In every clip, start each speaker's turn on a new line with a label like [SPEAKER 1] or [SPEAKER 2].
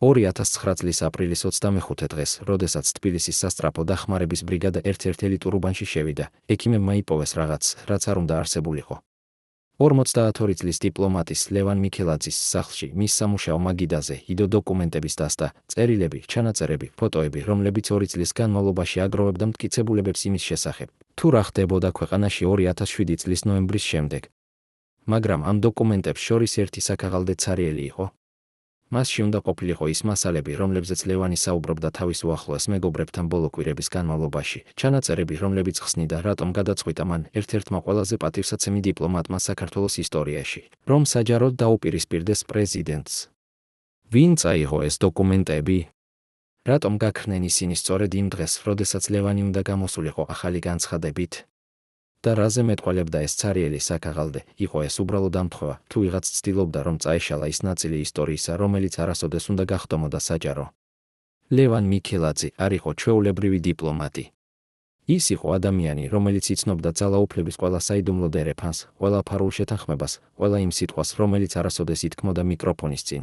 [SPEAKER 1] 2009 წლის აპრილის 25 დღეს, როდესაც თბილისის სასწრაფო დახმარების ბრიგადა ერთ-ერთ ელიტურ უბანში შევიდა, ექიმებმა იპოვეს რაღაც, რაც არ უნდა არსებულიყო. 52 წლის დიპლომატის ლევან მიქელაძის სახლში მის სამუშაო მაგიდაზე იდო დოკუმენტების დასტა, წერილები, ჩანაწერები, ფოტოები, რომლებიც 2 წლის განმავლობაში აგროვებდა მტკიცებულებებს იმის შესახებ, თუ რა ხდებოდა ქვეყანაში 2007 წლის ნოემბრის შემდეგ. მაგრამ ამ დოკუმენტებს შორის ერთი საკაღალდე ცარიელი იყო. მასში უნდა ყოფილიყო ის მასალები, რომლებზეც ლევანი საუბრობდა თავის უახლოეს მეგობრებთან ბოლო კვირების განმავლობაში, ჩანაწერები, რომლებიც ხსნიდა, რატომ გადაწყვიტა მან ერთ-ერთმა ყველაზე პატივსაცემი დიპლომატმა საქართველოს ისტორიაში, რომ საჯაროდ დაუპირისპირდეს პრეზიდენტს. ვინ წაიღო ეს დოკუმენტები? რატომ გაქრნენ ისინი სწორედ იმ დღეს, როდესაც ლევანი უნდა გამოსულიყო ახალი განცხადებით? და რაზე მეტყველებდა ეს ცარიელი საკაღალდე, იყო ეს უბრალოდ ამთხოვა, თუ ვიღაც ცდილობდა, რომ წაეშალა ის ნაწილი ისტორიისა, რომელიც არასოდეს უნდა გახდომოდა საჯარო. ლევან მიქელაძე არ იყო ჩვეულებრივი დიპლომატი. ის იყო ადამიანი, რომელიც იცნობდა ძალაუფლების ყველა საიდუმლო დერეფანს, ყველა ფარულ შეთანხმებას, ყველა იმ სიტყვას, რომელიც არასოდეს ითქმოდა მიკროფონის წინ.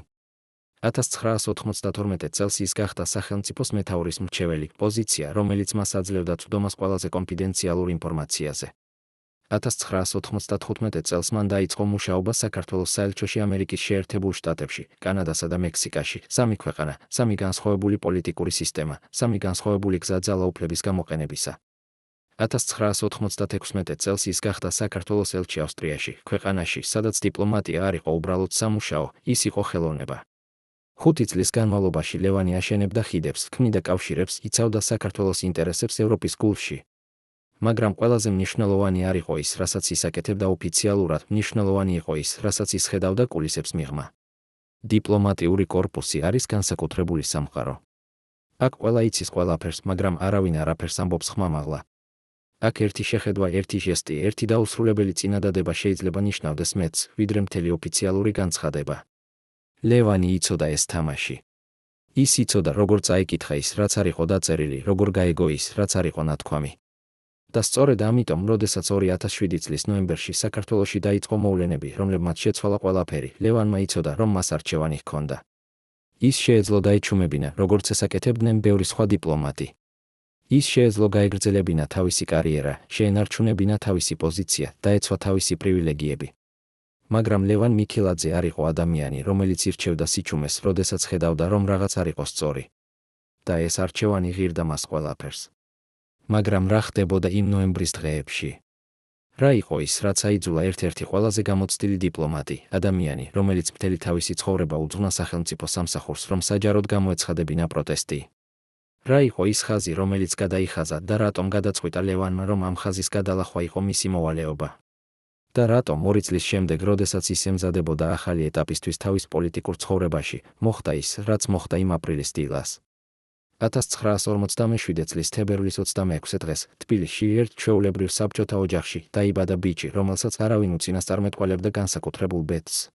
[SPEAKER 1] 1992 წელს ის გახდა სახელმწიფოს მეთაურის მრჩეველი, პოზიცია, რომელიც მას აძლევდა წვდომას ყველაზე კონფიდენციალურ ინფორმაციაზე. 1995 წელს მან დაიწყო მუშაობა საქართველოს საელჩოში ამერიკის შეერთებულ შტატებში, კანადასა და მექსიკაში, 3 ქვეყანა, 3 განსხვავებული პოლიტიკური სისტემა, 3 განსხვავებული გზა ძალაუფლების გამოყენებისა. 1996 წელს ის გახდა საქართველოს ელჩი ავსტრიაში, ქვეყანაში, სადაც დიპლომატია არ იყო უბრალოდ სამუშაო, ის იყო ხელოვნება. 5 წლის განმავლობაში ლევანი აშენებდა ხიდებს, ქმნიდა კავშირებს, იცავდა საქართველოს ინტერესებს ევროპის გულში. მაგრამ ყველაზე მნიშვნელოვანი არ იყო ის, რასაც ის აკეთებდა ოფიციალურად, მნიშვნელოვანი იყო ის, რასაც ის ხედავდა კულისებს მიღმა. დიპლომატიური კორპუსი არის განსაკუთრებული სამყარო. აქ ყველა იცის ყველაფერს, მაგრამ არავინ არაფერს ამბობს ხმამაღლა. აქ ერთი შეხედვა, ერთი ჟესტი, ერთი დაუსრულებელი წინადადება შეიძლება ნიშნავდეს მეც, ვიდრე მთელი ოფიციალური განცხადება. ლევანი იცოდა ეს თამაში. ის იცოდა, როგორ წაიკითხა ის, რაც არ იყო დაწერილი, როგორ გაეგო ის, რაც არ იყო ნათქვამი. და სწორედ ამიტომ, როდესაც 2007 წლის ნოემბერში საქართველოში დაიწყო მოვლენები, რომლებმაც შეცვალა ყველაფერი, ლევანმა იცოდა, რომ მას არჩევანი ჰქონდა. ის შეეძლო დაეჩუმებინა, როგორც ესაკეთებდნენ ბევრი სხვა დიპლომატი. ის შეეძლო გაეგრძელებინა თავისი კარიერა, შეენარჩუნებინა თავისი პოზიცია, დაეცვა თავისი პრივილეგიები. მაგრამ ლევან მიქელაძე არ იყო ადამიანი, რომელიც ირჩევდა სიჩუმეს, როდესაც ხედავდა, რომ რაღაც არ იყო სწორი. და ეს არჩევანი ღირდა მას ყველაფერს. მაგრამ რა ხდებოდა იმ ნოემბრის დღეებში? რა იყო ის, რაც აიძულა ერთ-ერთი ყველაზე გამოცდილი დიპლომატი, ადამიანი, რომელიც მთელი თავისი ცხოვრება უძღვნა სახელმწიფო სამსახურს, რომ საჯაროდ გამოეცხადებინა პროტესტი? რა იყო ის ხაზი, რომელიც გადაიხაზა და რატომ გადაწყვიტა ლევანმა, რომ ამ ხაზის გადალახვა იყო მისი მოვალეობა? და რატომ 2 წლის შემდეგ, როდესაც ის ემზადებოდა ახალი ეტაპისთვის თავის პოლიტიკურ ცხოვრებაში, მოხდა ის, რაც მოხდა იმ აპრილის დილას? 1957 წლის თებერვლის 26 დღეს, თბილისში ერთ ჩვეულებრივ საბჭოთა ოჯახში დაიბადა ბიჭი, რომელსაც არავინ უწინასწარმეტყველებდა განსაკუთრებულ ბედს.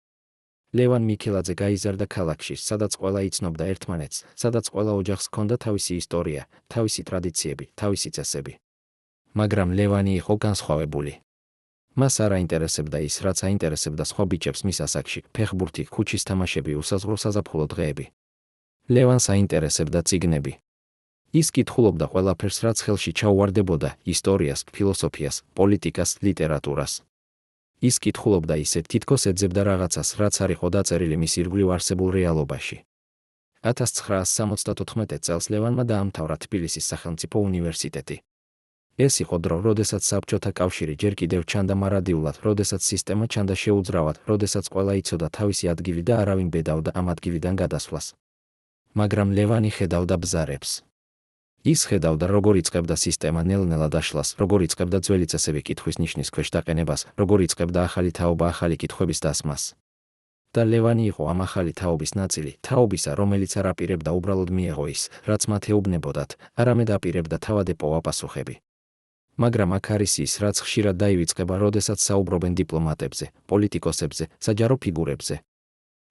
[SPEAKER 1] ლევან მიქელაძე გაიზარდა ქალაქში, სადაც ყველა იცნობდა ერთმანეთს, სადაც ყველა ოჯახს ჰქონდა თავისი ისტორია, თავისი ტრადიციები, თავისი წესები. მაგრამ ლევანი იყო განსხვავებული. მას არ აინტერესებდა ის, რაც აინტერესებდა სხვა ბიჭებს მის ასაკში, ფეხბურთი, ქუჩის თამაშები, უსაზღვრო საზაფხულო დღეები. ლევანს აინტერესებდა წიგნები. ის კითხულობდა ყველაფერს, რაც ხელში ჩაუვარდებოდა, ისტორიას, ფილოსოფიას, პოლიტიკას, ლიტერატურას. ის კითხულობდა ისე, თითქოს ეძებდა რაღაცას, რაც არ იყო დაწერილი მის ირგვლივ არსებულ რეალობაში. 1974 წელს ლევანმა დაამთავრა თბილისის სახელმწიფო უნივერსიტეტი. ეს იყო დრო, როდესაც საბჭოთა კავშირი ჯერ კიდევ ჩანდა მარადიულად, როდესაც სისტემა ჩანდა შეუძრავად, როდესაც ყველა იცოდა თავისი ადგილი და არავინ ბედავდა ამ ადგილიდან გადასვლას. მაგრამ ლევანი ხედავდა ბზარებს. ის ხედავდა, როგორ იწყებდა სისტემა ნელ-ნელა დაშლას, როგორ იწყებდა ძველი წესები კითხვის ნიშნის ქვეშ დაყენებას, როგორ იწყებდა ახალი თაობა ახალი კითხვების დასმას. და ლევანი იყო ამ ახალი თაობის ნაწილი, თაობისა, რომელიც არ აპირებდა უბრალოდ მიეღო ის, რაც მათ ეუბნებოდათ, არამედ აპირებდა თავად ეპოვა პასუხები. მაგრამ აქ არის ის, რაც ხშირად დაივიწყება, როდესაც საუბრობენ დიპლომატებზე, პოლიტიკოსებზე, საჯარო ფიგურებზე.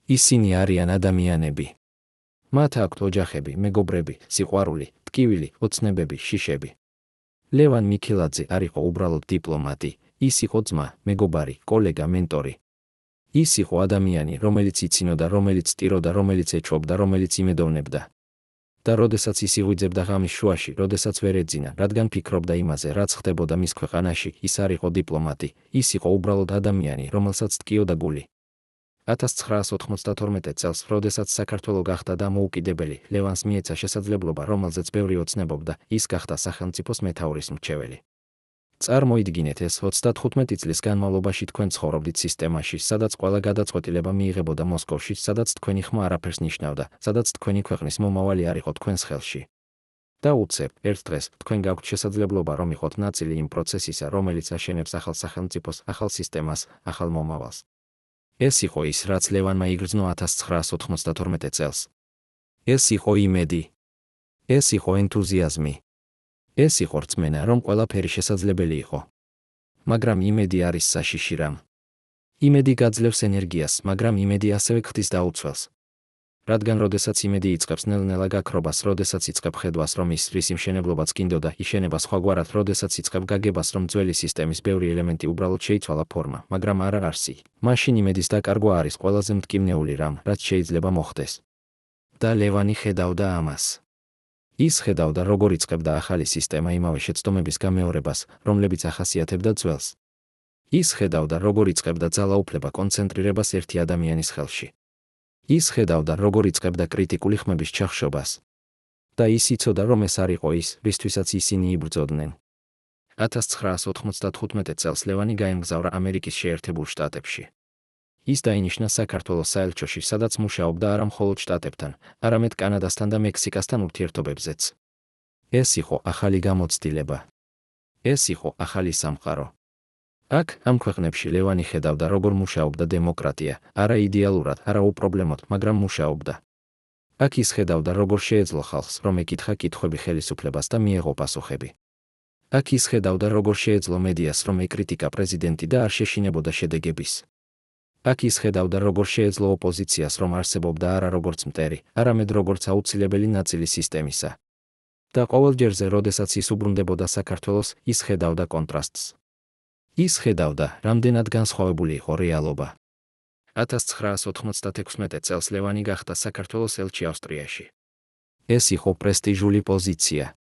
[SPEAKER 1] ისინი არიან ადამიანები. მათ აქვთ ოჯახები, მეგობრები, სიყვარული, ტკივილი, ოცნებები, შიშები. ლევან მიქელაძე არ იყო უბრალოდ დიპლომატი, ის იყო ძმა, მეგობარი, კოლეგა, მენტორი. ის იყო ადამიანი, რომელიც იცინოდა, რომელიც სტიროდა, რომელიც ეჩვობდა, რომელიც იმედოვნებდა. და როდესაც ის იღვიძებდა ღამის შუაში, როდესაც ვერ ეძინა, რადგან ფიქრობდა იმაზე, რაც ხდებოდა მის ქვეყანაში, ის არ იყო დიპლომატი, ის იყო უბრალოდ ადამიანი, რომელსაც ტკიოდა გული. 1992 წელს, როდესაც საქართველო გახდა დამოუკიდებელი, ლევანს მიეცა შესაძლებლობა, რომელზეც ბევრი ოცნებობდა, ის გახდა სახელმწიფოს მეთაურის მრჩეველი. წარმოიდგინეთ ეს 35 წლის განმავლობაში თქვენ ცხოვრობდით სისტემაში, სადაც ყველა გადაწყვეტილება მიიღებოდა მოსკოვში, სადაც თქვენი ხმა არაფერს ნიშნავდა, სადაც თქვენი ქვეყნის მომავალი არ იყო თქვენს ხელში. და უცებ, ერთ დღეს, თქვენ გაქვთ შესაძლებლობა, რომ იყოთ ნაწილი იმ პროცესისა, რომელიც აშენებს ახალ სახელმწიფოს, ახალ სისტემას, ახალ მომავალს. ეს იყო ის, რაც ლევანმა იგრძნო 1992 წელს. ეს იყო იმედი. ეს იყო ენთუზიაზმი. ეს იყო რწმენა, რომ ყველაფერი შესაძლებელი იყო. მაგრამ იმედი არის საშიში რამ. იმედი გაძლევს ენერგიას, მაგრამ იმედი ასევე ქმნის დაუცველს. რადგან როდესაც იმედი იწყებს ნელ-ნელა გაქრობას, როდესაც იწყებ ხედვას, რომ ის, რის იმშენებლობაც გინდოდა, იშენება სხვაგვარად, როდესაც იწყებ გაგებას, რომ ძველი სისტემის ბევრი ელემენტი უბრალოდ შეიცვალა ფორმა, მაგრამ არა არსი, მაშინ იმედის დაკარგვა არის ყველაზე მტკივნეული რამ, რაც შეიძლება მოხდეს. და ლევანი ხედავდა ამას. ის ხედავდა, როგორ იწყებდა ახალი სისტემა იმავე შეცდომების გამეორებას, რომლებიც ახასიათებდა ძველს. ის ხედავდა, როგორ იწყებდა ძალაუფლება კონცენტრირებას ერთი ადამიანის ხელში. ის ხედავდა, როგორ იწყებდა კრიტიკული ხმების ჩახშობას. და ის იცოდა, რომ ეს არ იყო ის, რისთვისაც ისინი იბრძოდნენ. 1995 წელს ლევანი გაემგზავრა ამერიკის შეერთებულ შტატებში. ის დაინიშნა საქართველოს საელჩოში, სადაც მუშაობდა არა მხოლოდ შტატებთან, არამედ კანადასთან და მექსიკასთან ურთიერთობებზეც. ეს იყო ახალი გამოცდილება. ეს იყო ახალი სამყარო. აქ, ამ ქვეყნებში ლევანი ხედავდა, როგორ მუშაობდა დემოკრატია, არა იდეალურად, არა უპრობლემოდ, მაგრამ მუშაობდა. აქ ის ხედავდა, როგორ შეეძლო ხალხს, რომ ეკითხა კითხვები ხელისუფლებას და მიეღო პასუხები. აქ ის ხედავდა, როგორ შეეძლო მედიას, რომ ეკრიტიკა პრეზიდენტი და არ შეშინებოდა შედეგების. აქ ის ხედავდა, როგორ შეეძლო ოპოზიციას, რომ არსებობდა არა როგორც მტერი, არამედ როგორც აუცილებელი ნაწილი სისტემისა. და ყოველჯერზე, როდესაც ის უბრუნდებოდა საქართველოს, ის ხედავდა კონტრასტს. ის ხედავდა, რამდენად განსხვავებული იყო რეალობა. 1996 წელს ლევანი გახდა საქართველოს ელჩი ავსტრიაში. ეს იყო პრესტიჟული პოზიცია.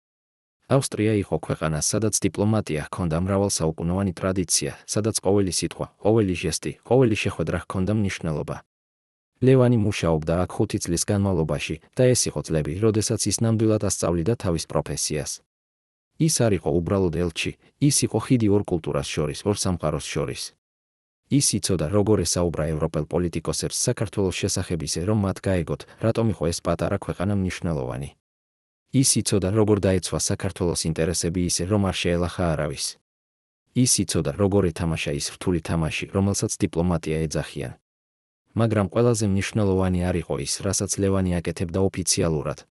[SPEAKER 1] ავსტრია იყო ქვეყანა, სადაც დიპლომატია ჰქონდა მრავალსაუკუნოვანი ტრადიცია, სადაც ყოველი სიტყვა, ყოველი ჟესტი, ყოველი შეხვედრა ჰქონდა მნიშვნელობა. ლევანი მუშაობდა აქ 5 წლის განმავლობაში და ეს იყო წლები, როდესაც ის ნამდვილად ასწავლიდა თავის პროფესიას. ის არ იყო უბრალოდ ელჩი, ის იყო ხიდი ორ კულტურას შორის, ორ სამყაროს შორის. ის იცოდა, როგორ ესაუბრა ევროპელ პოლიტიკოსებს საქართველოს შესახებ ისე, რომ მათ გაეგოთ, რატომ იყო ეს პატარა ქვეყანა მნიშვნელოვანი. ის იცოდა, როგორ დაეცვა საქართველოს ინტერესები ისე, რომ არ შეელახა არავის. ის იცოდა, როგორ ეთამაშა ის რთული თამაში, რომელსაც დიპლომატია ეძახიან. მაგრამ ყველაზე მნიშვნელოვანი არ იყო ის, რასაც ლევანი აკეთებდა ოფიციალურად.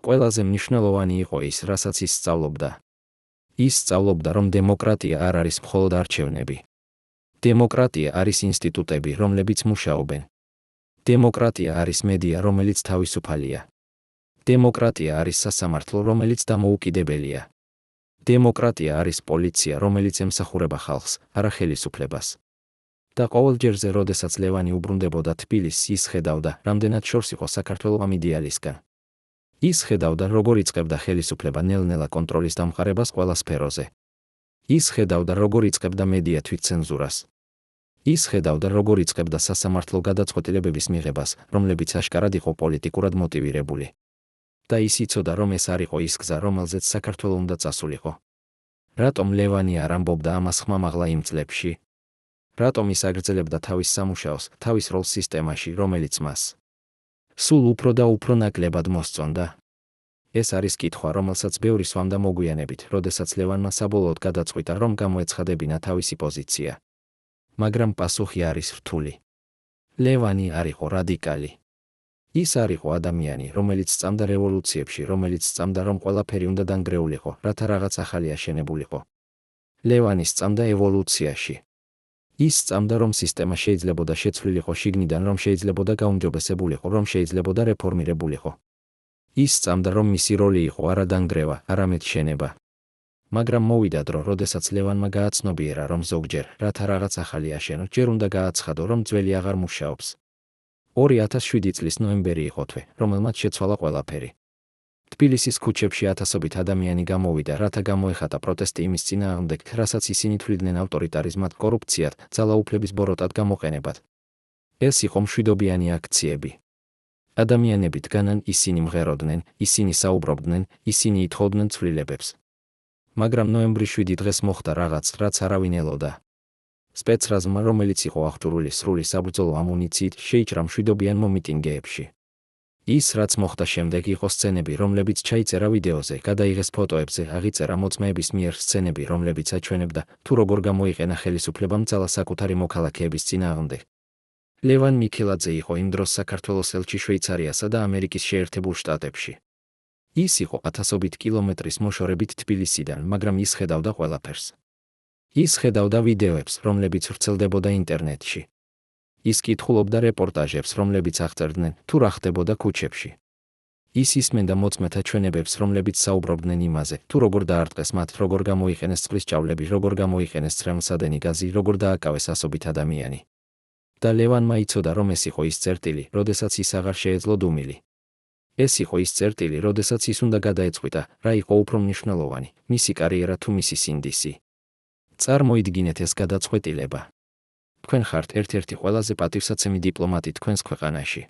[SPEAKER 1] ყველაზე მნიშვნელოვანი იყო ის, რასაც ის სწავლობდა. ის სწავლობდა, რომ დემოკრატია არ არის მხოლოდ არჩევნები. დემოკრატია არის ინსტიტუტები, რომლებიც მუშაობენ. დემოკრატია არის მედია, რომელიც თავისუფალია. დემოკრატია არის სასამართლო, რომელიც დამოუკიდებელია. დემოკრატია არის პოლიცია, რომელიც ემსახურება ხალხს, არა ხელისუფლებას. და ყოველჯერზე, როდესაც ლევანი უბრუნდებოდა თბილისს, ის ხედავდა, რამდენად შორს იყო საქართველო ამ იდეალისგან. ის ხედავდა, როგორ იწყებდა ხელისუფლება ნელ-ნელა კონტროლის დამყარებას ყველა სფეროზე. ის ხედავდა, როგორ იწყებდა მედია თვითცენზურას. ის ხედავდა, როგორ იწყებდა სასამართლო გადაწყვეტილებების მიღებას, რომლებიც აშკარად იყო პოლიტიკურად მოტივირებული. და ის იცოდა, რომ ეს არ იყო ის გზა, რომელზეც საქართველო უნდა წასულიყო. რატომ ლევანი არ ამბობდა ამას ხმამაღლა იმ წლებში? რატომ ის აგრძელებდა თავის სამუშაოს, თავის როლს სისტემაში, რომელიც მას სულ უფრო და უფრო ნაკლებად მოსწონდა? ეს არის კითხვა, რომელსაც ბევრი სვამდა მოგვიანებით, როდესაც ლევანმა საბოლოოდ გადაწყვიტა, რომ გამოეცხადებინა თავისი პოზიცია. მაგრამ პასუხი არის რთული. ლევანი არ იყო რადიკალი. ის არ იყო ადამიანი, რომელიც სწამდა რევოლუციებში, რომელიც სწამდა, რომ ყველაფერი უნდა დანგრეულიყო, რათა რაღაც ახალი აშენებულიყო. ლევანი სწამდა ევოლუციაში. ის სწამდა, რომ სისტემა შეიძლებოდა შეცვლილიყო შიგნიდან, რომ შეიძლებოდა გაუმჯობესებულიყო, რომ შეიძლებოდა რეფორმირებულიყო. ის სწამდა, რომ მისი როლი იყო არა დანგრევა, არამედ შენება. მაგრამ მოვიდა დრო, როდესაც ლევანმა გააცნობიერა, რომ ზოგჯერ, რათა რაღაც ახალი აშენო, ჯერ უნდა გააცხადო, რომ ძველი აღარ მუშაობს. 2007 წლის ნოემბერი იყო თვე, რომელმაც შეცვალა ყველაფერი. თბილისის ქუჩებში ათასობით ადამიანი გამოვიდა, რათა გამოეხატა პროტესტი იმის წინააღმდეგ, რასაც ისინი თვლიდნენ ავტორიტარიზმად, კორუფციად, ძალაუფლების ბოროტად გამოყენებად. ეს იყო მშვიდობიანი აქციები. ადამიანები დგანან, ისინი მღეროდნენ, ისინი საუბრობდნენ, ისინი ითხოვდნენ ცვლილებებს. მაგრამ ნოემბრის 7 დღეს მოხდა რაღაც, რაც არავინ ელოდა. სპეცრაზმა, რომელიც იყო აღჭურვილი სრული საბრძოლო ამუნიციით, შეიჭრა მშვიდობიან მომიტინგეებში. ის, რაც მოხდა შემდეგ, იყო სცენები, რომლებიც ჩაიწერა ვიდეოზე, გადაიღეს ფოტოებზე, აღიწერა მოწმეების მიერ სცენები, რომლებიც აჩვენებდა, თუ როგორ გამოიყენა ხელისუფლებამ ძალა საკუთარი მოქალაქეების წინააღმდეგ. ლევან მიქელაძე იყო იმ დროს საქართველოს ელჩი შვეიცარიასა და ამერიკის შეერთებულ შტატებში. ის იყო ათასობით კილომეტრის მოშორებით თბილისიდან, მაგრამ ის ხედავდა ყველაფერს. ის ხედავდა ვიდეოებს, რომლებიც ვრცელდებოდა ინტერნეტში. ის კითხულობდა რეპორტაჟებს, რომლებიც აღწერდნენ, თუ რა ხდებოდა ქუჩებში. ის ისმენდა მოწმეთა ჩვენებებს, რომლებიც საუბრობდნენ იმაზე, თუ როგორ დაარტყეს მათ, როგორ გამოიყენეს წყლის ჭავლები, როგორ გამოიყენეს ცხელმსადენი გაზი, როგორ დააკავეს ასობით ადამიანი. და ლევანმა იცოდა, რომ ეს იყო ის წერტილი, როდესაც ის აღარ შეეძლო დუმილი. ეს იყო ის წერტილი, როდესაც ის უნდა გადაეწყვიტა, რა იყო უფრო მნიშვნელოვანი, მისი კარიერა თუ მისი სინდისი. წარმოიდგინეთ ეს გადაწყვეტილება. თქვენ ხართ ერთ-ერთი ყველაზე პატივსაცემი დიპლომატი თქვენს ქვეყანაში.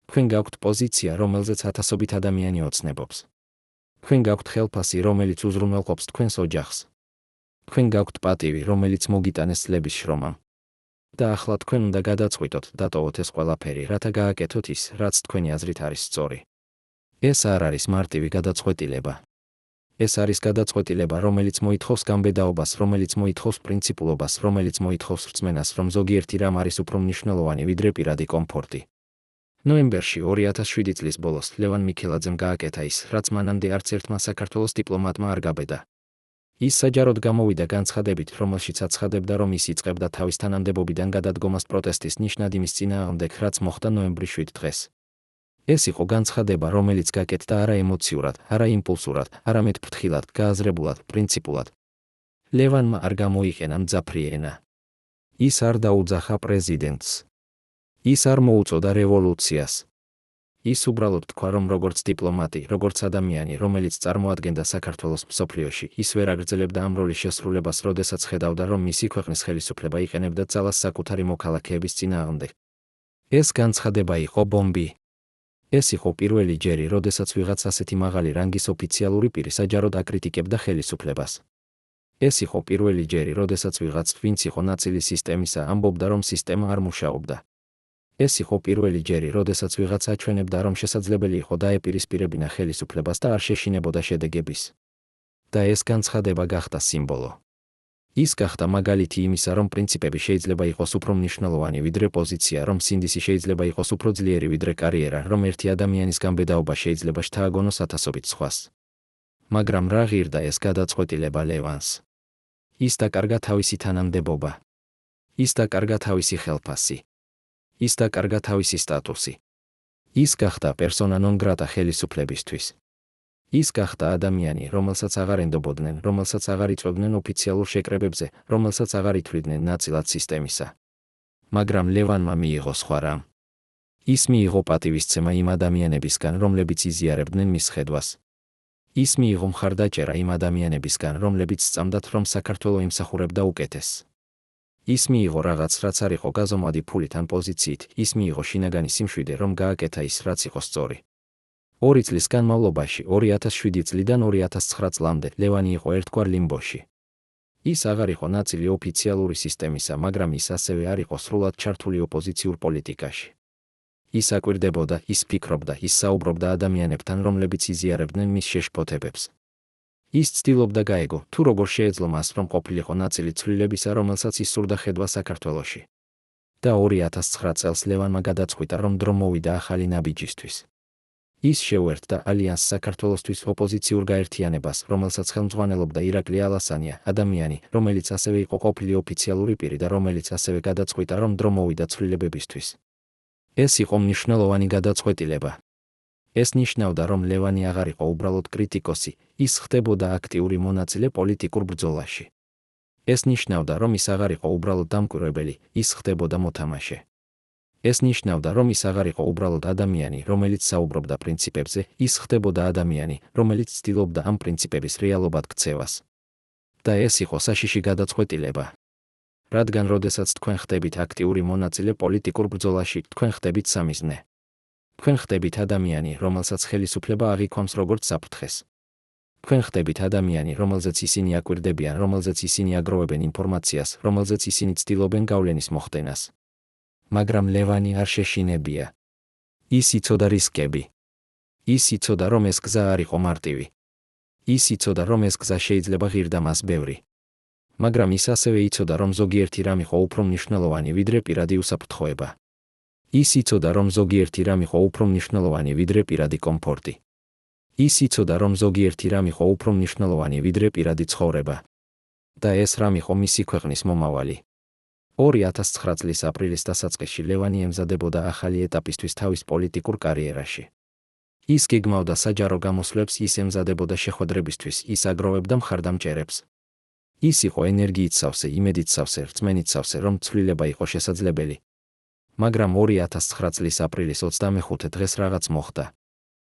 [SPEAKER 1] თქვენ გაქვთ პოზიცია, რომელზეც ათასობით ადამიანი ოცნებობს. თქვენ გაქვთ ხელფასი, რომელიც უზრუნველყოფს თქვენს ოჯახს. თქვენ გაქვთ პატივი, რომელიც მოგიტანეს წლების შრომამ. და ახლა თქვენ უნდა გადაწყვიტოთ, დატოვოთ ეს ყველაფერი, რათა გააკეთოთ ის, რაც თქვენი აზრით არის სწორი. ეს არ არის მარტივი გადაწყვეტილება. ეს არის გადაწყვეტილება, რომელიც მოითხოვს გამბედაობას, რომელიც მოითხოვს პრინციპულობას, რომელიც მოითხოვს რწმენას, რომ ზოგიერთი რამ არის უფრო მნიშვნელოვანი, ვიდრე პირადი კომფორტი. ნოემბერში 2007 წლის ბოლოს ლევან მიქელაძემ გააკეთა ის, რაც მანამდე არც ერთმა საქართველოს დიპლომატმა არ გაბედა. ის საჯაროდ გამოვიდა განცხადებით, რომელშიც აცხადებდა, რომ ის იწყებდა თავის თანამდებობიდან გადადგომას პროტესტის ნიშნად იმის წინააღმდეგ, რაც მოხდა ნოემბრის 7 დღეს. ეს იყო განცხადება, რომელიც გაკეთდა არა ემოციურად, არა იმპულსურად, არამედ ფრთხილად, გააზრებულად, პრინციპულად. ლევანმა არ გამოიყენა მძაფრი ენა. ის არ დაუძახა პრეზიდენტს. ის არ მოუწოდა რევოლუციას. ის უბრალოდ თქვა, რომ როგორც დიპლომატი, როგორც ადამიანი, რომელიც წარმოადგენდა საქართველოს მსოფლიოში, ის ვერ აგრძელებდა ამ როლის შესრულებას, როდესაც ხედავდა, რომ მისი ქვეყნის ხელისუფლება იყენებდა ძალას საკუთარი მოქალაქეების წინააღმდეგ. ეს განცხადება იყო ბომბი. ეს იყო პირველი ჯერი, როდესაც ვიღაც ასეთი მაღალი რანგის ოფიციალური პირი საჯაროდ აკრიტიკებდა ხელისუფლებას. ეს იყო პირველი ჯერი, როდესაც ვიღაც, ვინც იყო ნაწილი სისტემისა, ამბობდა, რომ სისტემა არ მუშაობდა. ეს იყო პირველი ჯერი, როდესაც ვიღაც აჩვენებდა, რომ შესაძლებელი იყო დაეპირისპირებინა ხელისუფლებას და არ შეშინებოდა შედეგების. და ეს განცხადება გახდა სიმბოლო. ის გახდა მაგალითი იმისა, რომ პრინციპები შეიძლება იყოს უფრო მნიშვნელოვანი ვიდრე პოზიცია, რომ სინდისი შეიძლება იყოს უფრო ძლიერი ვიდრე კარიერა, რომ ერთი ადამიანის გამბედაობა შეიძლება შთააგონოს ათასობით სხვას. მაგრამ რა ღირდა ეს გადაწყვეტილება ლევანს? ის დაკარგა თავისი თანამდებობა. ის დაკარგა თავისი ხელფასი. ის დაკარგა თავისი სტატუსი. ის გახდა პერსონა ნონ გრატა ხელისუფლებისთვის. ის გახდა ადამიანი, რომელსაც აღარ ენდობოდნენ, რომელსაც აღარ იწვევდნენ ოფიციალურ შეკრებებზე, რომელსაც აღარ ითვლიდნენ ნაწილად სისტემისა. მაგრამ ლევანმა მიიღო სხვა რამ. ის მიიღო პატივისცემა იმ ადამიანებისგან, რომლებიც იზიარებდნენ მის ხედვას. ის მიიღო მხარდაჭერა იმ ადამიანებისგან, რომლებიც სწამდათ, რომ საქართველო იმსახურებდა უკეთესს. ის მიიღო რაღაც, რაც არ იყო გაზომადი ფულით ან პოზიციით, ის მიიღო შინაგანი სიმშვიდე, რომ გააკეთა ის, რაც იყო სწორი. 2 წლის განმავლობაში, 2007 წლიდან 2009 წლამდე, ლევანი იყო ერთგვარ ლიმბოში. ის აღარ იყო ნაწილი ოფიციალური სისტემისა, მაგრამ ის ასევე არ იყო სრულად ჩართული ოპოზიციურ პოლიტიკაში. ის აკვირდებოდა, ის ფიქრობდა, ის საუბრობდა ადამიანებთან, რომლებიც იზიარებდნენ მის შეშფოთებებს. ის ცდილობდა გაეგო, თუ როგორ შეეძლო მას, რომ ყოფილიყო ნაწილი ცვლილებისა, რომელსაც ის სურდა ხედვა საქართველოში. და 2009 წელს ლევანმა გადაწყვიტა, რომ დრო მოვიდა ახალი ნაბიჯისთვის. ის შეუერთდა ალიანს საქართველოსთვის ოპოზიციურ გაერთიანებას, რომელსაც ხელმძღვანელობდა ირაკლი ალასანია, ადამიანი, რომელიც ასევე იყო ყოფილი ოფიციალური პირი და რომელიც ასევე გადაწყვიტა, რომ დრო მოვიდა ცვლილებებისთვის. ეს იყო მნიშვნელოვანი გადაწყვეტილება. ეს ნიშნავდა, რომ ლევანი აღარ იყო უბრალოდ კრიტიკოსი, ის ხდებოდა აქტიური მონაწილე პოლიტიკურ ბრძოლაში. ეს ნიშნავდა, რომ ის აღარ იყო უბრალოდ დამკვირვებელი, ის ხდებოდა მოთამაშე. ეს ნიშნავდა, რომ ის აღარ იყო უბრალოდ ადამიანი, რომელიც საუბრობდა პრინციპებზე, ის ხდებოდა ადამიანი, რომელიც ცდილობდა ამ პრინციპების რეალობად ქცევას. და ეს იყო საშიში გადაწყვეტილება. რადგან როდესაც თქვენ ხდებით აქტიური მონაწილე პოლიტიკურ ბრძოლაში, თქვენ ხდებით სამიზნე. თქვენ ხდებით ადამიანი, რომელსაც ხელისუფლება აღიქვამს როგორც საფრთხეს. თქვენ ხდებით ადამიანი, რომელზეც ისინი აკვირდებიან, რომელზეც ისინი აგროვებენ ინფორმაციას, რომელზეც ისინი ცდილობენ გავლენის მოხდენას. მაგრამ ლევანი არ შეშინებია. ის იცოდა რისკები. ის იცოდა, რომ ეს გზა არ იყო მარტივი. ის იცოდა, რომ ეს გზა შეიძლება ღირდა მას ბევრი. მაგრამ ის ასევე იცოდა, რომ ზოგიერთი რამ იყო უფრო მნიშვნელოვანი ვიდრე პირადი უსაფრთხოება. ის იცოდა, რომ ზოგიერთი რამ იყო უფრო მნიშვნელოვანი ვიდრე პირადი კომფორტი. ის იცოდა, რომ ზოგიერთი რამ იყო უფრო მნიშვნელოვანი ვიდრე პირადი ცხოვრება. და ეს რამ იყო მისი ქვეყნის მომავალი. 2009 წლის აპრილის დასაწყისში ლევანი ემზადებოდა ახალი ეტაპისთვის თავის პოლიტიკურ კარიერაში. ის გეგმავდა საჯარო გამოსვლებს, ის ემზადებოდა შეხვედრებისთვის, ის აგროვებდა მხარდამჭერებს. ის იყო ენერგიით სავსე, იმედით სავსე, რწმენით სავსე, რომ ცვლილება იყო შესაძლებელი. მაგრამ 2009 წლის აპრილის 25 დღეს რაღაც მოხდა.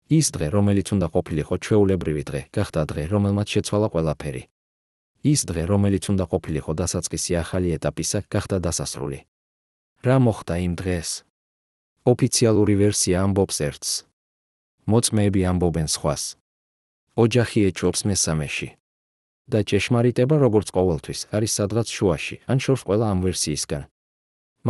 [SPEAKER 1] ის დღე, რომელიც უნდა ყოფილიყო ჩვეულებრივი დღე, გახდა დღე, რომელმაც შეცვალა ყველაფერი. ის დღე, რომელიც უნდა ყოფილიყო დასაწყისი ახალი ეტაპისა, გახდა დასასრული. რა მოხდა იმ დღეს? ოფიციალური ვერსია ამბობს ერთს. მოწმეები ამბობენ სხვას. ოჯახი ეჭვობს მესამეში. და ჭეშმარიტება, როგორც ყოველთვის, არის სადღაც შუაში, ან შორს ყველა ამ ვერსიისგან.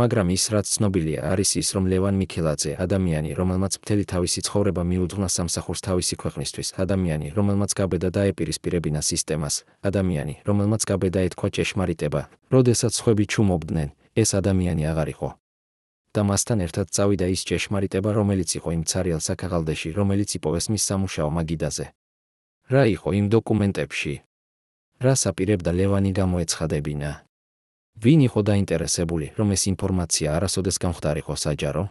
[SPEAKER 1] მაგრამ ის, რაც ცნობილია, არის ის, რომ ლევან მიქელაძე, ადამიანი, რომელმაც მთელი თავისი ცხოვრება მიუძღვნა სამსახურს თავისი ქვეყნისთვის, ადამიანი, რომელმაც გაბედა დაეპირისპირებინა სისტემას, ადამიანი, რომელმაც გაბედა ეთქვა ჭეშმარიტება, როდესაც სხვები ჩუმობდნენ, ეს ადამიანი აღარ იყო. და მასთან ერთად წავიდა ის ჭეშმარიტება, რომელიც იყო იმ ცარიელ საქაღალდეში, რომელიც იპოვეს მის სამუშაო მაგიდაზე. რა იყო იმ დოკუმენტებში? რას აპირებდა ლევანი გამოეცხადებინა? ვინ იყო დაინტერესებული, რომ ეს ინფორმაცია არასოდეს გამხდარიყო საჯარო?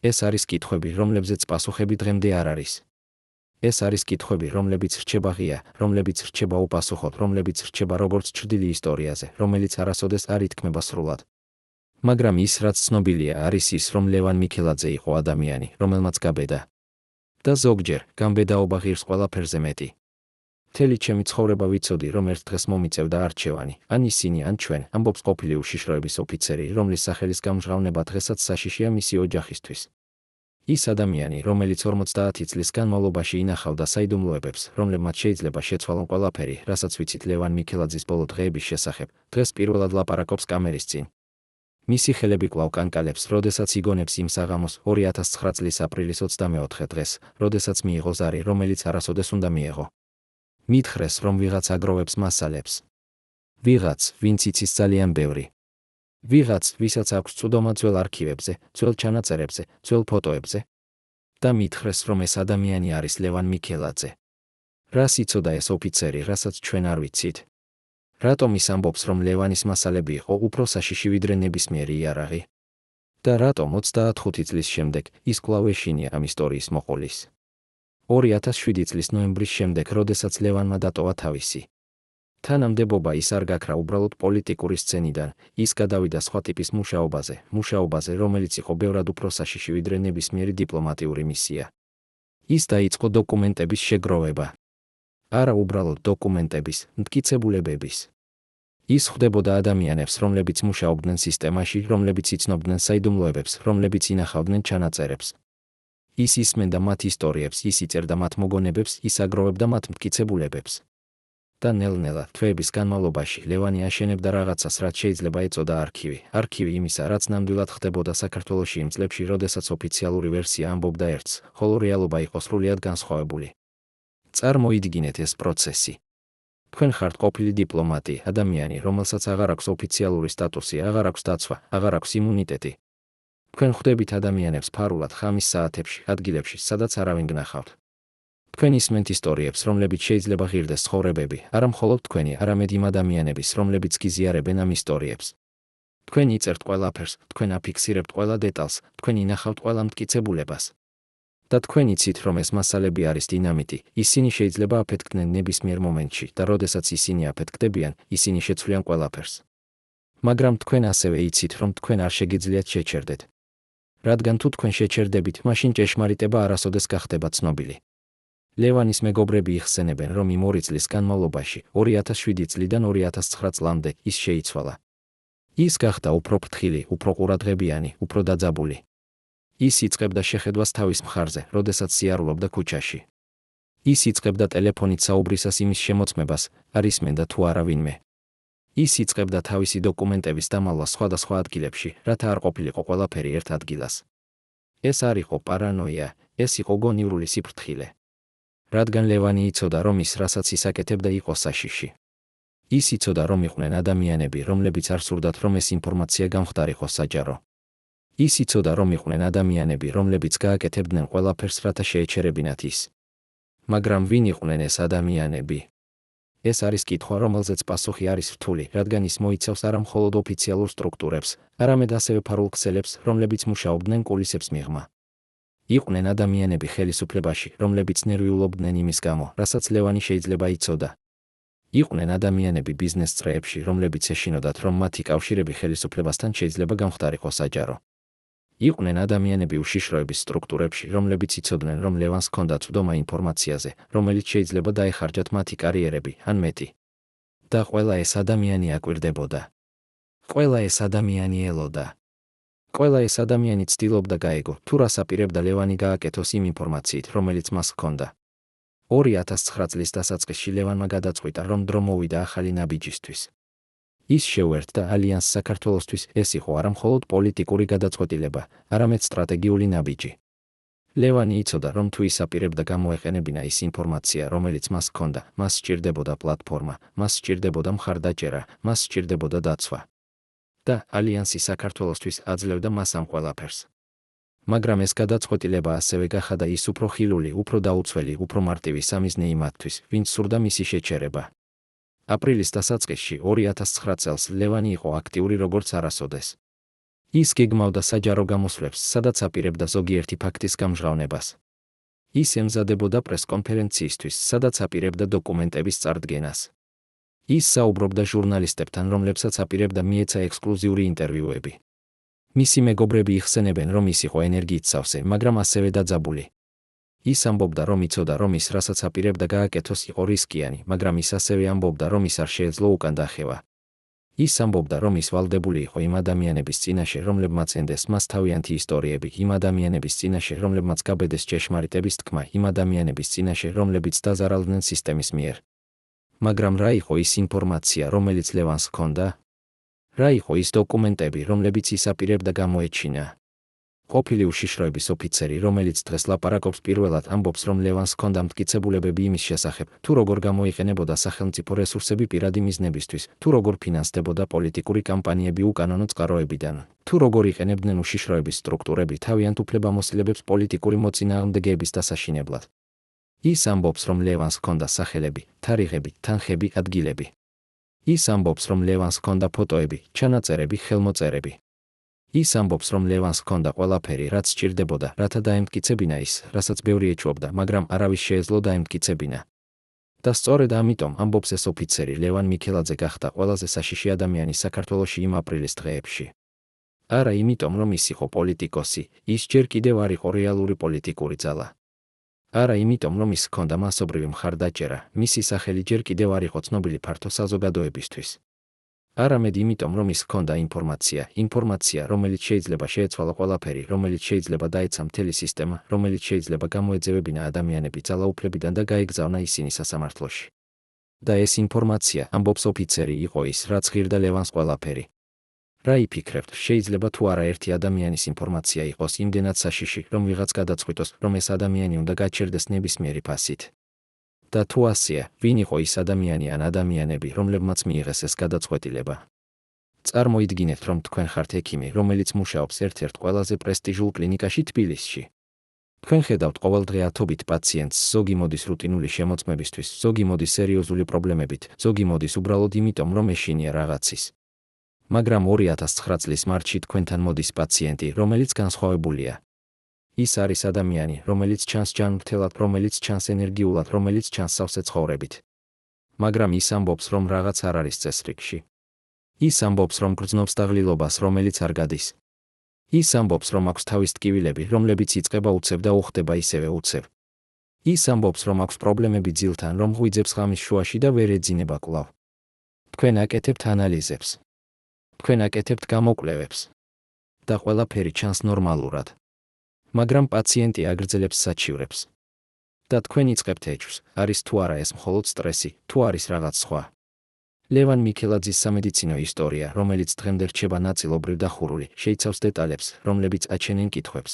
[SPEAKER 1] ეს არის კითხვები, რომლებზეც პასუხები დღემდე არ არის. ეს არის კითხვები, რომლებიც რჩება ღია, რომლებიც რჩება უპასუხოდ, რომლებიც რჩება როგორც ჩრდილი ისტორიაზე, რომელიც არასოდეს არ ითქმება სრულად. მაგრამ ის, რაც ცნობილია, არის ის, რომ ლევან მიქელაძე იყო ადამიანი, რომელმაც გაბედა. და ზოგჯერ, გამბედაობა ღირს ყველაფერზე მეტი. მთელი ჩემი ცხოვრება ვიცოდი, რომ ერთ დღეს მომიწევდა არჩევანი, ან ისინი, ან ჩვენ, ამბობს ყოფილი უშიშროების ოფიცერი, რომლის სახელის გამჟღავნება დღესაც საშიშია მისი ოჯახისთვის. ის ადამიანი, რომელიც 50 წლის განმავლობაში ინახავდა საიდუმლოებებს, რომლებმაც შეიძლება შეცვალონ ყველაფერი, რასაც ვიცით ლევან მიქელაძის ბოლო დღეების შესახებ, დღეს პირველად ლაპარაკობს კამერის წინ. მისი ხელები კვლავ კანკალებს, როდესაც იგონებს იმ საღამოს 2009 წლის აპრილის 24 დღეს, როდესაც მიიღო ზარი, რომელიც არასოდეს უნდა მიეღო. მითხრეს, რომ ვიღაც აგროვებს მასალებს. ვიღაც, ვინც იცის ძალიან ბევრი. ვიღაც, ვისაც აქვს წვდომა ძველ არქივებზე, ძველ ჩანაწერებზე, ძველ ფოტოებზე. და მითხრეს, რომ ეს ადამიანი არის ლევან მიქელაძე. რას იცოდა ეს ოფიცერი, რასაც ჩვენ არ ვიცით? რატომ ის ამბობს, რომ ლევანის მასალები იყო უფრო საშიში ვიდრე ნებისმიერი იარაღი? და რატომ 25 წლის შემდეგ ის კვლავ ეშინია ამ ისტორიის მოყოლის? 2007 წლის ნოემბრის შემდეგ, როდესაც ლევანმა დატოვა თავისი თანამდებობა, ის არ გაქრა უბრალოდ პოლიტიკური სცენიდან, ის გადავიდა სხვა ტიპის მუშაობაზე, რომელიც იყო ბევრად უფრო საშიში ვიდრე ნებისმიერი დიპლომატიური მისია. ის დაიწყო დოკუმენტების შეგროვება. არა უბრალოდ დოკუმენტების, მტკიცებულებების. ის ხვდებოდა ადამიანებს, რომლებიც მუშაობდნენ სისტემაში, რომლებიც იცნობდნენ საიდუმლოებებს, რომლებიც ინახავდნენ ჩანაწერებს. ის ისმენდა მათ ისტორიებს, ის იწერდა მათ მოგონებებს, ის აგროვებდა მათ მტკიცებულებებს. და ნელ-ნელა, თვეების განმავლობაში, ლევანი აშენებდა რაღაცას, რაც შეიძლება ეწოდა არქივი. არქივი იმისა, რაც ნამდვილად ხდებოდა საქართველოში იმ წლებში, როდესაც ოფიციალური ვერსია ამბობდა ერთს, ხოლო რეალობა იყო სრულიად განსხვავებული. წარმოიდგინეთ ეს პროცესი. თქვენ ხართ ყოფილი დიპლომატი, ადამიანი, რომელსაც აღარ აქვს ოფიციალური სტატუსი, აღარ აქვს დაცვა, აღარ აქვს იმუნიტეტი. თქვენ ხვდებით ადამიანებს ფარულად ხამის საათებში, ადგილებში, სადაც არავინ გნახავთ. თქვენ ისმენთ ისტორიებს, რომლებიც შეიძლება ღირდეს ცხოვრებები, არა მხოლოდ თქვენი, არამედ იმ ადამიანების, რომლებიც გიზიარებენ ამ ისტორიებს. თქვენ იწერთ ყველაფერს, თქვენ აფიქსირებთ ყველა დეტალს, თქვენ ინახავთ ყველა მტკიცებულებას. და თქვენ იცით, რომ ეს მასალები არის დინამიტი, ისინი შეიძლება აფეთქდნენ ნებისმიერ მომენტში და როდესაც ისინი აფეთქდებიან, ისინი შეცვლიან ყველაფერს. მაგრამ თქვენ ასევე იცით, რომ თქვენ არ შეგიძლიათ შეჩერდეთ. რადგან თუ თქვენ შეჩერდებით, მაშინ ჭეშმარიტება არასოდეს გახდება ცნობილი. ლევანის მეგობრები იხსენებენ, რომ იმ 2 წლის განმავლობაში, 2007 წლიდან 2009 წლამდე, ის შეიცვალა. ის გახდა უფრო ფრთხილი, უფრო ყურადღებიანი, უფრო დაძაბული. ის იწყებდა შეხედვას თავის მხარზე, როდესაც სიარულობდა ქუჩაში. ის იწყებდა ტელეფონით საუბრისას იმის შემოწმებას, არ ისმენდა თუ არა ვინმე. ის იწყებდა თავისი დოკუმენტების დამალვას სხვადასხვა ადგილებში, რათა არ ყოფილიყო ყველაფერი ერთ ადგილას. ეს არ იყო პარანოია, ეს იყო გონივრული სიფრთხილე. რადგან ლევანი იცოდა, რომ ის, რასაც ისაკეთებდა, იყო საშიში. ის იცოდა, რომ იყვნენ ადამიანები, რომლებიც არ სურდათ, რომ ეს ინფორმაცია გამხდარიყო საჯარო. ის იცოდა, რომ იყვნენ ადამიანები, რომლებიც გააკეთებდნენ ყველაფერს, რათა შეეჩერებინათ ის. მაგრამ ვინ იყვნენ ეს ადამიანები? ეს არის კითხვა, რომელზეც პასუხი არის რთული, რადგან ის მოიცავს არა მხოლოდ ოფიციალურ სტრუქტურებს, არამედ ასევე ფარულ ქსელებს, რომლებიც მუშაობდნენ კულისებს მიღმა. იყვნენ ადამიანები ხელისუფლებაში, რომლებიც ნერვიულობდნენ იმის გამო, რასაც ლევანი შეიძლება იცოდა. იყვნენ ადამიანები ბიზნეს წრეებში, რომლებიც ეშინოდათ, რომ მათი კავშირები ხელისუფლებასთან შეიძლება გამხდარიყო საჯარო. იყვნენ ადამიანები უშიშროების სტრუქტურებში, რომლებიც იცოდნენ, რომ ლევანს ჰქონდა წვდომა ინფორმაციაზე, რომელიც შეიძლება დაეხარჯათ მათი კარიერები, ან მეტი. და ყველა ეს ადამიანი აკვირდებოდა. ყველა ეს ადამიანი ელოდა. ყველა ეს ადამიანი ცდილობდა გაეგო, თუ რას აპირებდა ლევანი გააკეთოს იმ ინფორმაციით, რომელიც მას ჰქონდა. 2009 წლის დასაწყისში ლევანმა გადაწყვიტა, რომ დრო მოვიდა ახალი ნაბიჯისთვის. ის შეუერთდა ალიანსს საქართველოსთვის, ეს იყო არა მხოლოდ პოლიტიკური გადაწყვეტილება, არამედ სტრატეგიული ნაბიჯი. ლევანი იცოდა, რომ თუ ის აპირებდა გამოეყენებინა ის ინფორმაცია, რომელიც მას ჰქონდა, მას სჭირდებოდა პლატფორმა, მას სჭირდებოდა მხარდაჭერა, მას სჭირდებოდა დაცვა. და ალიანსი საქართველოსთვის აძლევდა მას ამ ყველაფერს. მაგრამ ეს გადაწყვეტილება ასევე გახადა ის უფრო ხილული, უფრო დაუცველი, უფრო მარტივი სამიზნე იმათთვის, ვინც სურდა მისი შეჩერება. აპრილის დასაწყისში 2009 წელს ლევანი იყო აქტიური როგორც არასოდეს. ის გეგმავდა საჯარო გამოსვლებს, სადაც აპირებდა ზოგიერთი ფაქტის გამჟღავნებას. ის ემზადებოდა პრესკონფერენციისთვის, სადაც აპირებდა დოკუმენტების წარდგენას. ის საუბრობდა ჟურნალისტებთან, რომლებსაც აპირებდა მიეცა ექსკლუზიური ინტერვიუები. მისი მეგობრები იხსენებენ, რომ ის იყო ენერგიით სავსე, მაგრამ ასევე დაძაბული. ის ამბობდა, რომ იცოდა, რომ ის, რასაც აპირებდა გააკეთოს, იყო რისკიანი, მაგრამ ის ასევე ამბობდა, რომ ის არ შეეძლო უკან დახევა. ის ამბობდა, რომ ის ვალდებული იყო იმ ადამიანების წინაშე, რომლებმაც ენდეს მას თავიანთი ისტორიები, იმ ადამიანების წინაშე, რომლებმაც გაბედეს ჭეშმარიტების თქმა, იმ ადამიანების წინაშე, რომლებიც დაზარალდნენ სისტემის მიერ. მაგრამ რა იყო ის ინფორმაცია, რომელიც ლევანს ჰქონდა? რა იყო ის დოკუმენტები, რომლებიც ის აპირებდა გამოეჩინა? ყოფილი უშიშროების ოფიცერი, რომელიც დღეს ლაპარაკობს, პირველად ამბობს, რომ ლევანს ჰქონდა მტკიცებულებები იმის შესახებ, თუ როგორ გამოიყენებოდა სახელმწიფო რესურსები პირადი მიზნებისთვის, თუ როგორ ფინანსდებოდა პოლიტიკური კამპანიები უკანონო წყაროებიდან, თუ როგორ იყენებდნენ უშიშროების სტრუქტურები თავიანთ უფლებამოსილებებს პოლიტიკური მოწინააღმდეგეების დასაშინებლად. ის ამბობს, რომ ლევანს ჰქონდა სახელები, თარიღები, თანხები, ადგილები. ის ამბობს, რომ ლევანს ჰქონდა ფოტოები, ჩანაწერები, ხელმოწერები. ის ამბობს, რომ ლევანს ჰქონდა ყველაფერი, რაც სჭირდებოდა, რათა დაემტკიცებინა ის, რასაც ბევრი ეჭვობდა, მაგრამ არავის შეეძლო დაემტკიცებინა. და სწორედ ამიტომ ამბობს ეს ოფიცერი, ლევან მიქელაძე გახდა ყველაზე საშიში ადამიანი საქართველოში იმ აპრილის დღეებში. არა იმიტომ, რომ ის იყო პოლიტიკოსი, ის ჯერ კიდევ არ იყო რეალური პოლიტიკური ძალა. არა იმიტომ, რომ ის ჰქონდა მასობრივი მხარდაჭერა, მისი სახელი ჯერ კიდევ არ იყო ცნობილი ფართო საზოგადოებისთვის. არამედ იმიტომ, რომ ის ჰქონდა ინფორმაცია, რომელიც შეიძლება შეეცვალა ყველაფერი, რომელიც შეიძლება დაეცა მთელი სისტემა, რომელიც შეიძლება გამოეძევებინა ადამიანები ძალაუფლებიდან და გაეგზავნა ისინი სასამართლოში. და ეს ინფორმაცია, ამბობს ოფიცერი, იყო ის, რაც ღირდა ლევანს ყველაფერი. რა იფიქრებთ, შეიძლება თუ არა ერთი ადამიანის ინფორმაცია იყოს იმდენად საშიში, რომ ვიღაც გადაწყვიტოს, რომ ეს ადამიანი უნდა გაჩერდეს ნებისმიერი ფასით. და თუ ასეა, ვინ იყო ის ადამიანი ან ადამიანები, რომლებმაც მიიღეს ეს გადაწყვეტილება? წარმოიდგინეთ, რომ თქვენ ხართ ექიმი, რომელიც მუშაობს ერთ-ერთ ყველაზე პრესტიჟულ კლინიკაში თბილისში. თქვენ ხედავთ ყოველდღე ათობით პაციენტს, ზოგი მოდის რუტინული შემოწმებისთვის, ზოგი მოდის სერიოზული პრობლემებით, ზოგი მოდის უბრალოდ იმიტომ, რომ ეშინია რაღაცის. მაგრამ 2009 წლის მარტში თქვენთან მოდის პაციენტი, რომელიც განსხვავებულია. ის არის ადამიანი, რომელიც ჩანს ჯანმრთელად, რომელიც ჩანს ენერგიულად, რომელიც ჩანს სავსე ცხოვრებით. მაგრამ ის ამბობს, რომ რაღაც არ არის წესრიგში. ის ამბობს, რომ გრძნობს დაღლილობას, რომელიც არ გადის. ის ამბობს, რომ აქვს თავის ტკივილები, რომლებიც იწყება უცებ და უხდება ისევე უცებ. ის ამბობს, რომ აქვს პრობლემები ძილთან, რომ ღვიძებს ღამის შუაში და ვერ ეძინება კვლავ. თქვენ აკეთებთ ანალიზებს. თქვენ აკეთებთ გამოკვლევებს. და ყველაფერი ჩანს ნორმალურად. მაგრამ პაციენტი აგრძელებს საჩივრებს. და თქვენ იწყებთ ეჭვს, არის თუ არა ეს მხოლოდ სტრესი, თუ არის რაღაც სხვა. ლევან მიქელაძის სამედიცინო ისტორია, რომელიც დღემდე რჩება ნაწილობრივ დახურული, შეიცავს დეტალებს, რომლებიც აჩენენ კითხვებს.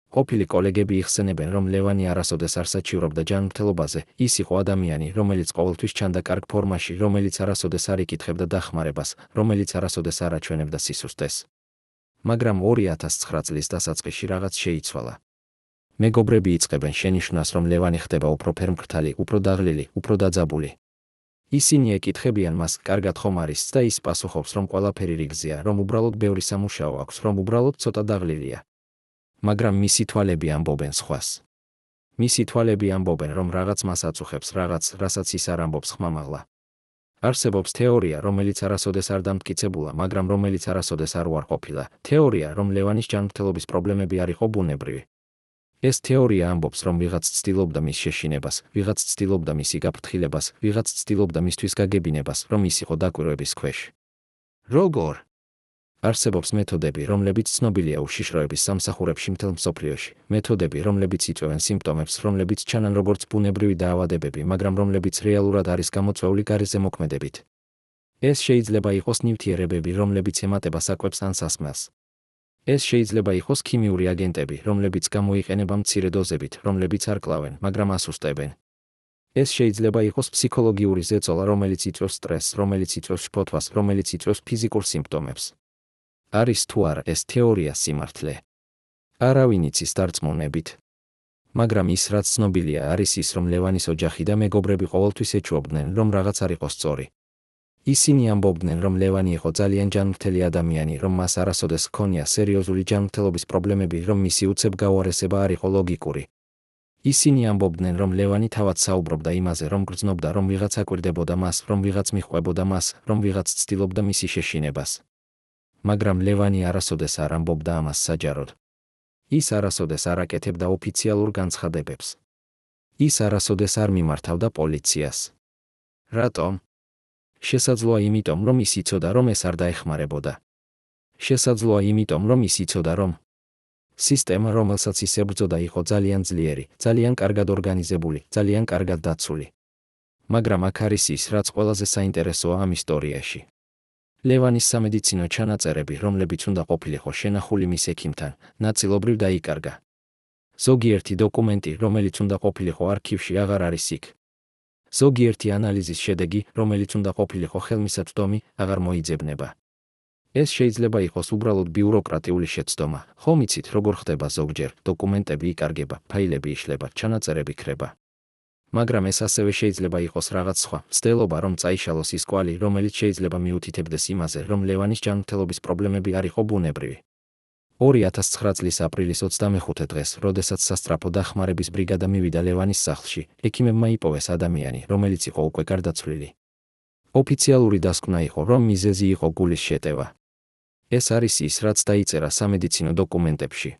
[SPEAKER 1] ყოფილი კოლეგები იხსენებენ, რომ ლევანი არასოდეს არ საჩივრობდა ჯანმრთელობაზე, ის იყო ადამიანი, რომელიც ყოველთვის ჩანდა კარგ ფორმაში, რომელიც არასოდეს არ იკითხებდა დახმარებას, რომელიც არასოდეს არ აჩვენებდა სისუსტეს. მაგრამ 2009 წლის დასაწყისში რაღაც შეიცვალა. მეგობრები იწყებენ შენიშვნას, რომ ლევანი ხდება უფრო ფერმკრთალი, უფრო დაღლილი, უფრო დაძაბული. ისინი ეკითხებიან მას, კარგად ხომ არის და ის პასუხობს, რომ ყველაფერი რიგზეა, რომ უბრალოდ ბევრი სამუშაო აქვს, რომ უბრალოდ ცოტა დაღლილია. მაგრამ მისი თვალები ამბობენ სხვას. მისი თვალები ამბობენ, რომ რაღაც მას აწუხებს, რაღაც, რასაც ის არ ამბობს ხმამაღლა. არსებობს თეორია, რომელიც არასოდეს არ დამტკიცებულა, მაგრამ რომელიც არასოდეს არ უარყოფილა. თეორია, რომ ლევანის ჯანმრთელობის პრობლემები არ იყო ბუნებრივი. ეს თეორია ამბობს, რომ ვიღაც ცდილობდა მის შეშინებას, ვიღაც ცდილობდა მისი გაფრთხილებას, ვიღაც ცდილობდა მისთვის გაგებინებას, რომ ის იყო დაკვირვების ქვეშ. როგორ? არსებობს მეთოდები, რომლებიც ცნობილია უშიშროების სამსახურებში მთელ მსოფლიოში, მეთოდები, რომლებიც იწვევენ სიმპტომებს, რომლებიც ჩანან როგორც ბუნებრივი დაავადებები, მაგრამ რომლებიც რეალურად არის გამოწვეული გარეზე მოქმედებით. ეს შეიძლება იყოს ნივთიერებები, რომლებიც ემატება საკვებს ან სასმელს. ეს შეიძლება იყოს ქიმიური აგენტები, რომლებიც გამოიყენება მცირე დოზებით, რომლებიც არ კლავენ, მაგრამ ასუსტებენ. ეს შეიძლება იყოს ფსიქოლოგიური ზეწოლა, რომელიც იწვევს სტრესს, რომელიც იწვევს შფოთვას, რომელიც იწვევს ფიზიკურ სიმპტომებს. არის თუ არა ეს თეორია სიმართლე? არავინ იცის დარწმუნებით. მაგრამ ის, რაც ცნობილია, არის ის, რომ ლევანის ოჯახი და მეგობრები ყოველთვის ეჩვობდნენ, რომ რაღაც არ იყო სწორი. ისინი ამბობდნენ, რომ ლევანი იყო ძალიან ჯანმრთელი ადამიანი, რომ მას არასოდეს ჰქონია სერიოზული ჯანმრთელობის პრობლემები, რომ მისი უცებ გაუარესება არ იყო ლოგიკური. ისინი ამბობდნენ, რომ ლევანი თავად საუბრობდა იმაზე, რომ გრძნობდა, რომ ვიღაც აკვირდებოდა მას, რომ ვიღაც მიჰყვებოდა მას, რომ ვიღაც ცდილობდა მისი შეშინებას. მაგრამ ლევანი არასოდეს არ ამბობდა ამას საჯაროდ. ის არასოდეს არ აკეთებდა ოფიციალურ განცხადებებს. ის არასოდეს არ მიმართავდა პოლიციას. რატომ? შესაძლოა იმიტომ, რომ ის იცოდა, რომ ეს არ დაეხმარებოდა. შესაძლოა იმიტომ, რომ ის იცოდა, რომ სისტემა, რომელსაც ის ებრძოდა, იყო ძალიან ძლიერი, ძალიან კარგად ორგანიზებული, ძალიან კარგად დაცული. მაგრამ აქ არის ის, რაც ყველაზე საინტერესოა ამ ისტორიაში. ლევანის სამედიცინო ჩანაწერები, რომლებიც უნდა ყოფილიყო შენახული მის ექიმთან, ნაწილობრივ დაიკარგა. ზოგიერთი დოკუმენტი, რომელიც უნდა ყოფილიყო არქივში, აღარ არის იქ. ზოგიერთი ანალიზის შედეგი, რომელიც უნდა ყოფილიყო ხელმისაწვდომი, აღარ მოიძებნება. ეს შეიძლება იყოს უბრალოდ ბიუროკრატიული შეცდომა. ხომ იცით, როგორ ხდება ზოგჯერ, დოკუმენტები იკარგება, ფაილები იშლება, ჩანაწერები ქრება. მაგრამ ეს ასევე შეიძლება იყოს რაღაც სხვა, მცდელობა, რომ წაიშალოს ის კვალი, რომელიც შეიძლება მიუთითებდეს იმაზე, რომ ლევანის ჯანმრთელობის პრობლემები არ იყო ბუნებრივი. 2009 წლის აპრილის 25 დღეს, როდესაც სასწრაფო დახმარების ბრიგადა მივიდა ლევანის სახლში, ექიმებმა იპოვეს ადამიანი, რომელიც იყო უკვე გარდაცვლილი. ოფიციალური დასკვნა იყო, რომ მიზეზი იყო გულის შეტევა. ეს არის ის, რაც დაიწერა სამედიცინო დოკუმენტებში.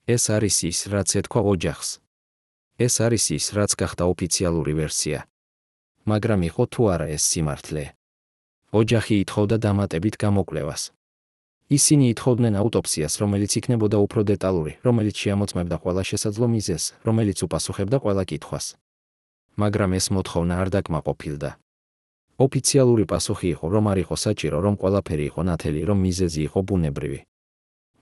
[SPEAKER 1] ეს არის ის, რაც ეთქვა ოჯახს. ეს არის ის, რაც გახდა ოფიციალური ვერსია. მაგრამ იყო თუ არა ეს სიმართლე? ოჯახი ითხოვდა დამატებით გამოკვლევას. ისინი ითხოვდნენ აუტოპსიას, რომელიც იქნებოდა უფრო დეტალური, რომელიც შეამოწმებდა ყველა შესაძლო მიზეზს, რომელიც უპასუხებდა ყველა კითხვას. მაგრამ ეს მოთხოვნა არ დაკმაყოფილდა. ოფიციალური პასუხი იყო, რომ არ იყო საჭირო, რომ ყველაფერი იყო ნათელი, რომ მიზეზი იყო ბუნებრივი.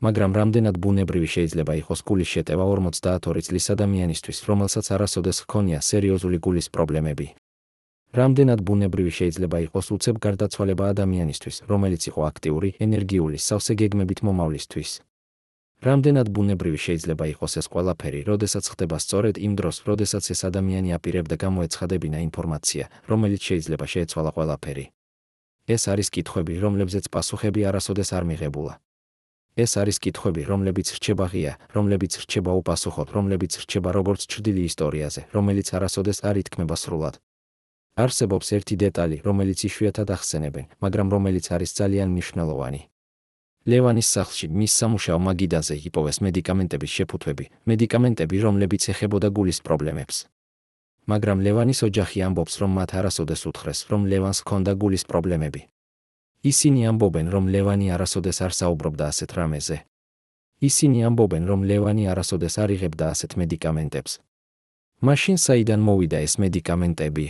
[SPEAKER 1] მაგრამ რამდენად ბუნებრივი შეიძლება იყოს გულის შეტევა 52 წლის ადამიანისთვის, რომელსაც არასოდეს ჰქონია სერიოზული გულის პრობლემები? რამდენად ბუნებრივი შეიძლება იყოს უცებ გარდაცვალება ადამიანისთვის, რომელიც იყო აქტიური, ენერგიული, სავსე გეგმებით მომავლისთვის? რამდენად ბუნებრივი შეიძლება იყოს ეს ყველაფერი, როდესაც ხდება სწორედ იმ დროს, როდესაც ეს ადამიანი აპირებდა გამოეცხადებინა ინფორმაცია, რომელიც შეიძლება შეეცვალა ყველაფერი? ეს არის კითხვები, რომლებზეც პასუხები არასოდეს არ მიღებულა. ეს არის კითხვები, რომლებიც რჩება ღია, რომლებიც რჩება უპასუხოდ, რომლებიც რჩება როგორც ჩრდილი ისტორიაზე, რომელიც არასოდეს არ ითქმება სრულად. არსებობს ერთი დეტალი, რომელიც იშვიათად ახსენებენ, მაგრამ რომელიც არის ძალიან მნიშვნელოვანი. ლევანის სახლში მის სამუშაო მაგიდაზე იპოვეს მედიკამენტების შეფუთვები, მედიკამენტები, რომლებიც ეხებოდა გულის პრობლემებს. მაგრამ ლევანის ოჯახი ამბობს, რომ მათ არასოდეს უთხრეს, რომ ლევანს ჰქონდა გულის პრობლემები. ისინი ამბობენ, რომ ლევანი არასოდეს არ საუბრობდა ასეთ რამეზე. ისინი ამბობენ, რომ ლევანი არასოდეს არ იღებდა ასეთ მედიკამენტებს. მაშინ საიდან მოვიდა ეს მედიკამენტები?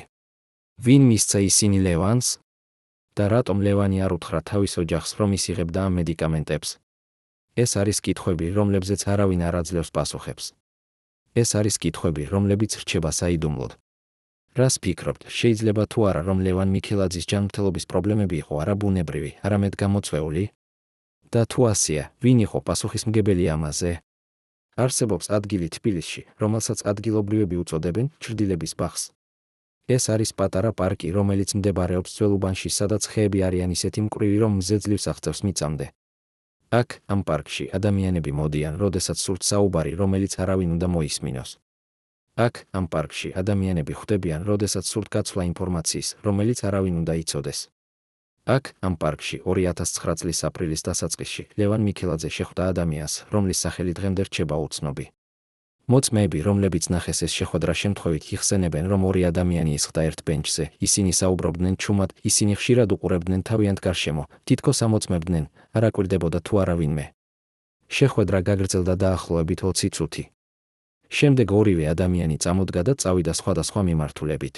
[SPEAKER 1] ვინ მისცა ისინი ლევანს? და რატომ ლევანი არ უთხრა თავის ოჯახს, რომ ის იღებდა ამ მედიკამენტებს? ეს არის კითხვები, რომლებზეც არავინ არ აძლევს პასუხებს. ეს არის კითხვები, რომლებიც რჩება საიდუმლოდ. რას ფიქრობთ, შეიძლება თუ არა, რომ ლევან მიქელაძის ჯანმრთელობის პრობლემები იყო არა ბუნებრივი, არამედ გამოწვეული? და თუ ასეა, ვინ იყო პასუხისმგებელი ამაზე? არსებობს ადგილი თბილისში, რომელსაც ადგილობრივები უწოდებენ ჩრდილების ბაღს. ეს არის პატარა პარკი, რომელიც მდებარეობს ძველ უბანში, სადაც ხეები არიან ისეთი მკვრივი, რომ მზე ძლივს აღწევს მიწამდე. აქ, ამ პარკში, ადამიანები მოდიან, როდესაც სურთ საუბარი, რომელიც არავინ უნდა მოისმინოს. აქ, ამ პარკში, ადამიანები ხვდებიან, როდესაც სურთ გაცვლა ინფორმაციის, რომელიც არავინ უნდა იცოდეს. აქ, ამ პარკში, 2009 წლის აპრილის დასაწყისში, ლევან მიქელაძე შეხვდა ადამიანს, რომლის სახელი დღემდე რჩება უცნობი. მოწმეები, რომლებიც ნახეს ეს შეხვედრა შემთხვევით, იხსენებენ, რომ ორი ადამიანი ისხდა ერთ ბენჩზე, ისინი საუბრობდნენ ჩუმად, ისინი ხშირად უყურებდნენ თავიანთ გარშემო, თითქოს ამოწმებდნენ, არ აკვირდებოდა თუ არა ვინმე. შეხვედრა გაგრძელდა დაახლოებით 20 წუთი. შემდეგ ორივე ადამიანი წამოდგა და წავიდა სხვადასხვა მიმართულებით.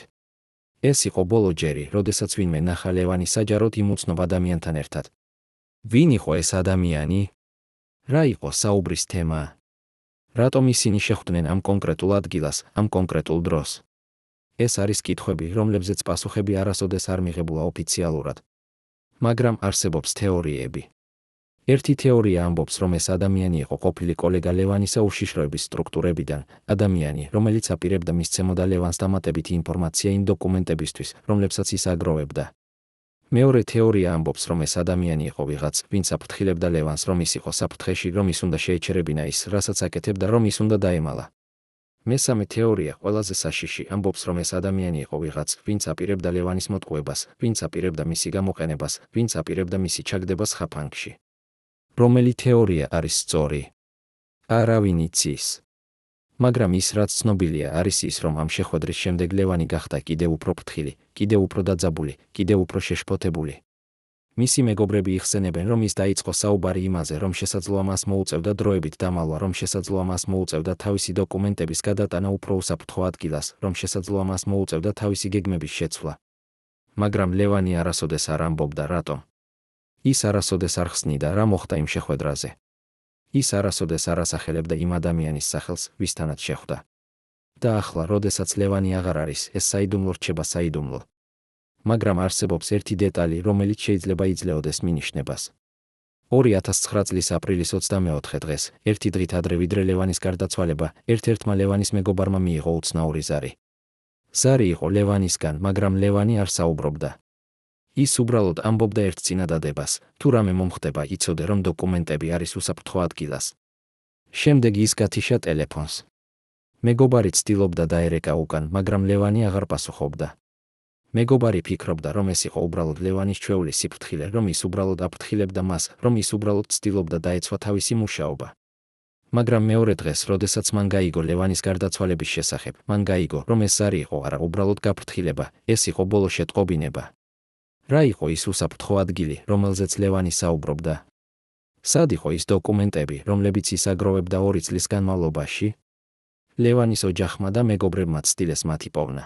[SPEAKER 1] ეს იყო ბოლო ჯერი, როდესაც ვინმე ნახა ლევანი საჯაროდ იმ უცნობ ადამიანთან ერთად. ვინ იყო ეს ადამიანი? რა იყო საუბრის თემა? რატომ ისინი შეხვდნენ ამ კონკრეტულ ადგილას, ამ კონკრეტულ დროს? ეს არის კითხვები, რომლებზეც პასუხები არასოდეს არ მიღებულა ოფიციალურად. მაგრამ არსებობს თეორიები. ერთი თეორია ამბობს, რომ ეს ადამიანი იყო ყოფილი კოლეგა ლევანისა უშიშროების სტრუქტურებიდან, ადამიანი, რომელიც აპირებდა მისცემოდა ლევანს დამატებითი ინფორმაცია იმ დოკუმენტებისთვის, რომლებსაც ის აგროვებდა. მეორე თეორია ამბობს, რომ ეს ადამიანი იყო ვიღაც, ვინც აფრთხილებდა ლევანს, რომ ის იყო საფრთხეში, რომ ის უნდა შეეჩერებინა ის, რასაც აკეთებდა, რომ ის უნდა დაემალა. მესამე თეორია, ყველაზე საშიში, ამბობს, რომ ეს ადამიანი იყო ვიღაც, ვინც აპირებდა ლევანის მოტყუებას, ვინც აპირებდა მისი გამოყენებას, ვინც აპირებდა მისი ჩაგდებას ხაფანგში. რომელი თეორია არის სწორი? არავინ იცის. მაგრამ ის, რაც ცნობილია, არის ის, რომ ამ შეხვედრის შემდეგ ლევანი გახდა კიდევ უფრო ფრთხილი, კიდევ უფრო დაძაბული, კიდევ უფრო შეშფოთებული. მისი მეგობრები იხსენებენ, რომ ის დაიწყო საუბარი იმაზე, რომ შესაძლოა მას მოუწევდა დროებით დამალვა, რომ შესაძლოა მას მოუწევდა თავისი დოკუმენტების გადატანა უფრო უსაფრთხო ადგილას, რომ შესაძლოა მას მოუწევდა თავისი გეგმების შეცვლა. მაგრამ ლევანი არასოდეს არ ამბობდა რატომ. ის არასოდეს არ ხსნიდა, რა მოხდა იმ შეხვედრაზე. ის არასოდეს არ ასახელებდა იმ ადამიანის სახელს, ვისთანაც შეხვდა. და ახლა, როდესაც ლევანი აღარ არის, ეს საიდუმლო რჩება საიდუმლო. მაგრამ არსებობს ერთი დეტალი, რომელიც შეიძლება იძლეოდეს მინიშნებას. 2009 წლის აპრილის 24 დღეს, ერთი დღით ადრე ვიდრე ლევანის გარდაცვალება, ერთ-ერთმა ლევანის მეგობარმა მიიღო უცნაური ზარი. ზარი იყო ლევანისგან, მაგრამ ლევანი არ საუბრობდა. ის უბრალოდ ამბობდა ერთ წინადადებას, თუ რამე მომხდება, იცოდე, რომ დოკუმენტები არის უსაფრთხო ადგილას. შემდეგ ის გათიშა ტელეფონს. მეგობარი ცდილობდა დაერეკა უკან, მაგრამ ლევანი აღარ პასუხობდა. მეგობარი ფიქრობდა, რომ ეს იყო უბრალოდ ლევანის ჩვეული სიფრთხილე, რომ ის უბრალოდ აფრთხილებდა მას, რომ ის უბრალოდ ცდილობდა დაეცვა თავისი მუშაობა. მაგრამ მეორე დღეს, როდესაც მან გაიგო ლევანის გარდაცვალების შესახებ, მან გაიგო, რომ ეს ზარი იყო არა უბრალოდ გაფრთხილება, ეს იყო ბოლო შეტყობინება. რა იყო ის უსაფრთხო ადგილი, რომელზეც ლევანი საუბრობდა? სად იყო ის დოკუმენტები, რომლებიც ის აგროვებდა 2 წლის განმავლობაში? ლევანის ოჯახმა და მეგობრებმა ცდილეს მათი პოვნა.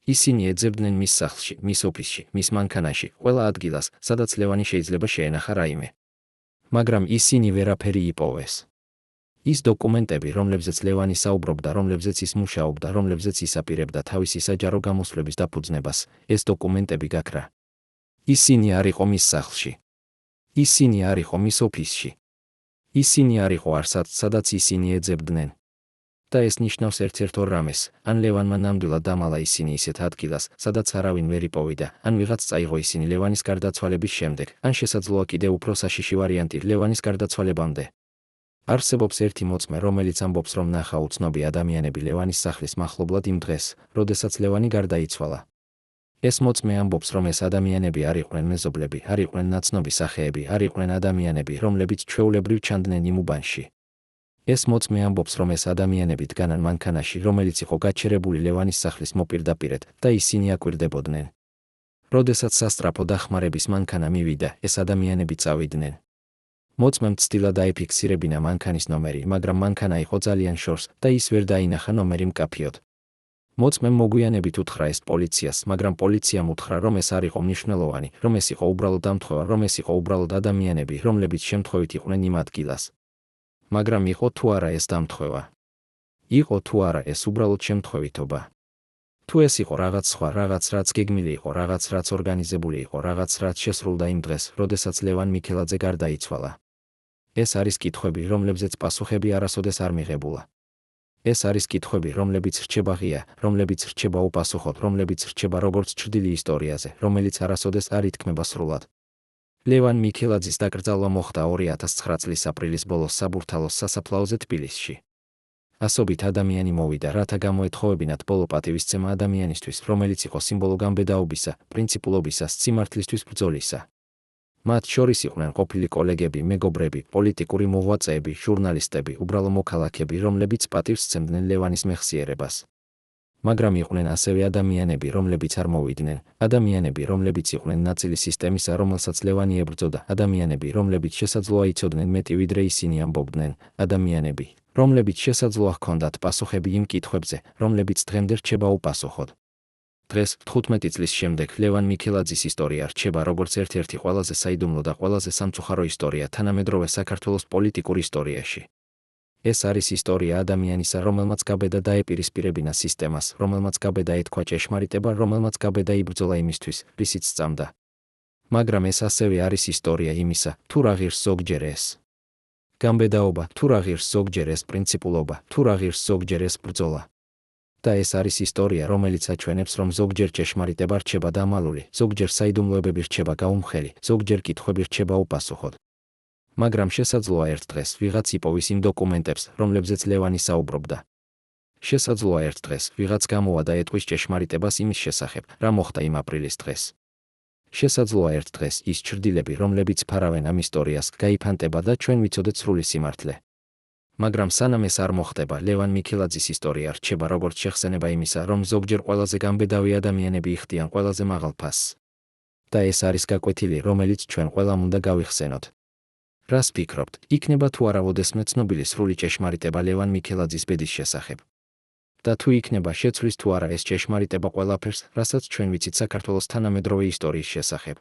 [SPEAKER 1] ისინი ეძებდნენ მის სახლში, მის ოფისში, მის მანქანაში, ყველა ადგილას, სადაც ლევანი შეიძლება შეენახა რაიმე. მაგრამ ისინი ვერაფერი იპოვეს. ის დოკუმენტები, რომლებზეც ლევანი საუბრობდა, რომლებზეც ის მუშაობდა, რომლებზეც ის აპირებდა თავისი საჯარო გამოსვლების დაფუძნებას, ეს დოკუმენტები გაქრა. ისინი არ იყო მის სახლში. ისინი არ იყო მის ოფისში. ისინი არ იყო არსად, სადაც ისინი ეძებდნენ. და ეს ნიშნავს ერთ-ერთ ორ რამეს, ან ლევანმა ნამდვილად დამალა ისინი ისეთ ადგილას, სადაც არავინ ვერ იპოვიდა, ან ვიღაც წაიღო ისინი ლევანის გარდაცვალების შემდეგ, ან შესაძლოა კიდევ უფრო საშიში ვარიანტი ლევანის გარდაცვალებამდე. არსებობს ერთი მოწმე, რომელიც ამბობს, რომ ნახა უცნობი ადამიანები ლევანის სახლის მახლობლად იმ დღეს, როდესაც ლევანი გარდაიცვალა. ეს მოწმე ამბობს, რომ ეს ადამიანები არ იყვნენ მეზობლები, არ იყვნენ ნაცნობი სახეები, არ იყვნენ ადამიანები, რომლებიც ჩვეულებრივ ჩანდნენ იმ უბანში. ეს მოწმე ამბობს, რომ ეს ადამიანები დგანან მანქანაში, რომელიც იყო გაჩერებული ლევანის სახლის მოპირდაპირედ და ისინი აკვირდებოდნენ. როდესაც სასწრაფო დახმარების მანქანა მივიდა, ეს ადამიანები წავიდნენ. მოწმემ ცდილად დაიფიქსირებინა მანქანის ნომერი, მაგრამ მანქანა იყო ძალიან შორს და ის ვერ დაინახა ნომერი მკაფიოდ. მოწმემ მოგვიანებით უთხრა ეს პოლიციას, მაგრამ პოლიციამ უთხრა, რომ ეს არ იყო მნიშვნელოვანი, რომ ეს იყო უბრალოდ დამთხოვა, რომ ეს იყო უბრალოდ ადამიანები, რომლებიც შემთხვევით იყვნენ იმ ადგილას. მაგრამ იყო თუ არა ეს დამთხოვა? იყო თუ არა ეს უბრალოდ შემთხვევითობა? თუ ეს იყო რაღაც სხვა, რაღაც რაც გეგმილი იყო, რაღაც რაც ორგანიზებული იყო, რაღაც რაც შესრულდა იმ დღეს, როდესაც ლევან მიქელაძე გარდაიცვალა. ეს არის კითხვები, რომლებზეც პასუხები არასოდეს არ მიღებულა. ეს არის კითხვები, რომლებიც რჩება ღია, რომლებიც რჩება უპასუხოდ, რომლებიც რჩება როგორც ჩრდილი ისტორიაზე, რომელიც არასოდეს არ ითქმება სრულად. ლევან მიქელაძის დაკრძალვა მოხდა 2009 წლის აპრილის ბოლოს საბურთალოს სასაფლაოზე თბილისში. ასობით ადამიანი მოვიდა, რათა გამოეთხოვებინათ ბოლო პატივისცემა ადამიანისთვის, რომელიც იყო სიმბოლო გამბედაობისა, პრინციპულობისა, სიმართლისთვის ბრძოლისა. მათ შორის იყვნენ ყოფილი კოლეგები, მეგობრები, პოლიტიკური მოღვაწეები, ჟურნალისტები, უბრალო მოქალაქეები, რომლებიც პატივს სცემდნენ ლევანის მეხსიერებას. მაგრამ იყვნენ ასევე ადამიანები, რომლებიც არ მოვიდნენ, ადამიანები, რომლებიც იყვნენ ნაწილი სისტემისა, რომელსაც ლევანი ებრძოდა, ადამიანები, რომლებიც შესაძლოა იცოდნენ მეტი ვიდრე ისინი ამბობდნენ, ადამიანები, რომლებიც შესაძლოა ჰქონდათ პასუხები იმ კითხვებზე, რომლებიც დღემდე რჩება უპასუხოდ. დღეს 15 წლის შემდეგ ლევან მიქელაძის ისტორია რჩება როგორც ერთ-ერთი ყველაზე საიდუმლო და ყველაზე სამწუხარო ისტორია თანამედროვე საქართველოს პოლიტიკურ ისტორიაში. ეს არის ისტორია ადამიანისა, რომელმაც გაბედა დაეპირისპირებინა სისტემას, რომელმაც გაბედა ეთქვა ჭეშმარიტება, რომელმაც გაბედა იბრძოლა იმისთვის, რისიც სწამდა. მაგრამ ეს ასევე არის ისტორია იმისა, თუ რა ღირს ზოგჯერ ეს გამბედაობა, თუ რა ღირს ზოგჯერ ეს პრინციპულობა, თუ რა ღირს ზოგჯერ ეს ბრძოლა. და ეს არის ისტორია, რომელიც აჩვენებს, რომ ზოგჯერ ჭეშმარიტება რჩება დამალული, ზოგჯერ საიდუმლოებები რჩება გაუმხელი, ზოგჯერ კითხვები რჩება უპასუხოდ. მაგრამ შესაძლოა ერთ დღეს ვიღაც იპოვის იმ დოკუმენტებს, რომლებზეც ლევანი საუბრობდა. შესაძლოა ერთ დღეს ვიღაც გამოვა და ეტყვის ჭეშმარიტებას იმის შესახებ, რა მოხდა იმ აპრილის დღეს. შესაძლოა ერთ დღეს ის ჩრდილები, რომლებიც ფარავენ ამ ისტორიას, გაიფანტება და ჩვენ ვიცოდეთ სრული სიმართლე. მაგრამ სანამ ეს არ მოხდება, ლევან მიქელაძის ისტორია რჩება როგორც შეხსენება იმისა, რომ ზოგჯერ ყველაზე გამბედავი ადამიანები იხდიან ყველაზე მაღალ ფასს. და ეს არის გაკვეთილი, რომელიც ჩვენ ყველამ უნდა გავიხსენოთ. რას ფიქრობთ, იქნება თუ არა ოდესმე ცნობილი სრული ჭეშმარიტება ლევან მიქელაძის ბედის შესახებ? და თუ იქნება შეცვლის თუ არა ეს ჭეშმარიტება ყველაფერს, რასაც ჩვენ ვიცით საქართველოს თანამედროვე ისტორიის შესახებ?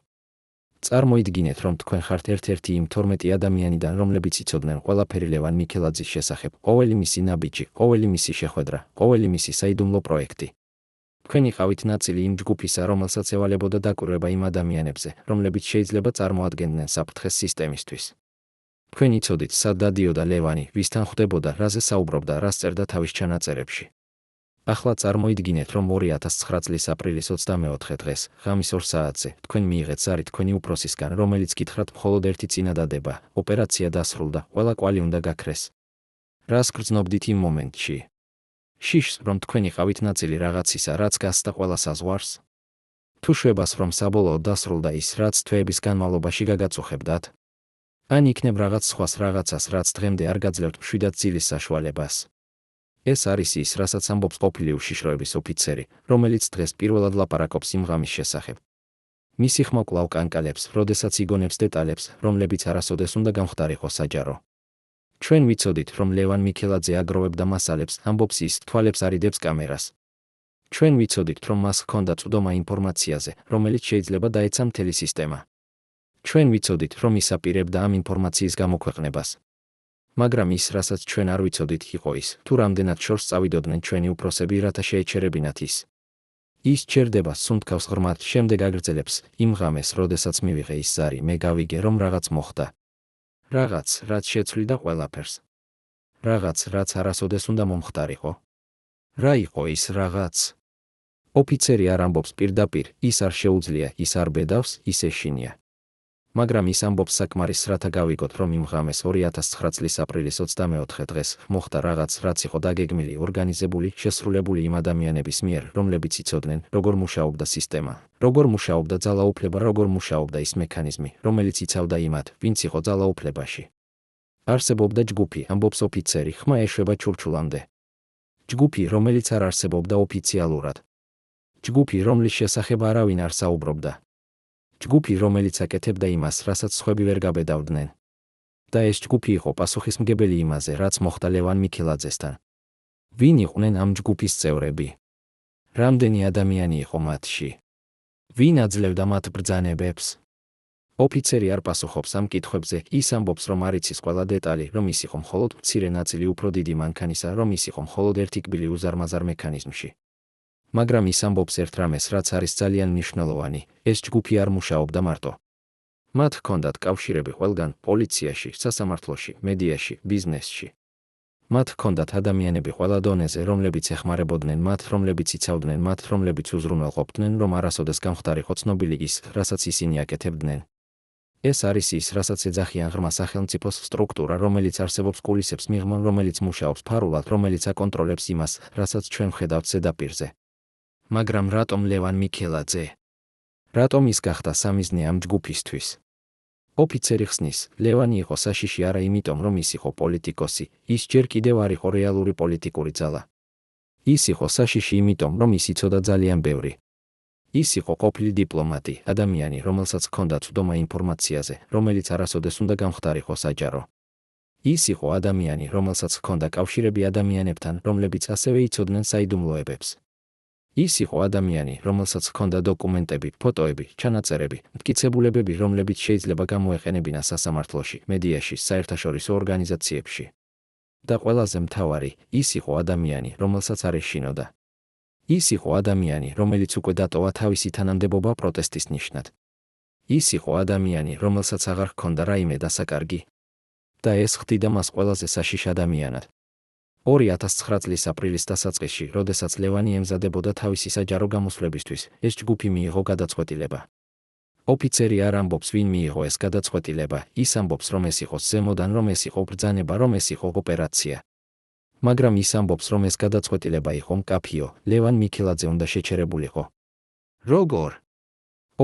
[SPEAKER 1] წარმოიდგინეთ, რომ თქვენ ხართ ერთ-ერთი იმ 12 ადამიანიდან, რომლებიც იცოდნენ ყველაფერი ლევან მიქელაძის შესახებ, ყოველი მისი ნაბიჯი, ყოველი მისი შეხვედრა, ყოველი მისი საიდუმლო პროექტი. თქვენ იყავით ნაწილი იმ ჯგუფისა, რომელსაც ევალებოდა დაკვირვება იმ ადამიანებზე, რომლებიც შეიძლება წარმოადგენდნენ საფრთხეს სისტემისთვის. თქვენ იცოდით, სად დადიოდა ლევანი, ვისთან ხვდებოდა, რაზე საუბრობდა, რას წერდა თავის ჩანაწერებში. ახლა წარმოიდგინეთ, რომ 2009 წლის აპრილის 24 დღეს, ღამის 2 საათზე, თქვენ მიიღეთ ზარი თქვენი უფროსისგან, რომელიც გითხრათ მხოლოდ ერთი წინადადება, ოპერაცია დასრულდა, ყველა კვალი უნდა გაქრეს. რას გრძნობდით იმ მომენტში? შიშს, რომ თქვენ იყავით ნაწილი რაღაცისა, რაც გასცდა ყველა საზღვარს? თუ შვებას, რომ საბოლოოდ დასრულდა ის, რაც თვეების განმავლობაში გაგაწუხებდათ? ან იქნებ რაღაც სხვას რაღაცას, რაც დღემდე არ გაძლევთ მშვიდად ძილის საშუალებას? ეს არის ის, რასაც ამბობს ყოფილი უშიშროების ოფიცერი, რომელიც დღეს პირველად ლაპარაკობს იმ ღამის შესახებ. მისი ხმა კვლავ კანკალებს, როდესაც იგონებს დეტალებს, რომლებიც არასოდეს უნდა გამხდარიყო საჯარო. ჩვენ ვიცოდით, რომ ლევან მიქელაძე აგროვებდა მასალებს, ამბობს ის, თვალებს არიდებს კამერას. ჩვენ ვიცოდით, რომ მას ჰქონდა წვდომა ინფორმაციაზე, რომელიც შეიძლება დაეცა მთელი სისტემა. ჩვენ ვიცოდით, რომ ის აპირებდა ამ ინფორმაციის გამოქვეყნებას. მაგრამ ის, რასაც ჩვენ არ ვიცოდით, იყო ის, თუ რამდენად შორს წავიდოდნენ ჩვენი უფროსები, რათა შეეჩერებინათ ის. ის ჩერდება სუნთქავს ღრმად, შემდეგ აგრძელებს, იმ ღამეს, როდესაც მივიღე ის ზარი, მე გავიგე, რომ რაღაც მოხდა. რაღაც, რაც შეცვლიდა ყველაფერს. Რაღაც, რაც არასოდეს უნდა მომხდარიყო. რა იყო ის რაღაც? ოფიცერი არ ამბობს პირდაპირ, ის არ შეუძლია, ის არ ბედავს, ის ეშინია. მაგრამ ის ამბობს საკმარის რათა გავიგოთ, რომ იმ ღამეს 2009 წლის აპრილის 24 დღეს მოხდა რაღაც, რაც იყო დაგეგმილი, ორგანიზებული, შესრულებული იმ ადამიანების მიერ, რომლებიც იცოდნენ, როგორ მუშაობდა სისტემა, როგორ მუშაობდა ძალაუფლება, როგორ მუშაობდა ის მექანიზმი, რომელიც იცავდა იმათ, ვინც იყო ძალაუფლებაში. არსებობდა ჯგუფი, ამბობს ოფიცერი, ხმა ეშვება ჩურჩულამდე. ჯგუფი, რომელიც არ არსებობდა ოფიციალურად. ჯგუფი, რომლის შესახებ არავინ არ საუბრობდა. ჯგუფი, რომელიც აკეთებდა იმას, რასაც სხვები ვერ გაბედავდნენ. და ეს ჯგუფი იყო პასუხისმგებელი იმაზე, რაც მოხდა ლევან მიქელაძესთან. ვინ იყვნენ ამ ჯგუფის წევრები? რამდენი ადამიანი იყო მათში? ვინ აძლევდა მათ ბრძანებებს? ოფიცერი არ პასუხობს ამ კითხვებზე, ის ამბობს, რომ არ იცის ყველა დეტალი, რომ ის იყო მხოლოდ მცირე ნაწილი უფრო დიდი მანქანისა, რომ ის იყო მხოლოდ ერთი კბილი უზარმაზარ მექანიზმში. მაგრამ ის ამბობს ერთ რამეს, რაც არის ძალიან მნიშვნელოვანი, ეს ჯგუფი არ მუშაობდა მარტო. მათ ჰქონდათ კავშირები ყველგან, პოლიციაში, სასამართლოში, მედიაში, ბიზნესში. მათ ჰქონდათ ადამიანები ყველა დონეზე, რომლებიც ეხმარებოდნენ მათ, რომლებიც იცავდნენ მათ, რომლებიც უზრუნველყოფდნენ, რომ არასოდეს გამხდარიყო ცნობილი ის, რასაც ისინი აკეთებდნენ. ეს არის ის, რასაც ეძახიან ღრმა სახელმწიფოს სტრუქტურა, რომელიც არსებობს კულისებს მიღმა, რომელიც მუშაობს ფარულად, რომელიც აკონტროლებს იმას, რასაც ჩვენ ვხედავთ ზედაპირზე. მაგრამ რატომ ლევან მიქელაძე? რატომ ის გახდა სამიზნე ამ ჯგუფისთვის? ოფიცერი ხსნის, ლევანი იყო საშიში არა იმიტომ, რომ ის იყო პოლიტიკოსი, ის ჯერ კიდევ არ იყო რეალური პოლიტიკური ძალა. ის იყო საშიში იმიტომ, რომ ის იცოდა ძალიან ბევრი. ის იყო ყოფილი დიპლომატი, ადამიანი, რომელსაც ჰქონდა ცუდომა ინფორმაციაზე, რომელიც არასოდეს უნდა გამხდარიყო საჯარო. ის იყო ადამიანი, რომელსაც ჰქონდა კავშირები ადამიანებთან, რომლებიც ასევე იცოდნენ საიდუმლოებებს. ის იყო ადამიანი, რომელსაც ჰქონდა დოკუმენტები, ფოტოები, ჩანაწერები, მტკიცებულებები, რომლებიც შეიძლება გამოეყენებინა სასამართლოში, მედიაში, საერთაშორისო ორგანიზაციებში. და ყველაზე მთავარი, ის იყო ადამიანი, რომელსაც არ ეშინოდა. ის იყო ადამიანი, რომელიც უკვე დატოვა თავისი თანამდებობა პროტესტის ნიშნად. ის იყო ადამიანი, რომელსაც აღარ ჰქონდა რაიმე დასაკარგი. და ეს ხდიდა მას ყველაზე საშიშ ადამიანად. 2009 წლის აპრილის დასაწყისში, როდესაც ლევანი ემზადებოდა თავისი საჯარო გამოსვლებისთვის, ეს ჯგუფი მიიღო გადაწყვეტილება. ოფიცერი არ ამბობს, ვინ მიიღო ეს გადაწყვეტილება, ის ამბობს, რომ ეს იყო ზემოდან, რომ ეს იყო ბრძანება, რომ ეს იყო ოპერაცია. მაგრამ ის ამბობს, რომ ეს გადაწყვეტილება იყო მკაფიო, ლევან მიქელაძე უნდა შეჩერებულიყო. როგორ?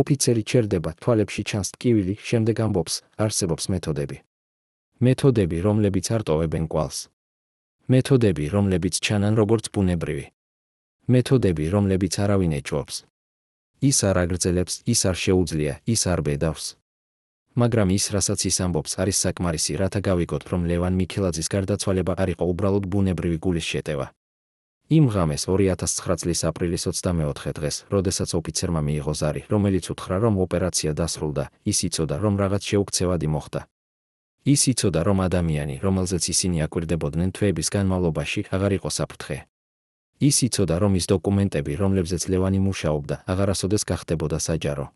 [SPEAKER 1] ოფიცერი ჩერდება, თვალებში ჩანს ტკივილი, შემდეგ ამბობს, არსებობს მეთოდები. მეთოდები, რომლებიც არ ტოვებენ კვალს. მეთოდები, რომლებიც ჩანან როგორც ბუნებრივი. მეთოდები, რომლებიც არავინ ეჭვობს. ის არ აგრძელებს, ის არ შეუძლია, ის არ ბედავს. მაგრამ ის, რასაც ის ამბობს, არის საკმარისი, რათა გავიგოთ, რომ ლევან მიქელაძის გარდაცვალება არ იყო უბრალოდ ბუნებრივი გულის შეტევა. იმ ღამეს 2009 წლის აპრილის 24 დღეს, როდესაც ოფიცერმა მიიღო ზარი, რომელიც უთხრა, რომ ოპერაცია დასრულდა, ის იცოდა, რომ რაღაც შეუქცევადი მოხდა. ის იცოდა, რომ ადამიანი, რომელზეც ისინი აკვირდებოდნენ თვეების განმავლობაში, აღარ იყო საფრთხე. ის იცოდა, რომ ის დოკუმენტები, რომლებზეც ლევანი მუშაობდა, აღარასოდეს გახდებოდა საჯარო.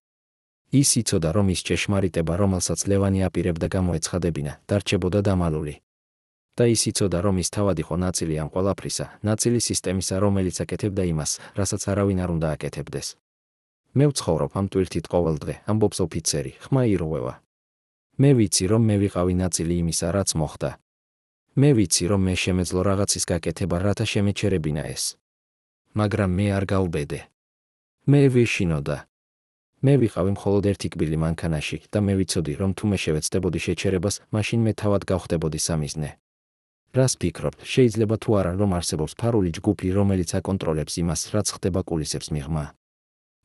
[SPEAKER 1] ის იცოდა, რომ ის ჭეშმარიტება, რომელსაც ლევანი აპირებდა გამოეცხადებინა, დარჩებოდა დამალული. და ის იცოდა, რომ ის თავად იყო ნაწილი ამ ყველაფრისა, ნაწილი სისტემისა, რომელიც აკეთებდა იმას, რასაც არავინ არ უნდა აკეთებდეს. მე ვცხოვრობ ამ ტვირთით ყოველდღე, ამბობს ოფიცერი, ხმა ირღვევა. მე ვიცი, რომ მე ვიყავი ნაწილი იმისა, რაც მოხდა. მე ვიცი, რომ მე შემეძლო რაღაცის გაკეთება, რათა შემეჩერებინა ეს. მაგრამ მე არ გავბედე. მე ვეშინოდა. მე ვიყავი მხოლოდ ერთი კბილი მანქანაში და მე ვიცოდი, რომ თუ მე შევეცდებოდი შეჩერებას, მაშინ მე თავად გავხდებოდი სამიზნე. რას ფიქრობთ, შეიძლება თუ არა, რომ არსებობს ფარული ჯგუფი, რომელიც აკონტროლებს იმას, რაც ხდება კულისებს მიღმა.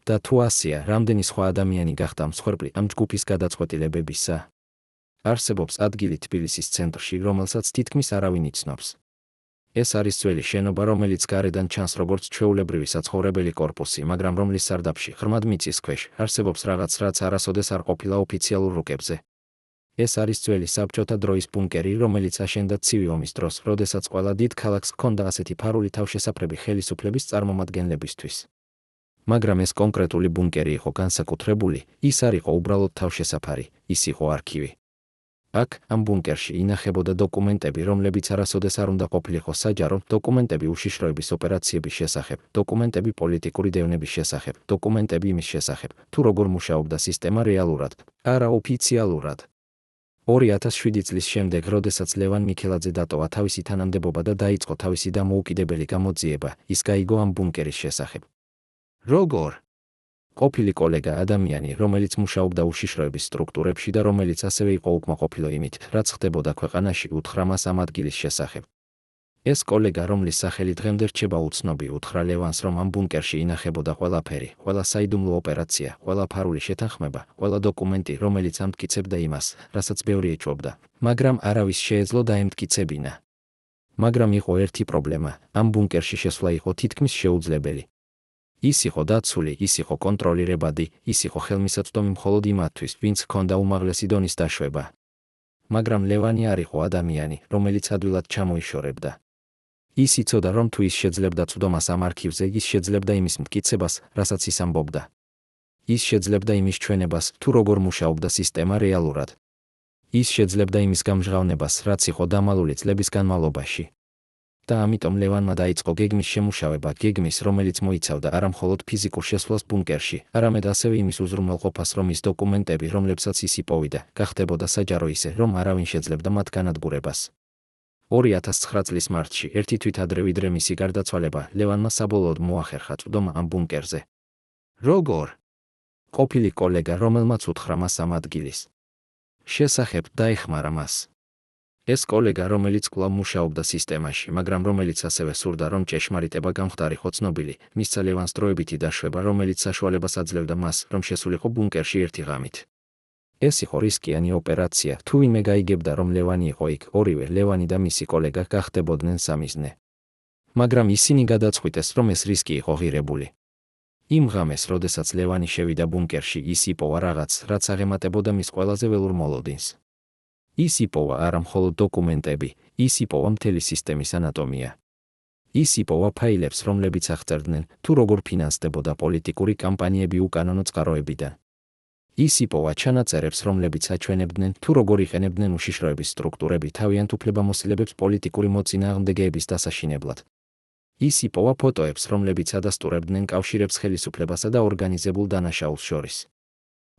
[SPEAKER 1] და თუ ასეა, რამდენი სხვა ადამიანი გახდა მსხვერპლი ამ ჯგუფის გადაწყვეტილებებისა. არსებობს ადგილი თბილისის ცენტრში, რომელსაც თითქმის არავინ იცნობს. ეს არის ძველი შენობა, რომელიც გარედან ჩანს როგორც ჩვეულებრივი საცხოვრებელი კორპუსი, მაგრამ რომლის სარდაფში, ღრმად მიწის ქვეშ, არსებობს რაღაც, რაც არასოდეს არ ყოფილა ოფიციალურ რუკებზე. ეს არის ძველი საბჭოთა დროის ბუნკერი, რომელიც აშენდა ცივი ომის დროს, როდესაც ყველა დიდ ქალაქს ჰქონდა ასეთი ფარული თავშესაფრები ხელისუფლების წარმომადგენლებისთვის. მაგრამ ეს კონკრეტული ბუნკერი იყო განსაკუთრებული, ის არ იყო უბრალოდ თავშესაფარი, ის იყო არქივი. აქ, ამ ბუნკერში ინახებოდა დოკუმენტები, რომლებიც არასოდეს არ უნდა ყოფილიყო საჯარო, დოკუმენტები უშიშროების ოპერაციების შესახებ, დოკუმენტები პოლიტიკური დევნების შესახებ, დოკუმენტები იმის შესახებ, თუ როგორ მუშაობდა სისტემა რეალურად, არაოფიციალურად. 2007 წლის შემდეგ, როდესაც ლევან მიქელაძე დატოვა თავისი თანამდებობა და დაიწყო თავისი დამოუკიდებელი გამოძიება, ის გაიგო ამ ბუნკერის შესახებ. როგორ? ყოფილი კოლეგა ადამიანი, რომელიც მუშაობდა უშიშროების სტრუქტურებში და რომელიც ასევე იყო უკმაყოფილო იმით, რაც ხდებოდა ქვეყანაში, უთხრა მას ამ ადგილის შესახებ. ეს კოლეგა, რომლის სახელი დღემდე რჩება უცნობი, უთხრა ლევანს, რომ ამ ბუნკერში ინახებოდა ყველაფერი, ყველა საიდუმლო ოპერაცია, ყველა ფარული შეთანხმება, ყველა დოკუმენტი, რომელიც ამტკიცებდა იმას, რასაც ბევრი ეჭვობდა, მაგრამ არავის შეეძლო დაემტკიცებინა. მაგრამ იყო ერთი პრობლემა, ამ ბუნკერში შესვლა იყო თითქმის შეუძლებელი. ის იყო დაცული, ის იყო კონტროლირებადი, ის იყო ხელმისაწვდომი მხოლოდ იმათთვის, ვინც ჰქონდა უმაღლესი დონის დაშვება. მაგრამ ლევანი არ იყო ადამიანი, რომელიც ადვილად ჩამოიშორებდა. ის იცოდა, რომ თუ ის შეძლებდა წვდომას ამ არქივზე, ის შეძლებდა იმის მტკიცებას, რასაც ის ამბობდა. ის შეძლებდა იმის ჩვენებას, თუ როგორ მუშაობდა სისტემა რეალურად. ის შეძლებდა იმის გამჟღავნებას, რაც იყო დამალული წლების განმავლობაში. და ამიტომ ლევანმა დაიწყო გეგმის შემუშავება, გეგმის, რომელიც მოიცავდა არა მხოლოდ ფიზიკურ შესვლას ბუნკერში, არამედ ასევე იმის უზრუნველყოფას, რომ ის დოკუმენტები, რომლებსაც ის იპოვიდა, გახდებოდა საჯარო ისე, რომ არავინ შეძლებდა მათ განადგურებას. 2009 წლის მარტში, ერთი თვით ადრე ვიდრე მისი გარდაცვალება, ლევანმა საბოლოოდ მოახერხა წვდომა ამ ბუნკერზე. როგორ? ყოფილი კოლეგა, რომელმაც უთხრა მას ამ ადგილის შესახებ, დაეხმარა მას. ეს კოლეგა, რომელიც კვლავ მუშაობდა სისტემაში, მაგრამ რომელიც ასევე სურდა, რომ ჭეშმარიტება გამხდარიყო ცნობილი, მისცა ლევანს დროებითი დაშვება, რომელიც საშუალებას აძლევდა მას, რომ შესულიყო ბუნკერში ერთი ღამით. ეს იყო რისკიანი ოპერაცია, თუ ვინმე გაიგებდა, რომ ლევანი იყო იქ, ორივე, ლევანი და მისი კოლეგა გახდებოდნენ სამიზნე. მაგრამ ისინი გადაწყვიტეს, რომ ეს რისკი იყო ღირებული. იმ ღამეს, როდესაც ლევანი შევიდა ბუნკერში, ის იპოვა რაღაც, რაც აღემატებოდა მის ყველაზე ველურ მოლოდინს. ის იპოვა არა მხოლოდ დოკუმენტები, ის იპოვა მთელი სისტემის ანატომია. ის იპოვა ფაილებს, რომლებიც აღწერდნენ, თუ როგორ ფინანსდებოდა პოლიტიკური კამპანიები უკანონო წყაროებიდან. ის იპოვა ჩანაწერებს, რომლებიც აჩვენებდნენ, თუ როგორ იყენებდნენ უშიშროების სტრუქტურები თავიანთ უფლებამოსილებებს პოლიტიკური მოწინააღმდეგეების დასაშინებლად. ის იპოვა ფოტოებს, რომლებიც ადასტურებდნენ კავშირებს ხელისუფლებასა და ორგანიზებულ დანაშაულს შორის.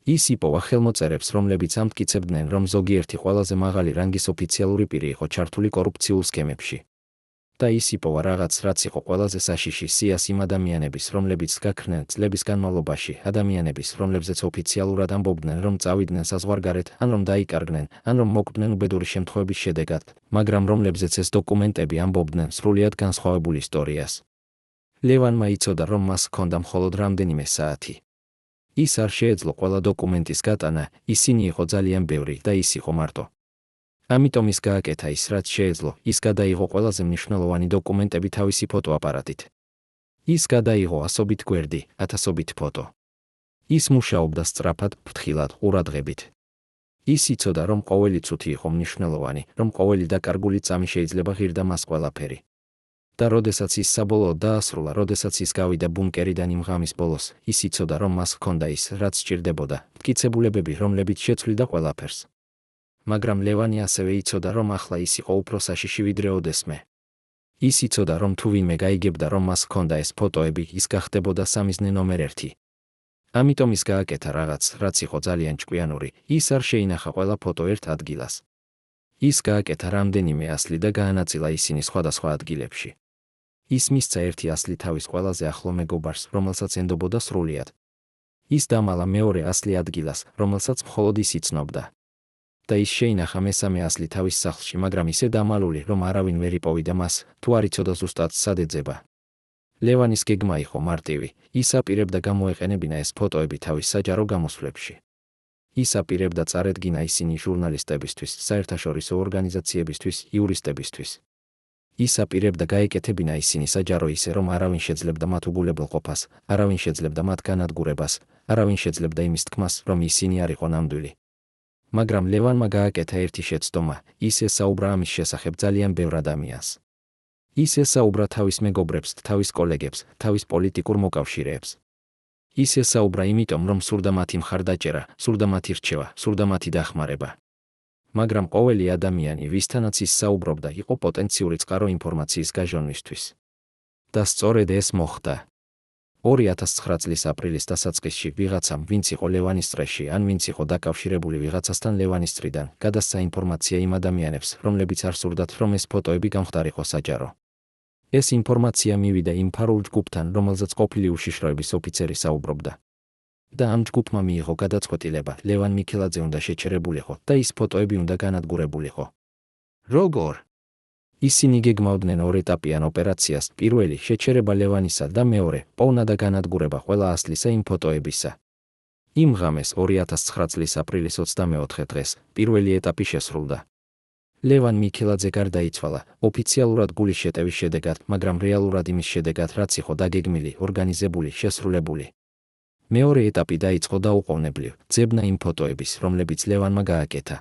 [SPEAKER 1] ის იპოვა ხელმოწერებს, რომლებიც ამტკიცებდნენ, რომ ზოგიერთი ყველაზე მაღალი რანგის ოფიციალური პირი იყო ჩართული კორუფციულ სქემებში. და ის იპოვა რაღაც, რაც იყო ყველაზე საშიში სიას იმ ადამიანების, რომლებიც გაქრნენ წლების განმავლობაში, ადამიანების, რომლებზეც ოფიციალურად ამბობდნენ, რომ წავიდნენ საზღვარგარეთ, ან რომ დაიკარგნენ, ან რომ მოკვდნენ უბედური შემთხვევების შედეგად, მაგრამ რომლებზეც ეს დოკუმენტები ამბობდნენ სრულიად განსხვავებულ ისტორიას. ლევანმა იცოდა, რომ მას ჰქონდა მხოლოდ რამდენიმე საათი. ის არ შეეძლო ყველა დოკუმენტის გატანა, ისინი იყო ძალიან ბევრი და ის იყო მარტო. ამიტომ ის გააკეთა ის, რაც შეეძლო, ის გადაიღო ყველაზე მნიშვნელოვანი დოკუმენტები თავისი ფოტოაპარატით. ის გადაიღო ასობით გვერდი, ათასობით ფოტო. ის მუშაობდა სწრაფად, ფრთხილად, ყურადღებით. ის იცოდა, რომ ყოველი წუთი იყო მნიშვნელოვანი, რომ ყოველი დაკარგული წამი შეიძლება ღირდა მას ყველაფერი. და როდესაც ის საბოლოოდ დაასრულა, როდესაც ის გავიდა ბუნკერიდან იმ ღამის ბოლოს, ის იცოდა, რომ მას ჰქონდა ის, რაც სჭირდებოდა, მტკიცებულებები, რომლებიც შეცვლიდა ყველაფერს. მაგრამ ლევანი ასევე იცოდა, რომ ახლა ის იყო უფრო საშიში ვიდრე ოდესმე. ის იცოდა, რომ თუ ვინმე გაიგებდა, რომ მას ჰქონდა ეს ფოტოები, ის გახდებოდა სამიზნე ნომერ 1. ამიტომ ის გააკეთა რაღაც, რაც იყო ძალიან ჭკვიანური, ის არ შეინახა ყველა ფოტო ერთ ადგილას. ის გააკეთა რამდენიმე ასლი და გაანაწილა ისინი სხვადასხვა ადგილებში. ის მისცა ერთი ასლი თავის ყველაზე ახლო მეგობარს, რომელსაც ენდობოდა სრულიად. ის დამალა მეორე ასლი ადგილას, რომელსაც მხოლოდ ის იცნობდა. და ის შეინახა მესამე ასლი თავის სახლში, მაგრამ ისე დამალული, რომ არავინ ვერ იპოვიდა მას, თუ არ იცოდა ზუსტად სად ეძება. ლევანის გეგმა იყო მარტივი, ის აპირებდა გამოეყენებინა ეს ფოტოები თავის საჯარო გამოსვლებში. ის აპირებდა წარედგინა ისინი ჟურნალისტებისთვის, საერთაშორისო ორგანიზაციებისთვის, იურისტებისთვის. ის აპირებდა გაეკეთებინა ისინი საჯარო ისე, რომ არავინ შეძლებდა მათ უგულებელყოფას, არავინ შეძლებდა მათ განადგურებას, არავინ შეძლებდა იმის თქმას, რომ ისინი არ იყო ნამდვილი. მაგრამ ლევანმა გააკეთა ერთი შეცდომა, ის ესაუბრა ამის შესახებ ძალიან ბევრ ადამიანს. ის ესაუბრა თავის მეგობრებს, თავის კოლეგებს, თავის პოლიტიკურ მოკავშირეებს. ის ესაუბრა იმიტომ, რომ სურდა მათი მხარდაჭერა, სურდა მათი რჩევა, სურდა მათი დახმარება. მაგრამ ყოველი ადამიანი, ვისთანაც ის საუბრობდა, იყო პოტენციური წყარო ინფორმაციის გაჟონვისთვის. და სწორედ ეს მოხდა. 2009 წლის აპრილის დასაწყისში ვიღაცამ, ვინც იყო ლევანის წრეში, ან ვინც იყო დაკავშირებული ვიღაცასთან ლევანის წრიდან, გადასცა ინფორმაცია იმ ადამიანებს, რომლებიც არ სურდათ, რომ ეს ფოტოები გამხდარიყო საჯარო. ეს ინფორმაცია მივიდა იმ ფარულ ჯგუფთან, რომელზეც ყოფილი უშიშროების ოფიცერი საუბრობდა. და ამ ჯგუფმა მიიღო გადაწყვეტილება, ლევან მიქელაძე უნდა შეჩერებულიყო და ის ფოტოები უნდა განადგურებულიყო. როგორ? ისინი გეგმავდნენ ორ ეტაპიან ოპერაციას, პირველი შეჩერება ლევანისა და მეორე პოვნა და განადგურება ყველა ასლისა იმ ფოტოებისა. იმ ღამეს 2009 წლის აპრილის 24 დღეს პირველი ეტაპი შესრულდა. ლევან მიქელაძე გარდაიცვალა ოფიციალურად გულის შეტევის შედეგად, მაგრამ რეალურად იმის შედეგად, რაც იყო დაგეგმილი, ორგანიზებული, შესრულებული. მეორე ეტაპი დაიწყო დაუყოვნებლივ, ძებნა იმ ფოტოების, რომლებიც ლევანმა გააკეთა.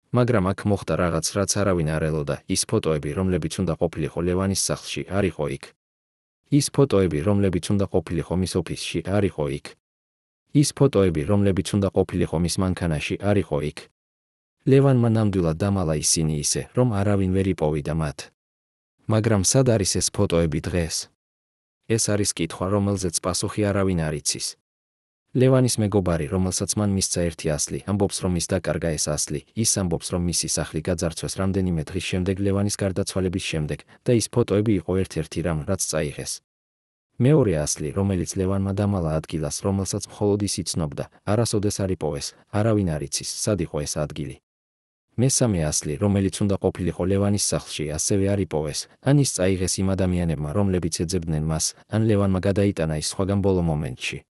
[SPEAKER 1] მაგრამ აქ მოხდა რაღაც, რაც არავინ არ ელოდა, ის ფოტოები, რომლებიც უნდა ყოფილიყო ლევანის სახლში, არ იყო იქ. ის ფოტოები, რომლებიც უნდა ყოფილიყო მის ოფისში, არ იყო იქ. ის ფოტოები, რომლებიც უნდა ყოფილიყო მის მანქანაში, არ იყო იქ. ლევანმა ნამდვილად დამალა ისინი ისე, რომ არავინ ვერ იპოვიდა მათ. მაგრამ სად არის ეს ფოტოები დღეს? ეს არის კითხვა, რომელზეც პასუხი არავინ არ იცის. ლევანის მეგობარი, რომელსაც მან მისცა ერთი ასლი, ამბობს, რომ ის დაკარგა ეს ასლი, ის ამბობს, რომ მისი სახლი გაძარცვეს რამდენიმე დღის შემდეგ ლევანის გარდაცვალების შემდეგ და ის ფოტოები იყო ერთ-ერთი რამ, რაც წაიღეს. მეორე ასლი, რომელიც ლევანმა დამალა ადგილას, რომელსაც მხოლოდ ის იცნობდა, არასოდეს არ იპოვეს, არავინ არ იცის, სად იყო ეს ადგილი. მესამე ასლი, რომელიც უნდა ყოფილიყო ლევანის სახლში, ასევე არ იპოვეს, ან ის წაიღეს იმ ადამიანებმა, რომლებიც ეძებდნენ მას, ან ლევანმა გადაიტანა ის სხვაგან ბოლო მომენტში.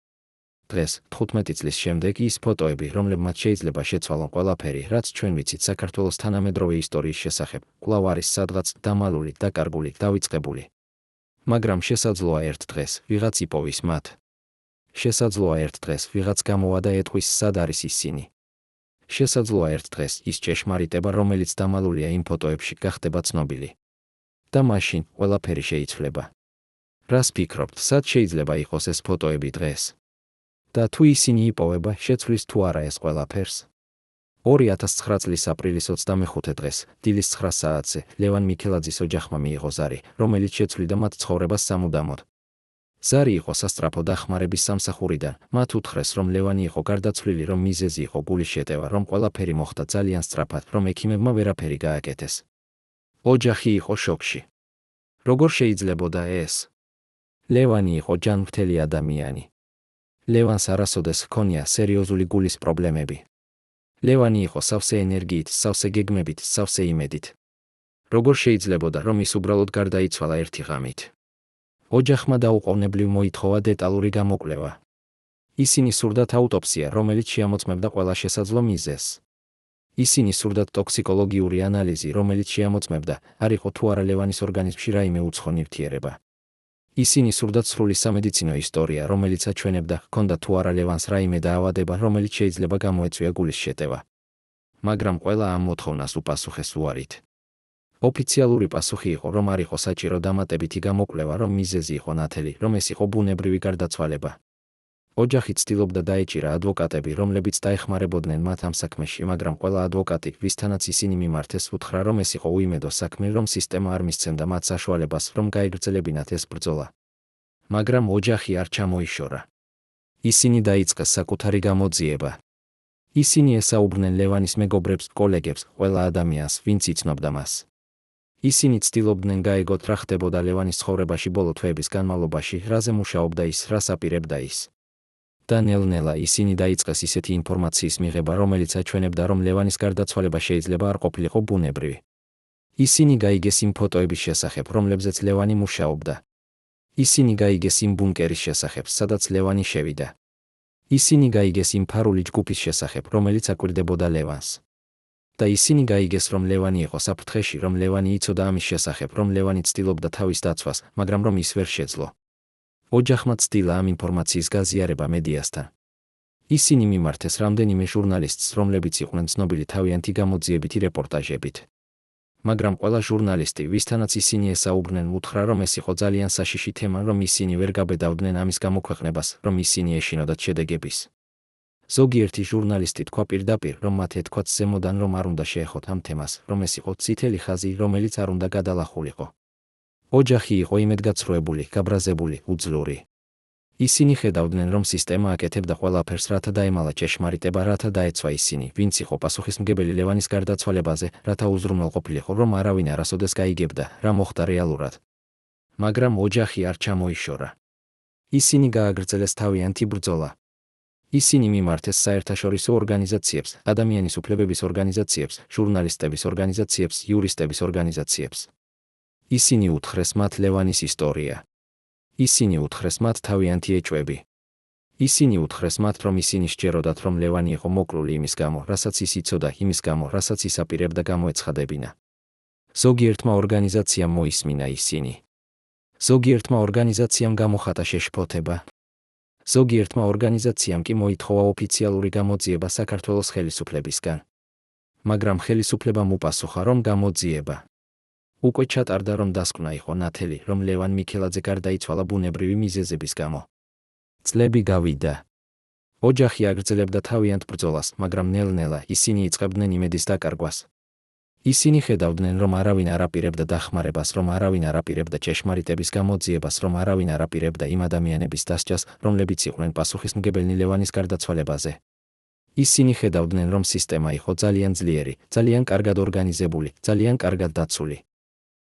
[SPEAKER 1] დღეს, 15 წლის შემდეგ, ის ფოტოები, რომლებმაც შეიძლება შეცვალონ ყველაფერი, რაც ჩვენ ვიცით საქართველოს თანამედროვე ისტორიის შესახებ, კვლავ არის სადღაც დამალული, დაკარგული, დავიწყებული. მაგრამ შესაძლოა ერთ დღეს ვიღაც იპოვის მათ. შესაძლოა ერთ დღეს ვიღაც გამოვა და ეტყვის, სად არის ისინი. შესაძლოა ერთ დღეს ის ჭეშმარიტება, რომელიც დამალულია იმ ფოტოებში, გახდება ცნობილი. და მაშინ ყველაფერი შეიცვლება. რას ფიქრობთ, სად შეიძლება იყოს ეს ფოტოები დღეს? და თუ ისინი იპოვება, შეცვლის თუ არა ეს ყველაფერს? 2009 წლის აპრილის 25 დღეს, დილის 9 საათზე, ლევან მიქელაძის ოჯახმა მიიღო ზარი, რომელიც შეცვლიდა მათ ცხოვრებას სამუდამოდ. ზარი იყო სასწრაფო დახმარების სამსახურიდან, მათ უთხრეს, რომ ლევანი იყო გარდაცვლილი, რომ მიზეზი იყო გულის შეტევა, რომ ყველაფერი მოხდა ძალიან სწრაფად, რომ ექიმებმა ვერაფერი გააკეთეს. ოჯახი იყო შოკში. როგორ შეიძლებოდა ეს? ლევანი იყო ჯანმრთელი ადამიანი. ლევანს არასოდეს ჰქონია სერიოზული გულის პრობლემები. ლევანი იყო სავსე ენერგიით, სავსე გეგმებით, სავსე იმედით. როგორ შეიძლებოდა, რომ ის უბრალოდ გარდაიცვალა ერთი ღამით? ოჯახმა დაუყოვნებლივ მოითხოვა დეტალური გამოკვლევა. ისინი სურდათ აუტოპსია, რომელიც შეამოწმებდა ყველა შესაძლო მიზეზს. ისინი სურდათ ტოქსიკოლოგიური ანალიზი, რომელიც შეამოწმებდა, არ იყო თუ არა ლევანის ორგანიზმში რაიმე უცხო ნივთიერება. ისინი სურდათ სრული სამედიცინო ისტორია, რომელიც აჩვენებდა, ჰქონდა თუ არა ლევანს რაიმე დაავადება, რომელიც შეიძლება გამოეწვია გულის შეტევა. მაგრამ ყველა ამ მოთხოვნას უპასუხეს უარით. ოფიციალური პასუხი იყო, რომ არ იყო საჭირო დამატებითი გამოკვლევა, რომ მიზეზი იყო ნათელი, რომ ეს იყო ბუნებრივი გარდაცვალება. ოჯახი ცდილობდა დაეჭირა ადვოკატები, რომლებიც დაეხმარებოდნენ მათ ამ საქმეში, მაგრამ ყველა ადვოკატი, ვისთანაც ისინი მიმართეს, უთხრა, რომ ეს იყო უიმედო საქმე, რომ სისტემა არ მისცემდა მათ საშუალებას, რომ გაიგრძელებინათ ეს ბრძოლა. მაგრამ ოჯახი არ ჩამოიშორა. ისინი დაიწყეს საკუთარი გამოძიება. ისინი ესაუბრნენ ლევანის მეგობრებს, კოლეგებს, ყველა ადამიანს, ვინც იცნობდა მას. ისინი ცდილობდნენ გაეგოთ, რა ხდებოდა ლევანის ცხოვრებაში ბოლო თვეების განმავლობაში, რაზე მუშაობდა ის, რას აპირებდა ის. და ნელ-ნელა ისინი დაიწყეს ისეთი ინფორმაციის მიღება, რომელიც აჩვენებდა, რომ ლევანის გარდაცვალება შეიძლება არ ყოფილიყო ბუნებრივი. ისინი გაიგეს იმ ფოტოების შესახებ, რომლებზეც ლევანი მუშაობდა. ისინი გაიგეს იმ ბუნკერის შესახებ, სადაც ლევანი შევიდა. ისინი გაიგეს იმ ფარული ჯგუფის შესახებ, რომელიც აკვირდებოდა ლევანს. და ისინი გაიგეს, რომ ლევანი იყო საფრთხეში, რომ ლევანი იცოდა ამის შესახებ, რომ ლევანი ცდილობდა თავის დაცვას, მაგრამ რომ ის ვერ შეძლო. ოჯახმა ცდილა ამ ინფორმაციის გაზიარება მედიასთან. ისინი მიმართეს რამდენიმე ჟურნალისტს, რომლებიც იყვნენ ცნობილი თავიანთი გამოძიებითი რეპორტაჟებით. მაგრამ ყველა ჟურნალისტი, ვისთანაც ისინი ესაუბრნენ, უთხრა, რომ ეს იყო ძალიან საშიში თემა, რომ ისინი ვერ გაბედავდნენ ამის გამოქვეყნებას, რომ ისინი ეშინოდათ შედეგების. ზოგიერთი ჟურნალისტი თქვა პირდაპირ, რომ მათ ეთქვათ ზემოდან, რომ არ უნდა შეეხოთ ამ თემას, რომ ეს იყო წითელი ხაზი, რომელიც არ უნდა გადალახულიყო. ოჯახი იყო იმედგაცრუებული, გაბრაზებული, უძლური. ისინი ხედავდნენ, რომ სისტემა აკეთებდა ყველაფერს, რათა დაემალა ჭეშმარიტება, რათა დაეცვა ისინი, ვინც იყო პასუხისმგებელი ლევანის გარდაცვალებაზე, რათა უზრუნველყოფილიყო, რომ არავინ არასოდეს გაიგებდა, რა მოხდა რეალურად. მაგრამ ოჯახი არ ჩამოიშორა. ისინი გააგრძელეს თავიანთი ბრძოლა. ისინი მიმართეს საერთაშორისო ორგანიზაციებს, ადამიანის უფლებების ორგანიზაციებს, ჟურნალისტების ორგანიზაციებს, იურისტების ორგანიზაციებს. ისინი უთხრეს მათ ლევანის ისტორია. ისინი უთხრეს მათ თავიანთი ეჭვები. ისინი უთხრეს მათ, რომ ისინი სჯეროდათ, რომ ლევანი იყო მოკლული იმის გამო, რასაც ის იცოდა, იმის გამო, რასაც ის აპირებდა გამოეცხადებინა. ზოგიერთმა ორგანიზაციამ მოისმინა ისინი. ზოგიერთმა ორგანიზაციამ გამოხატა შეშფოთება. ზოგიერთმა ორგანიზაციამ კი მოითხოვა ოფიციალური გამოძიება საქართველოს ხელისუფლებისგან. მაგრამ ხელისუფლებამ უპასუხა, რომ გამოძიება. უკვე ჩატარდა, რომ დასკვნა იყო ნათელი, რომ ლევან მიქელაძე გარდაიცვალა ბუნებრივი მიზეზების გამო. წლები გავიდა. ოჯახი აგრძელებდა თავიანთ ბრძოლას, მაგრამ ნელ-ნელა ისინი იწყებდნენ იმედის დაკარგვას. ისინი ხედავდნენ, რომ არავინ არ აპირებდა დახმარებას, რომ არავინ არ აპირებდა ჭეშმარიტების გამოძიებას, რომ არავინ არ აპირებდა იმ ადამიანების დასჯას, რომლებიც იყვნენ პასუხისმგებელნი ლევანის გარდაცვალებაზე. ისინი ხედავდნენ, რომ სისტემა იყო ძალიან ძლიერი, ძალიან კარგად ორგანიზებული, ძალიან კარგად დაცული.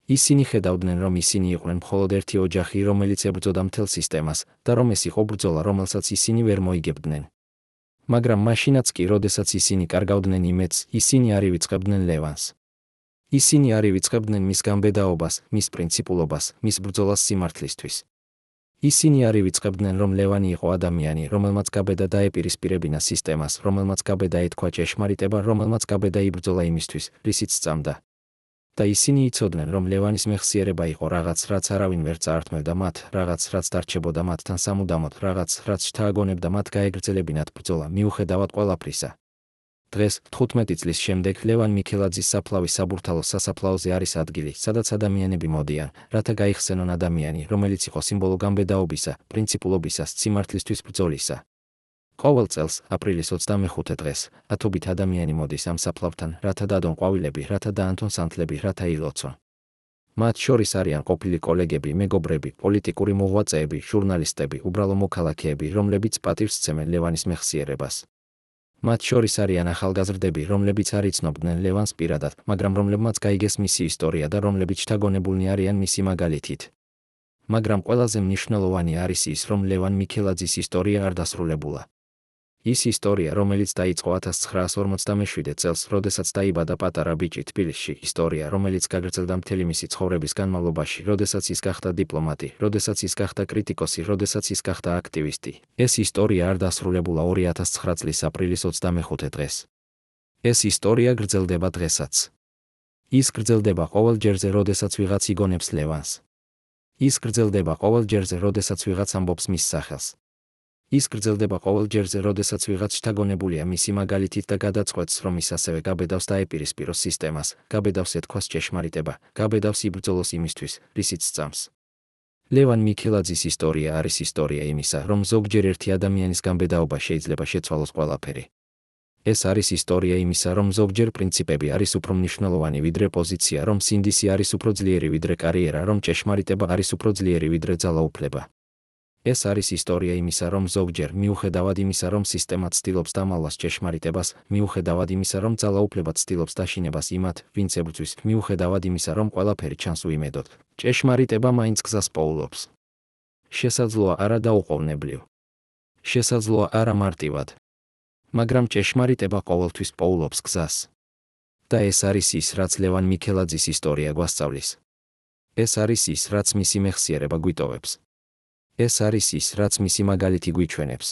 [SPEAKER 1] ისინი ხედავდნენ, რომ ისინი იყვნენ მხოლოდ ერთი ოჯახი, რომელიც ებრძოდა მთელ სისტემას, და რომ ეს იყო ბრძოლა, რომელსაც ისინი ვერ მოიგებდნენ. მაგრამ მაშინაც კი, როდესაც ისინი კარგავდნენ იმედს, ისინი არ ივიწყებდნენ ლევანს. ისინი არ ივიწყებდნენ მის გამბედაობას, მის პრინციპულობას, მის ბრძოლას სიმართლისთვის. ისინი არ ივიწყებდნენ, რომ ლევანი იყო ადამიანი, რომელმაც გაბედა დაეპირისპირებინა სისტემას, რომელმაც გაბედა ეთქვა ჭეშმარიტება, რომელმაც გაბედა იბრძოლა იმისთვის, რისიც სწამდა. და ისინი იცოდნენ, რომ ლევანის მეხსიერება იყო რაღაც, რაც არავინ ვერ წაართმევდა მათ, რაღაც, რაც დარჩებოდა მათთან სამუდამოდ, რაღაც, რაც შთააგონებდა მათ გაეგრძელებინათ ბრძოლა, მიუხედავად ყველაფრისა. დღეს, 15 წლის შემდეგ, ლევან მიქელაძის საფლავის საბურთალოს სასაფლაოზე არის ადგილი, სადაც ადამიანები მოდიან, რათა გაიხსენონ ადამიანი, რომელიც იყო სიმბოლო გამბედაობისა, პრინციპულობისა, სიმართლისთვის ბრძოლისა. ყოველ წელს, აპრილის 25 დღეს, ათობით ადამიანი მოდის ამ საფლავთან, რათა დადონ ყვავილები, რათა დაანთონ სანთლები, რათა ილოცონ. მათ შორის არიან ყოფილი კოლეგები, მეგობრები, პოლიტიკური მოღვაწეები, ჟურნალისტები, უბრალო მოქალაქეები, რომლებიც პატივს სცემენ ლევანის მეხსიერებას. მათ შორის არიან ახალგაზრდები, რომლებიც არ იცნობდნენ ლევანს პირადად, მაგრამ რომლებმაც გაიგეს მისი ისტორია და რომლებიც შთაგონებულნი არიან მისი მაგალითით. მაგრამ ყველაზე მნიშვნელოვანი არის ის, რომ ლევან მიქელაძის ისტორია არ დასრულებულა. ის ისტორია, რომელიც დაიწყო 1957 წელს, როდესაც დაიბადა პატარა ბიჭი თბილისში, ისტორია, რომელიც გაგრძელდა მთელი მისი ცხოვრების განმავლობაში, როდესაც ის გახდა დიპლომატი, როდესაც ის გახდა კრიტიკოსი, როდესაც ის გახდა აქტივისტი. ეს ისტორია არ დასრულებულა 2009 წლის აპრილის 25 დღეს. ეს ისტორია გრძელდება დღესაც. ის გრძელდება ყოველ ჯერზე, როდესაც ვიღაც იგონებს ლევანს. ის გრძელდება ყოველ ჯერზე, როდესაც ვიღაც ამბობს მის სახელს. ის გრძელდება ყოველ ჯერზე, როდესაც ვიღაც შთაგონებულია მისი მაგალითით და გადაწყვეტს, რომ ის ასევე გაბედავს დაეპირისპიროს სისტემას, გაბედავს ეთქვას ჭეშმარიტება, გაბედავს იბრძოლოს იმისთვის, რისიც სწამს. ლევან მიქელაძის ისტორია არის ისტორია იმისა, რომ ზოგჯერ ერთი ადამიანის გამბედაობა შეიძლება შეცვალოს ყველაფერი. ეს არის ისტორია იმისა, რომ ზოგჯერ პრინციპები არის უფრო მნიშვნელოვანი ვიდრე პოზიცია, რომ სინდისი არის უფრო ძლიერი ვიდრე კარიერა, რომ ჭეშმარიტება არის უფრო ძლიერი ვიდრე ძალაუფლება. ეს არის ისტორია იმისა, რომ ზოგჯერ, მიუხედავად იმისა, რომ სისტემა ცდილობს დამალვას ჭეშმარიტებას, მიუხედავად იმისა, რომ ძალაუფლება ცდილობს დაშინებას იმათ, ვინც ებრძვის, მიუხედავად იმისა, რომ ყველაფერი ჩანს უიმედოდ, ჭეშმარიტება მაინც გზას პოულობს. შესაძლოა არა დაუყოვნებლივ. შესაძლოა არა მარტივად. მაგრამ ჭეშმარიტება ყოველთვის პოულობს გზას. და ეს არის ის, რაც ლევან მიქელაძის ისტორია გვასწავლის. ეს არის ის, რაც მისი მეხსიერება გვიტოვებს. ეს არის ის, რაც მისი მაგალითი გვიჩვენებს.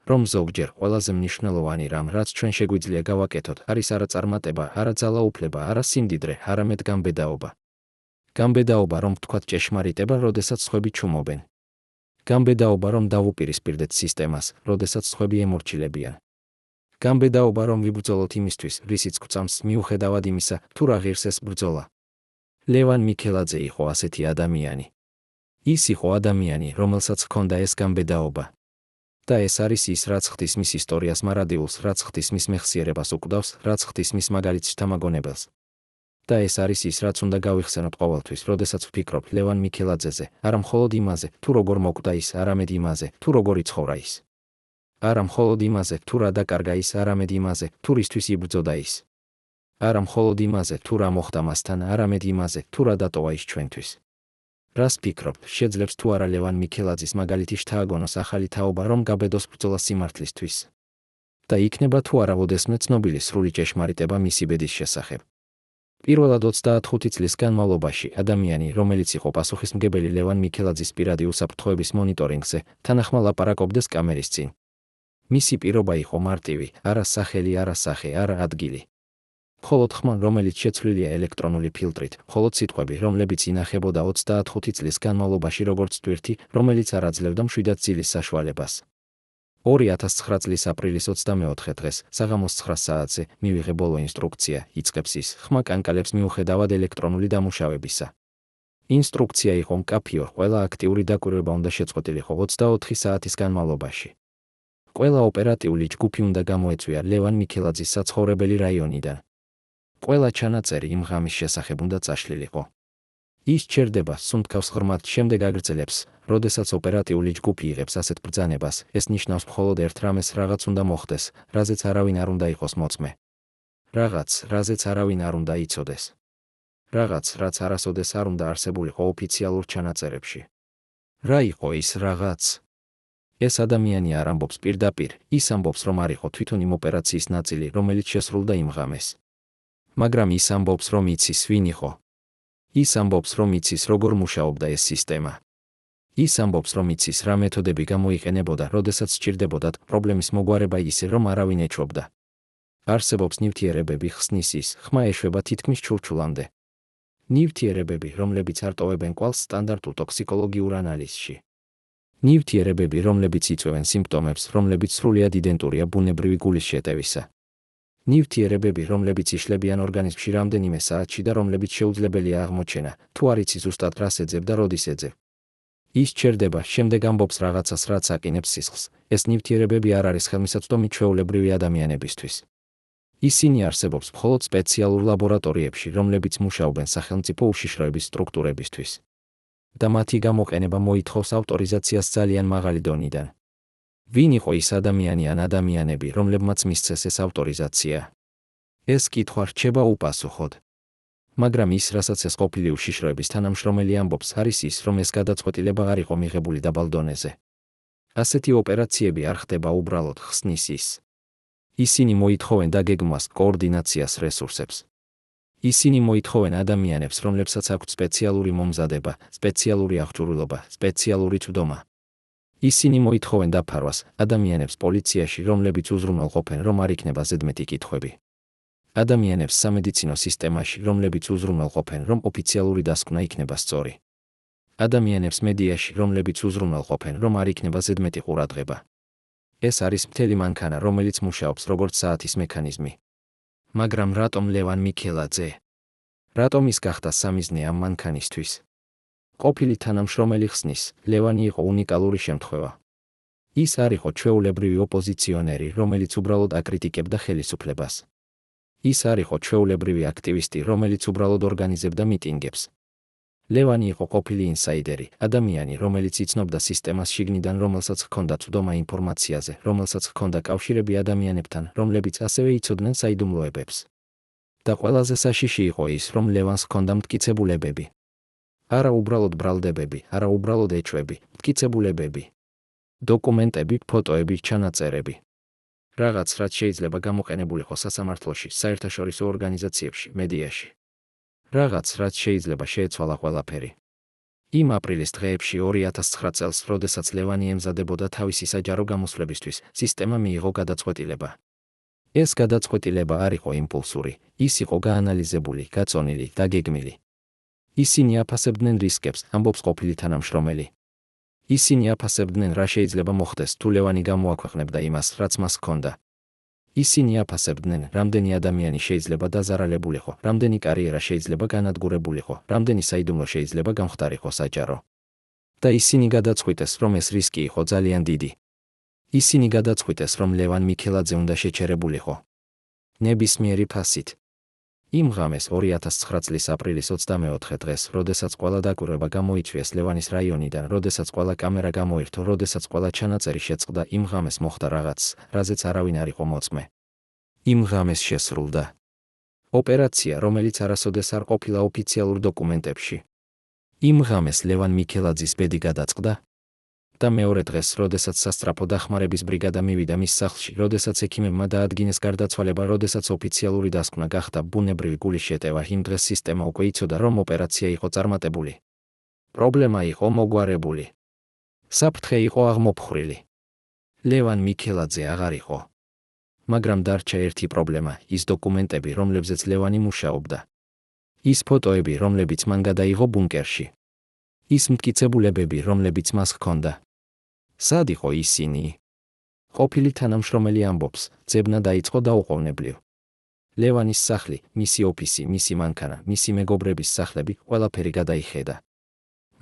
[SPEAKER 1] რომ ზოგჯერ ყველაზე მნიშვნელოვანი რამ, რაც ჩვენ შეგვიძლია გავაკეთოთ, არის არა წარმატება, არა ძალაუფლება, არა სიმდიდრე, არამედ გამბედაობა. გამბედაობა, რომ ვთქვათ ჭეშმარიტება, როდესაც სხვები ჩუმობენ. გამბედაობა, რომ დავუპირისპირდეთ სისტემას, როდესაც სხვები ემორჩილებიან. გამბედაობა, რომ ვიბრძოლოთ იმისთვის, რისიც გვწამს, მიუხედავად იმისა, თუ რა ღირს ეს ბრძოლა. ლევან მიქელაძე იყო ასეთი ადამიანი. ის იყო ადამიანი, რომელსაც ჰქონდა ეს გამბედაობა. და ეს არის ის, რაც ღვთისმის ისტორიას მარადილს, რაც ღვთისმის მეხსიერებას უკვდავს, რაც ღვთისმის მაგალითს შთამაგონებელს. და ეს არის ის, რაც უნდა გავიხსენოთ ყოველთვის, როდესაც ვფიქრობ ლევან მიქელაძეზე, არა მხოლოდ იმაზე, თუ როგორ მოკვდა ის, არამედ იმაზე, თუ როგორ იცხოვრა ის. არა მხოლოდ იმაზე, თუ რა დაკარგა ის, არამედ იმაზე, თუ რისთვის იბრძოდა ის. არა მხოლოდ იმაზე, თუ რა მოხდა მასთან, არამედ იმაზე, თუ რა დატოვა ის ჩვენთვის. რას ფიქრობთ, შეძლებს თუ არა ლევან მიქელაძის მაგალითი შთააგონოს ახალი თაობა, რომ გაბედოს ბრძოლა სიმართლისთვის? და იქნება თუ არა ოდესმე ცნობილი სრული ჭეშმარიტება მისი ბედის შესახებ. პირველად 25 წლის განმავლობაში ადამიანი, რომელიც იყო პასუხისმგებელი ლევან მიქელაძის პირადი უსაფრთხოების მონიტორინგზე, თანახმა ლაპარაკობდეს კამერის წინ. მისი პირობა იყო მარტივი, არა სახელი, არა სახე, არა ადგილი. მხოლოდ ხმა, რომელიც შეცვლილია ელექტრონული ფილტრით, მხოლოდ სიტყვები, რომლებიც ინახებოდა 25 წლის განმავლობაში როგორც ტვირთი, რომელიც არ აძლევდა მშვიდად ძილის საშუალებას. 2009 წლის აპრილის 24 დღეს, საღამოს 9 საათზე, მივიღე ბოლო ინსტრუქცია, იწყებს ის, ხმა კანკალებს მიუხედავად ელექტრონული დამუშავებისა. ინსტრუქცია იყო მკაფიო, ყველა აქტიური დაკვირვება უნდა შეწყვეტილიყო 24 საათის განმავლობაში. ყველა ოპერატიული ჯგუფი უნდა გამოეწვია ლევან მიქელაძის საცხოვრებელი რაიონიდან. ყველა ჩანაწერი იმ ღამის შესახებ უნდა წაშლილიყო. ის ჩერდება სუნთქავს ღრმად, შემდეგ აგრძელებს, როდესაც ოპერატიული ჯგუფი იღებს ასეთ ბრძანებას, ეს ნიშნავს მხოლოდ ერთ რამეს, რაღაც უნდა მოხდეს, რაზეც არავინ არ უნდა იყოს მოწმე. რაღაც, რაზეც არავინ არ უნდა იცოდეს. რაღაც, რაც არასოდეს არ უნდა არსებულიყო ოფიციალურ ჩანაწერებში. რა იყო ის რაღაც? ეს ადამიანი არ ამბობს პირდაპირ, ის ამბობს, რომ არ იყო თვითონ იმ ოპერაციის ნაწილი, რომელიც შესრულდა იმ ღამეს. მაგრამ ის ამბობს, რომ იცის, ვინ იყო. ის ამბობს, რომ იცის, როგორ მუშაობდა ეს სისტემა. ის ამბობს, რომ იცის, რა მეთოდები გამოიყენებოდა, როდესაც სჭირდებოდათ პრობლემის მოგვარება ისე, რომ არავინ ეჩვობდა. არსებობს ნივთიერებები, ხსნის ის, ხმა ეშვება თითქმის ჩურჩულამდე. ნივთიერებები, რომლებიც არ ტოვებენ კვალს სტანდარტულ ტოქსიკოლოგიურ ანალიზში. ნივთიერებები, რომლებიც იწვევენ სიმპტომებს, რომლებიც სრულიად იდენტურია ბუნებრივი გულის შეტევისა. ნივთიერებები, რომლებიც იშლებიან ორგანიზმში რამდენიმე საათში და რომლებიც შეუძლებელია აღმოჩენა, თუ არ იცი ზუსტად რას ეძებ და როდის ეძებ. ის ჩერდება, შემდეგ ამბობს რაღაცას, რაც აკინებს სისხლს. ეს ნივთიერებები არ არის ხელმისაწვდომი ჩვეულებრივი ადამიანებისთვის. ისინი არსებობს მხოლოდ სპეციალურ ლაბორატორიებში, რომლებიც მუშაობენ სახელმწიფო უშიშროების სტრუქტურებისთვის. და მათი გამოყენება მოითხოვს ავტორიზაციას ძალიან მაღალი დონიდან. ვინ იყო ის ადამიანი ან ადამიანები, რომლებმაც მისცეს ეს ავტორიზაცია? ეს კითხვა რჩება უპასუხოდ. მაგრამ ის, რასაც ეს ყოფილი უშიშროების თანამშრომელი ამბობს, არის ის, რომ ეს გადაწყვეტილება არ იყო მიღებული დაბალ დონეზე. ასეთი ოპერაციები არ ხდება უბრალოდ, ხსნის ის. ისინი მოითხოვენ დაგეგმვას, კოორდინაციას, რესურსებს. ისინი მოითხოვენ ადამიანებს, რომლებსაც აქვთ სპეციალური მომზადება, სპეციალური აღჭურვილობა, სპეციალური წვდომა. ისინი მოითხოვენ დაფარვას, ადამიანებს პოლიციაში, რომლებიც უზრუნველყოფენ, რომ არ იქნება ზედმეტი კითხვები. ადამიანებს სამედიცინო სისტემაში, რომლებიც უზრუნველყოფენ, რომ ოფიციალური დასკვნა იქნება სწორი. ადამიანებს მედიაში, რომლებიც უზრუნველყოფენ, რომ არ იქნება ზედმეტი ყურადღება. ეს არის მთელი მანქანა, რომელიც მუშაობს როგორც საათის მექანიზმი. მაგრამ რატომ ლევან მიქელაძე? რატომ ის გახდა სამიზნე ამ მანქანისთვის? ყოფილი თანამშრომელი ხსნის, ლევანი იყო უნიკალური შემთხვევა. ის არ იყო ჩვეულებრივი ოპოზიციონერი, რომელიც უბრალოდ აკრიტიკებდა ხელისუფლებას. ის არ იყო ჩვეულებრივი აქტივისტი, რომელიც უბრალოდ ორგანიზებდა მიტინგებს. ლევანი იყო ყოფილი ინსაიდერი, ადამიანი, რომელიც იცნობდა სისტემას შიგნიდან, რომელსაც ჰქონდა წვდომა ინფორმაციაზე, რომელსაც ჰქონდა კავშირები ადამიანებთან, რომლებიც ასევე იცოდნენ საიდუმლოებებს. და ყველაზე საშიში იყო ის, რომ ლევანს ჰქონდა მტკიცებულებები. არა უბრალოდ ბრალდებები, არა უბრალოდ ეჭვები, მტკიცებულებები. დოკუმენტები, ფოტოები, ჩანაწერები. რაღაც, რაც შეიძლება გამოყენებულიყო სასამართლოში, საერთაშორისო ორგანიზაციებში, მედიაში. რაღაც, რაც შეიძლება შეეცვალა ყველაფერი. იმ აპრილის დღეებში 2009 წელს, როდესაც ლევანი ემზადებოდა თავისი საჯარო გამოსვლებისთვის, სისტემა მიიღო გადაწყვეტილება. ეს გადაწყვეტილება არ იყო იმპულსური, ის იყო გაანალიზებული, გაწონილი, დაგეგმილი. ისინი აფასებდნენ რისკებს, ამბობს ყოფილი თანამშრომელი. ისინი აფასებდნენ, რა შეიძლება მოხდეს, თუ ლევანი გამოაქვეყნებდა იმას, რაც მას ჰქონდა. ისინი აფასებდნენ, რამდენი ადამიანი შეიძლება დაზარალებულიყო, რამდენი კარიერა შეიძლება განადგურებულიყო, რამდენი საიდუმლო შეიძლება გამხდარიყო საჯარო. და ისინი გადაწყვიტეს, რომ ეს რისკი იყო ძალიან დიდი. ისინი გადაწყვიტეს, რომ ლევან მიქელაძე უნდა შეჩერებულიყო ნებისმიერი ფასით. იმ ღამეს 2009 წლის აპრილის 24 დღეს, როდესაც ყველა დაკვირვება გამოიწვიეს ლევანის რაიონიდან, როდესაც ყველა კამერა გამოირთო, როდესაც ყველა ჩანაწერი შეწყდა, იმ ღამეს მოხდა რაღაც, რაზეც არავინ არ იყო მოწმე. იმ ღამეს შესრულდა ოპერაცია, რომელიც არასოდეს არ ყოფილა ოფიციალურ დოკუმენტებში. იმ ღამეს ლევან მიქელაძის ბედი გადაწყდა და მეორე დღეს, როდესაც სასწრაფო დახმარების ბრიგადა მივიდა მის სახლში, როდესაც ექიმებმა დაადგინეს გარდაცვალება, როდესაც ოფიციალური დასკვნა გახდა ბუნებრივი გულის შეტევა, იმ დღეს სისტემა უკვე იცოდა, რომ ოპერაცია იყო წარმატებული. პრობლემა იყო მოგვარებული. საფრთხე იყო აღმოფხრილი. ლევან მიქელაძე აღარ იყო. მაგრამ დარჩა ერთი პრობლემა, ის დოკუმენტები, რომლებზეც ლევანი მუშაობდა. ის ფოტოები, რომლებიც მან გადაიღო ბუნკერში. ის მტკიცებულებები, რომლებიც მას ჰქონდა. სად იყო ისინი? ყოფილი თანამშრომელი ამბობს, ძებნა დაიწყო დაუყოვნებლივ. ლევანის სახლი, მისი ოფისი, მისი მანქანა, მისი მეგობრების სახლები, ყველაფერი გადაიხედა.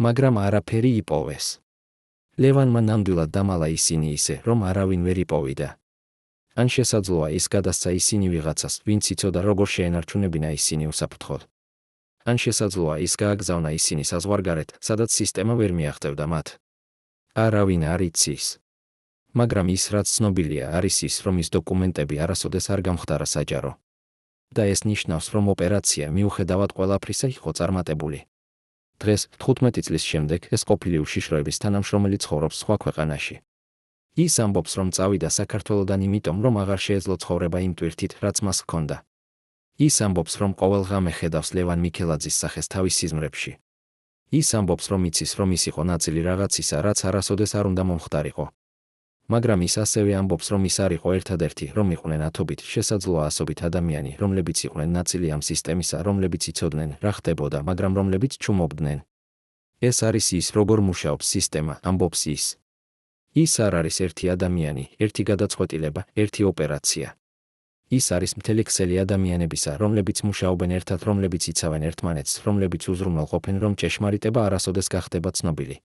[SPEAKER 1] მაგრამ არაფერი იპოვეს. ლევანმა ნამდვილად დამალა ისინი ისე, რომ არავინ ვერ იპოვიდა. ან შესაძლოა ის გადასცა ისინი ვიღაცას, ვინც იცოდა როგორ შეენარჩუნებინა ისინი უსაფრთხოდ. ან შესაძლოა ის გააგზავნა ისინი საზღვარგარეთ, სადაც სისტემა ვერ მიაღწევდა მათ. არავინ არ იცის. მაგრამ ის, რაც ცნობილია, არის ის, რომ ის დოკუმენტები არასოდეს არ გამხდარა საჯარო. და ეს ნიშნავს, რომ ოპერაცია მიუხედავად ყველაფრისა იყო წარმატებული. დღეს, 15 წლის შემდეგ, ეს ყოფილი უშიშროების თანამშრომელი ცხოვრობს სხვა ქვეყანაში. ის ამბობს, რომ წავიდა საქართველოდან იმიტომ, რომ აღარ შეეძლო ცხოვრება იმ ტვირთით, რაც მას ჰქონდა. ის ამბობს, რომ ყოველ ღამე ხედავს ლევან მიქელაძის სახეს თავის სიზმრებში. ის ამბობს, რომ იცის, რომ ის იყო ნაწილი რაღაცისა, რაც არასოდეს არ უნდა მომხდარიყო. მაგრამ ის ასევე ამბობს, რომ ის არ იყო ერთადერთი, რომ იყვნენ ათობით, შესაძლოა ასობით ადამიანი, რომლებიც იყვნენ ნაწილი ამ სისტემისა, რომლებიც იცოდნენ, რა ხდებოდა, მაგრამ რომლებიც ჩუმობდნენ. ეს არის ის, როგორ მუშაობს სისტემა, ამბობს ის. ის არ არის ერთი ადამიანი, ერთი გადაწყვეტილება, ერთი ოპერაცია. ის არის მთელი ქსელი ადამიანებისა, რომლებიც მუშაობენ ერთად, რომლებიც იცავენ ერთმანეთს, რომლებიც უზრუნველყოფენ, რომ ჭეშმარიტება არასოდეს გახდება ცნობილი.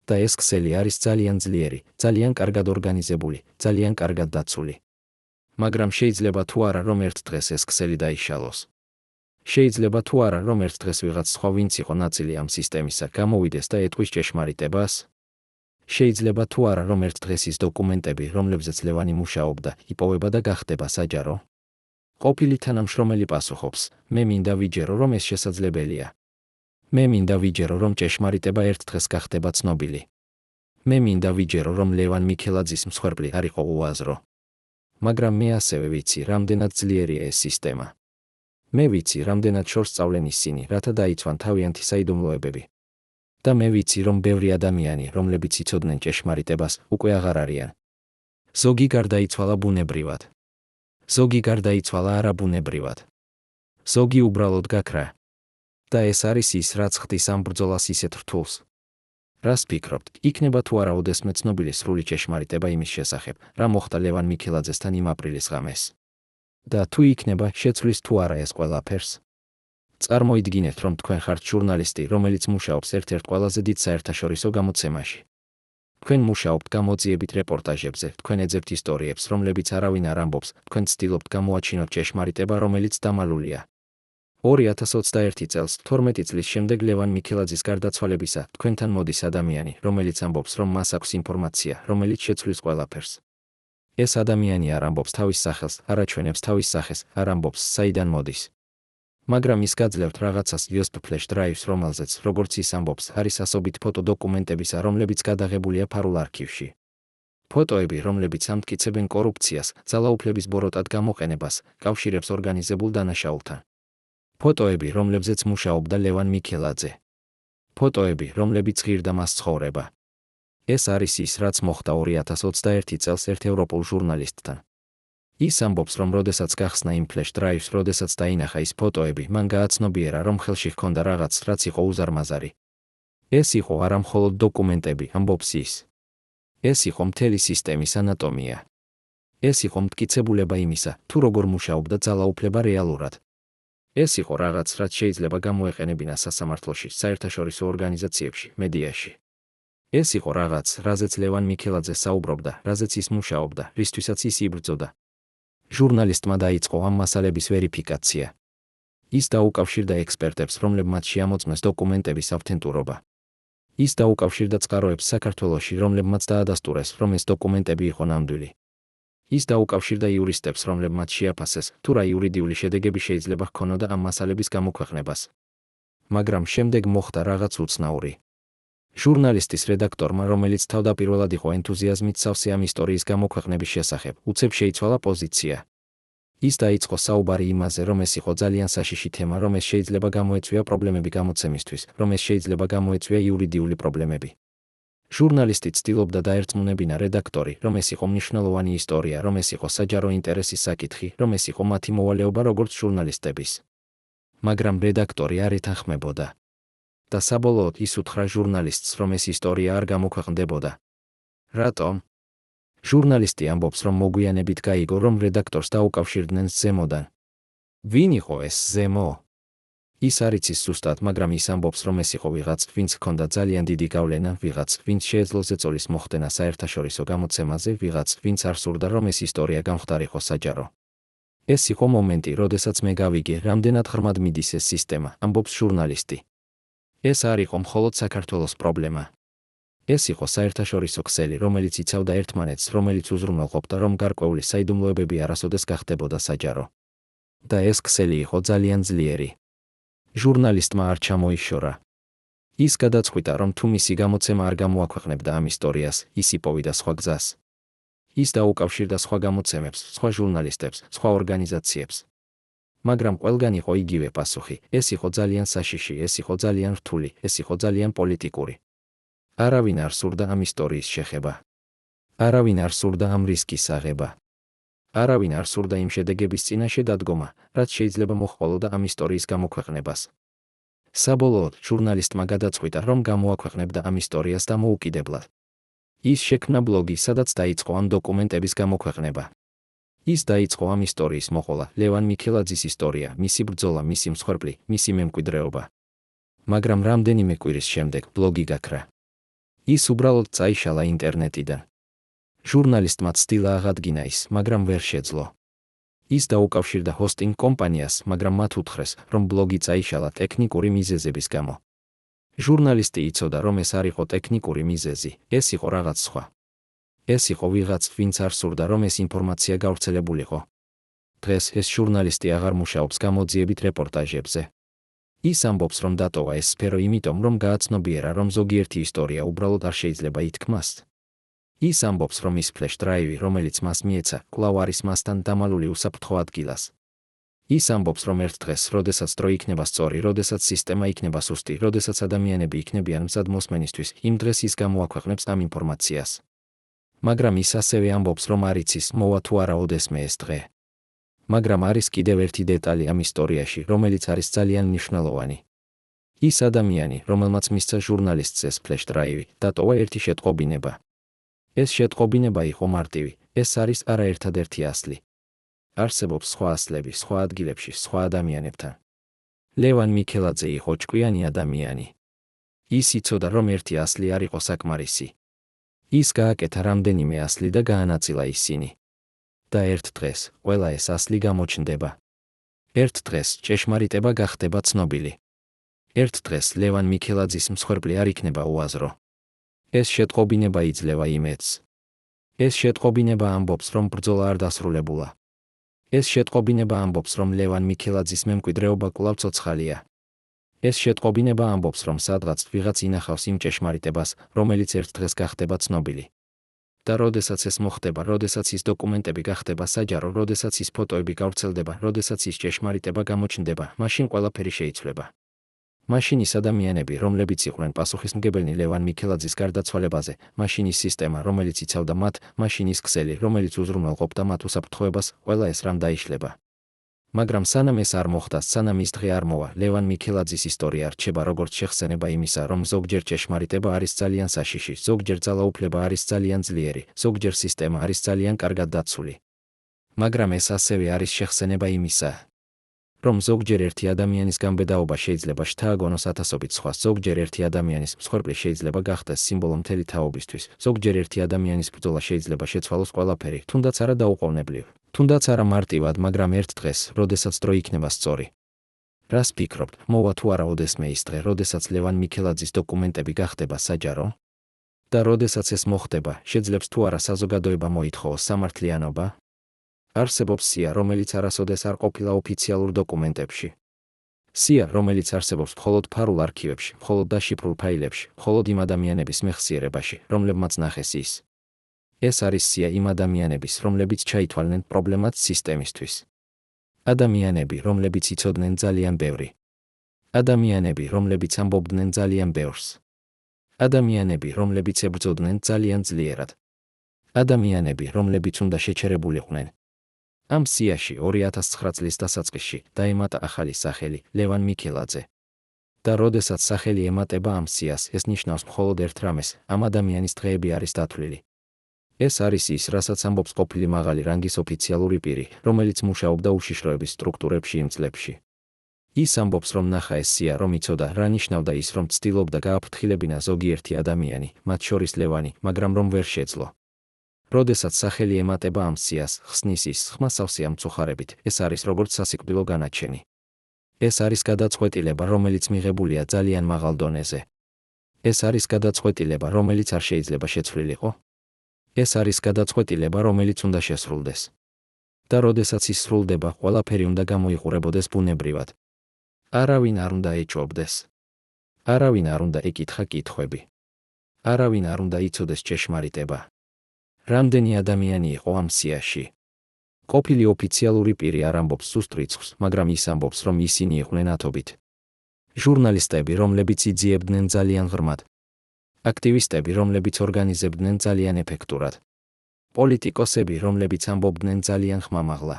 [SPEAKER 1] და ეს ქსელი არის ძალიან ძლიერი, ძალიან კარგად ორგანიზებული, ძალიან კარგად დაცული. მაგრამ შეიძლება თუ არა, რომ ერთ დღეს ეს ქსელი დაიშალოს. შეიძლება თუ არა, რომ ერთ დღეს ვიღაც სხვა, ვინც იყო ნაწილი ამ სისტემისა, გამოვიდეს და ეტყვის ჭეშმარიტებას. შეიძლება თუ არა, რომ ერთ დღეს ის დოკუმენტები, რომლებზეც ლევანი მუშაობდა, იპოვება და გახდება საჯარო. ყოფილი თანამშრომელი პასუხობს, მე მინდა ვიჯერო, რომ ეს შესაძლებელია. მე მინდა ვიჯერო, რომ ჭეშმარიტება ერთ დღეს გახდება ცნობილი. მე მინდა ვიჯერო, რომ ლევან მიქელაძის მსხვერპლი არ იყო უაზრო. მაგრამ მე ასევე ვიცი, რამდენად ძლიერია ეს სისტემა. მე ვიცი, რამდენად შორს სწავლენ ისინი, რათა დაიცვან თავიანთი საიდუმლოებები. და მე ვიცი, რომ ბევრი ადამიანი, რომლებიც იცოდნენ ჭეშმარიტებას, უკვე აღარ არიან. ზოგი გარდაიცვალა ბუნებრივად. ზოგი გარდაიცვალა არაბუნებრივად. ზოგი უბრალოდ გაქრა. და ეს არის ის, რაც ხდის ამ ბრძოლას ისეთ რთულს. რას ფიქრობთ, იქნება თუ არა ოდესმე ცნობილი სრული ჭეშმარიტება იმის შესახებ, რა მოხდა ლევან მიქელაძესთან იმ აპრილის ღამეს? და თუ იქნება, შეცვლის თუ არა ეს ყველაფერს? წარმოიდგინეთ, რომ თქვენ ხართ ჟურნალისტი, რომელიც მუშაობს ერთ-ერთ ყველაზე დიდ საერთაშორისო გამოცემაში. თქვენ მუშაობთ გამოძიებით რეპორტაჟებზე, თქვენ ეძებთ ისტორიებს, რომლებიც არავინ არ ამბობს, თქვენ ცდილობთ გამოაჩინოთ ჭეშმარიტება, რომელიც დამალულია. 2021 წელს, 12 წლის შემდეგ ლევან მიქელაძის გარდაცვალებისა, თქვენთან მოდის ადამიანი, რომელიც ამბობს, რომ მას აქვს ინფორმაცია, რომელიც შეცვლის ყველაფერს. ეს ადამიანი არ ამბობს თავის სახელს, არ აჩვენებს თავის სახეს, არ ამბობს, საიდან მოდის. მაგრამ ის გაძლევთ რაღაცას USB flash drive-ს, რომელზეც, როგორც ის ამბობს, არის ასობით ფოტო დოკუმენტებისა, რომლებიც გადაღებულია ფარულ არქივში. ფოტოები, რომლებიც ამტკიცებენ კორუფციას, ძალაუფლების ბოროტად გამოყენებას, კავშირებს ორგანიზებულ დანაშაულთან. ფოტოები, რომლებზეც მუშაობდა ლევან მიქელაძე. ფოტოები, რომლებიც ღირდა მას ცხოვრება. ეს არის ის, რაც მოხდა 2021 წელს ერთ ევროპულ ჟურნალისტთან. ის ამბობს, რომ როდესაც გახსნა იმ flash drive-ს, როდესაც დაინახა ის ფოტოები, მან გააცნობიერა, რომ ხელში ჰქონდა რაღაც, რაც იყო უზარმაზარი. ეს იყო არა მხოლოდ დოკუმენტები, ამბობს ის. ეს იყო მთელი სისტემის ანატომია. ეს იყო მტკიცებულება იმისა, თუ როგორ მუშაობდა ძალაუფლება რეალურად. ეს იყო რაღაც, რაც შეიძლება გამოეყენებინა სასამართლოში, საერთაშორისო ორგანიზაციებში, მედიაში. ეს იყო რაღაც, რაზეც ლევან მიქელაძე საუბრობდა, რაზეც ის მუშაობდა, რისთვისაც ის იბრძოდა. ჟურნალისტმა დაიწყო ამ მასალების ვერიფიკაცია. ის დაუკავშირდა ექსპერტებს, რომლებმაც შეამოწმეს დოკუმენტების ავთენტურობა. ის დაუკავშირდა წყაროებს საქართველოში, რომლებმაც დაადასტურეს, რომ ეს დოკუმენტები იყო ნამდვილი. ის დაუკავშირდა იურისტებს, რომლებმაც შეაფასეს, თუ რა იურიდიული შედეგები შეიძლება ჰქონოდა ამ მასალების გამოქვეყნებას. მაგრამ შემდეგ მოხდა რაღაც უცნაური. ჟურნალისტის რედაქტორმა, რომელიც თავდაპირველად იყო ენთუზიაზმით სავსე ამ ისტორიის გამოქვეყნების შესახებ, უცებ შეიცვალა პოზიცია. ის დაიწყო საუბარი იმაზე, რომ ეს იყო ძალიან საშიში თემა, რომ ეს შეიძლება გამოეწვია პრობლემები გამოცემისთვის, რომ ეს შეიძლება გამოეწვია იურიდიული პრობლემები. ჟურნალისტი ცდილობდა დაერწმუნებინა რედაქტორი, რომ ეს იყო მნიშვნელოვანი ისტორია, რომ ეს იყო საჯარო ინტერესის საკითხი, რომ ეს იყო მათი მოვალეობა როგორც ჟურნალისტების. მაგრამ რედაქტორი არ ეთანხმებოდა. და საბოლოოდ ის უთხრა ჟურნალისტს, რომ ეს ისტორია არ გამოქვეყნდებოდა. რატომ? ჟურნალისტი ამბობს, რომ მოგვიანებით გაიგო, რომ რედაქტორს დაუკავშირდნენ ზემოდან. ვინ იყო ეს ზემო? ის არ იცის ზუსტად, მაგრამ ის ამბობს, რომ ეს იყო ვიღაც, ვინც ჰქონდა ძალიან დიდი გავლენა, ვიღაც, ვინც შეეძლო ზეწოლის მოხდენა საერთაშორისო გამოცემაზე, ვიღაც, ვინც არ სურდა, რომ ეს ისტორია გამხდარიყო საჯარო. ეს იყო მომენტი, როდესაც მე გავიგე, რამდენად ღრმად მიდის ეს სისტემა, ამბობს ჟურნალისტი. ეს არ იყო მხოლოდ საქართველოს პრობლემა. ეს იყო საერთაშორისო ქსელი, რომელიც იცავდა ერთმანეთს, რომელიც უზრუნველყოფდა, რომ გარკვეული საიდუმლოებები არასოდეს გახდებოდა საჯარო. და ეს ქსელი იყო ძალიან ძლიერი. ჟურნალისტმა არ ჩამოიშორა. ის გადაწყვიტა, რომ თუ მისი გამოცემა არ გამოაქვეყნებდა ამ ისტორიას, ის იპოვიდა სხვა გზას. ის დაუკავშირდა სხვა გამოცემებს, სხვა ჟურნალისტებს, სხვა ორგანიზაციებს. მაგრამ ყველგან იყო იგივე პასუხი. ეს იყო ძალიან საშიში, ეს იყო ძალიან რთული, ეს იყო ძალიან პოლიტიკური. არავინ არ სურდა ამ ისტორიის შეხება. არავინ არ სურდა ამ რისკის აღება. არავინ არ სურდა იმ შედეგების წინაშე დადგომა, რაც შეიძლება მოჰყოლოდა ამ ისტორიის გამოქვეყნებას. საბოლოოდ ჟურნალისტმა გადაწყვიტა, რომ გამოაქვეყნებდა ამ ისტორიას დამოუკიდებლად. ის შექმნა ბლოგი, სადაც დაიწყო ამ დოკუმენტების გამოქვეყნება. ის დაიწყო ამ ისტორიის მოყოლა, ლევან მიქელაძის ისტორია, მისი ბრძოლა, მისი მსხვერპლი, მისი მემკვიდრეობა. მაგრამ რამდენიმე კვირის შემდეგ ბლოგი გაქრა. ის უბრალოდ წაიშალა ინტერნეტიდან. ჟურნალისტმა ცდილა აღადგინა ის, მაგრამ ვერ შეძლო. ის დაუკავშირდა ჰოსტინგ კომპანიას, მაგრამ მათ უთხრეს, რომ ბლოგი წაიშალა ტექნიკური მიზეზების გამო. ჟურნალისტი იცოდა, რომ ეს არ იყო ტექნიკური მიზეზი, ეს იყო რაღაც სხვა. ეს იყო ვიღაც, ვინც არ სურდა, რომ ეს ინფორმაცია გავრცელებულიყო. დღეს ეს ჟურნალისტი აღარ მუშაობს გამოძიებით რეპორტაჟებზე. ის ამბობს, რომ დატოვა ეს სფერო იმიტომ, რომ გააცნობიერა, რომ ზოგიერთი ისტორია უბრალოდ არ შეიძლება ითქმას. ის ამბობს, რომ ის ფლეშ დრაივი, რომელიც მას მიეცა, კვლავ არის მასთან დამალული უსაფრთხო ადგილას. ის ამბობს, რომ ერთ დღეს, როდესაც დრო იქნება სწორი, როდესაც სისტემა იქნება სუსტი, როდესაც ადამიანები იქნებიან მზად მოსმენისთვის, იმ დღეს ის გამოაქვეყნებს ამ ინფორმაციას. მაგრამ ის ასევე ამბობს, რომ არ იცის, მოვა თუ არა ოდესმე ეს დღე. მაგრამ არის კიდევ ერთი დეტალი ამ ისტორიაში, რომელიც არის ძალიან მნიშვნელოვანი. ის ადამიანი, რომელმაც მისცა ჟურნალისტს ეს ფლეშ დრაივი, დატოვა ერთი შეტყობინება. ეს შეტყობინება იყო მარტივი, ეს არის არაერთადერთი ასლი. არსებობს სხვა ასლები, სხვა ადგილებში, სხვა ადამიანებთან. ლევან მიქელაძე იყო ჭკვიანი ადამიანი. ის იცოდა, რომ ერთი ასლი არ იყო საკმარისი. ის გააკეთა რამდენიმე ასლი და გაანაწილა ისინი. და ერთ დღეს, ყველა ეს ასლი გამოჩნდება. ერთ დღეს, ჭეშმარიტება გახდება ცნობილი. ერთ დღეს, ლევან მიქელაძის მსხვერპლი არ იქნება უაზრო. ეს შეტყობინება იძლევა იმედს. ეს შეტყობინება ამბობს, რომ ბრძოლა არ დასრულებულა. ეს შეტყობინება ამბობს, რომ ლევან მიქელაძის მემკვიდრეობა კვლავ ცოცხალია. ეს შეტყობინება ამბობს, რომ სადღაც ვიღაც ინახავს იმ ჭეშმარიტებას, რომელიც ერთ დღეს გახდება ცნობილი. და როდესაც ეს მოხდება, როდესაც ის დოკუმენტები გახდება საჯარო, როდესაც ის ფოტოები გავრცელდება, როდესაც ის ჭეშმარიტება გამოჩნდება, მაშინ ყველაფერი შეიცვლება. მაშინ ის ადამიანები, რომლებიც იყვნენ პასუხისმგებელნი ლევან მიქელაძის გარდაცვალებაზე, მაშინ ის სისტემა, რომელიც იცავდა მათ, მაშინ ის ქსელი, რომელიც უზრუნველყოფდა მათ უსაფრთხოებას, ყველა ეს რამ დაიშლება. მაგრამ სანამ ეს არ მოხდა, სანამ ის დღე არ მოვა, ლევან მიქელაძის ისტორია რჩება როგორც შეხსენება იმისა, რომ ზოგჯერ ჭეშმარიტება არის ძალიან საშიში, ზოგჯერ ძალაუფლება არის ძალიან ძლიერი, ზოგჯერ სისტემა არის ძალიან კარგად დაცული. მაგრამ ეს ასევე არის შეხსენება იმისა, რომ ზოგჯერ ერთი ადამიანის გამბედაობა შეიძლება შთააგონოს ათასობით სხვა, ზოგჯერ ერთი ადამიანის მსხვერპლი შეიძლება გახდეს სიმბოლო მთელი თაობისთვის, ზოგჯერ ერთი ადამიანის ბრძოლა შეიძლება შეცვალოს ყველაფერი, თუნდაც არა დაუყოვნებლივ, თუნდაც არა მარტივად, მაგრამ ერთ დღეს, როდესაც დრო იქნება სწორი. რას ფიქრობთ, მოვა თუ არა ოდესმე ის დღე, როდესაც ლევან მიქელაძის დოკუმენტები გახდება საჯარო? და როდესაც ეს მოხდება, შეძლებს თუ არა საზოგადოება მოითხოვოს სამართლიანობა? არსებობს სია, რომელიც არასოდეს არ ყოფილა ოფიციალურ დოკუმენტებში. სია, რომელიც არსებობს მხოლოდ ფარულ არქივებში, მხოლოდ დაშიფრულ ფაილებში, მხოლოდ იმ ადამიანების მეხსიერებაში, რომლებმაც ნახეს ის. ეს არის სია იმ ადამიანების, რომლებიც ჩაითვალნენ პრობლემას სისტემისთვის. ადამიანები, რომლებიც იცოდნენ ძალიან ბევრი. ადამიანები, რომლებიც ამბობდნენ ძალიან ბევრს. ადამიანები, რომლებიც ებრძოდნენ ძალიან ძლიერად. ადამიანები, რომლებიც უნდა შეჩერებულიყვნენ. ამ სიაში 2009 წლის დასაწყისში დაემატა ახალი სახელი, ლევან მიქელაძე. და როდესაც სახელი ემატება ამ სიას, ეს ნიშნავს მხოლოდ ერთ რამეს, ამ ადამიანის დღეები არის დათვლილი. ეს არის ის, რასაც ამბობს ყოფილი მაღალი რანგის ოფიციალური პირი, რომელიც მუშაობდა უშიშროების სტრუქტურებში იმ წლებში. ის ამბობს, რომ ნახა ეს სია, რომ იცოდა, რა ნიშნავდა ის, რომ ცდილობდა გააფრთხილებინა ზოგიერთი ადამიანი, მათ შორის ლევანი, მაგრამ რომ ვერ შეძლო. როდესაც სახელი ემატება ამ სიას, ხსნის ის ხმასავსე ამ მწუხარებით, ეს არის როგორც სასიკვდილო განაჩენი. ეს არის გადაწყვეტილება, რომელიც მიღებულია ძალიან მაღალ დონეზე. ეს არის გადაწყვეტილება, რომელიც არ შეიძლება შეცვლილიყო. ეს არის გადაწყვეტილება, რომელიც უნდა შესრულდეს. და როდესაც ის სრულდება, ყველაფერი უნდა გამოიყურებოდეს ბუნებრივად. არავინ არ უნდა ეჭვობდეს. არავინ არ უნდა ეკითხა კითხვები. არავინ არ უნდა იცოდეს ჭეშმარიტება. რამდენი ადამიანი იყო ამ სიაში? ყოფილი ოფიციალური პირი არ ამბობს სუსტ რიცხვს, მაგრამ ის ამბობს, რომ ისინი იყვნენ ათობით. ჟურნალისტები, რომლებიც იძიებდნენ ძალიან ღრმად. აქტივისტები, რომლებიც ორგანიზებდნენ ძალიან ეფექტურად. პოლიტიკოსები, რომლებიც ამბობდნენ ძალიან ხმამაღლა.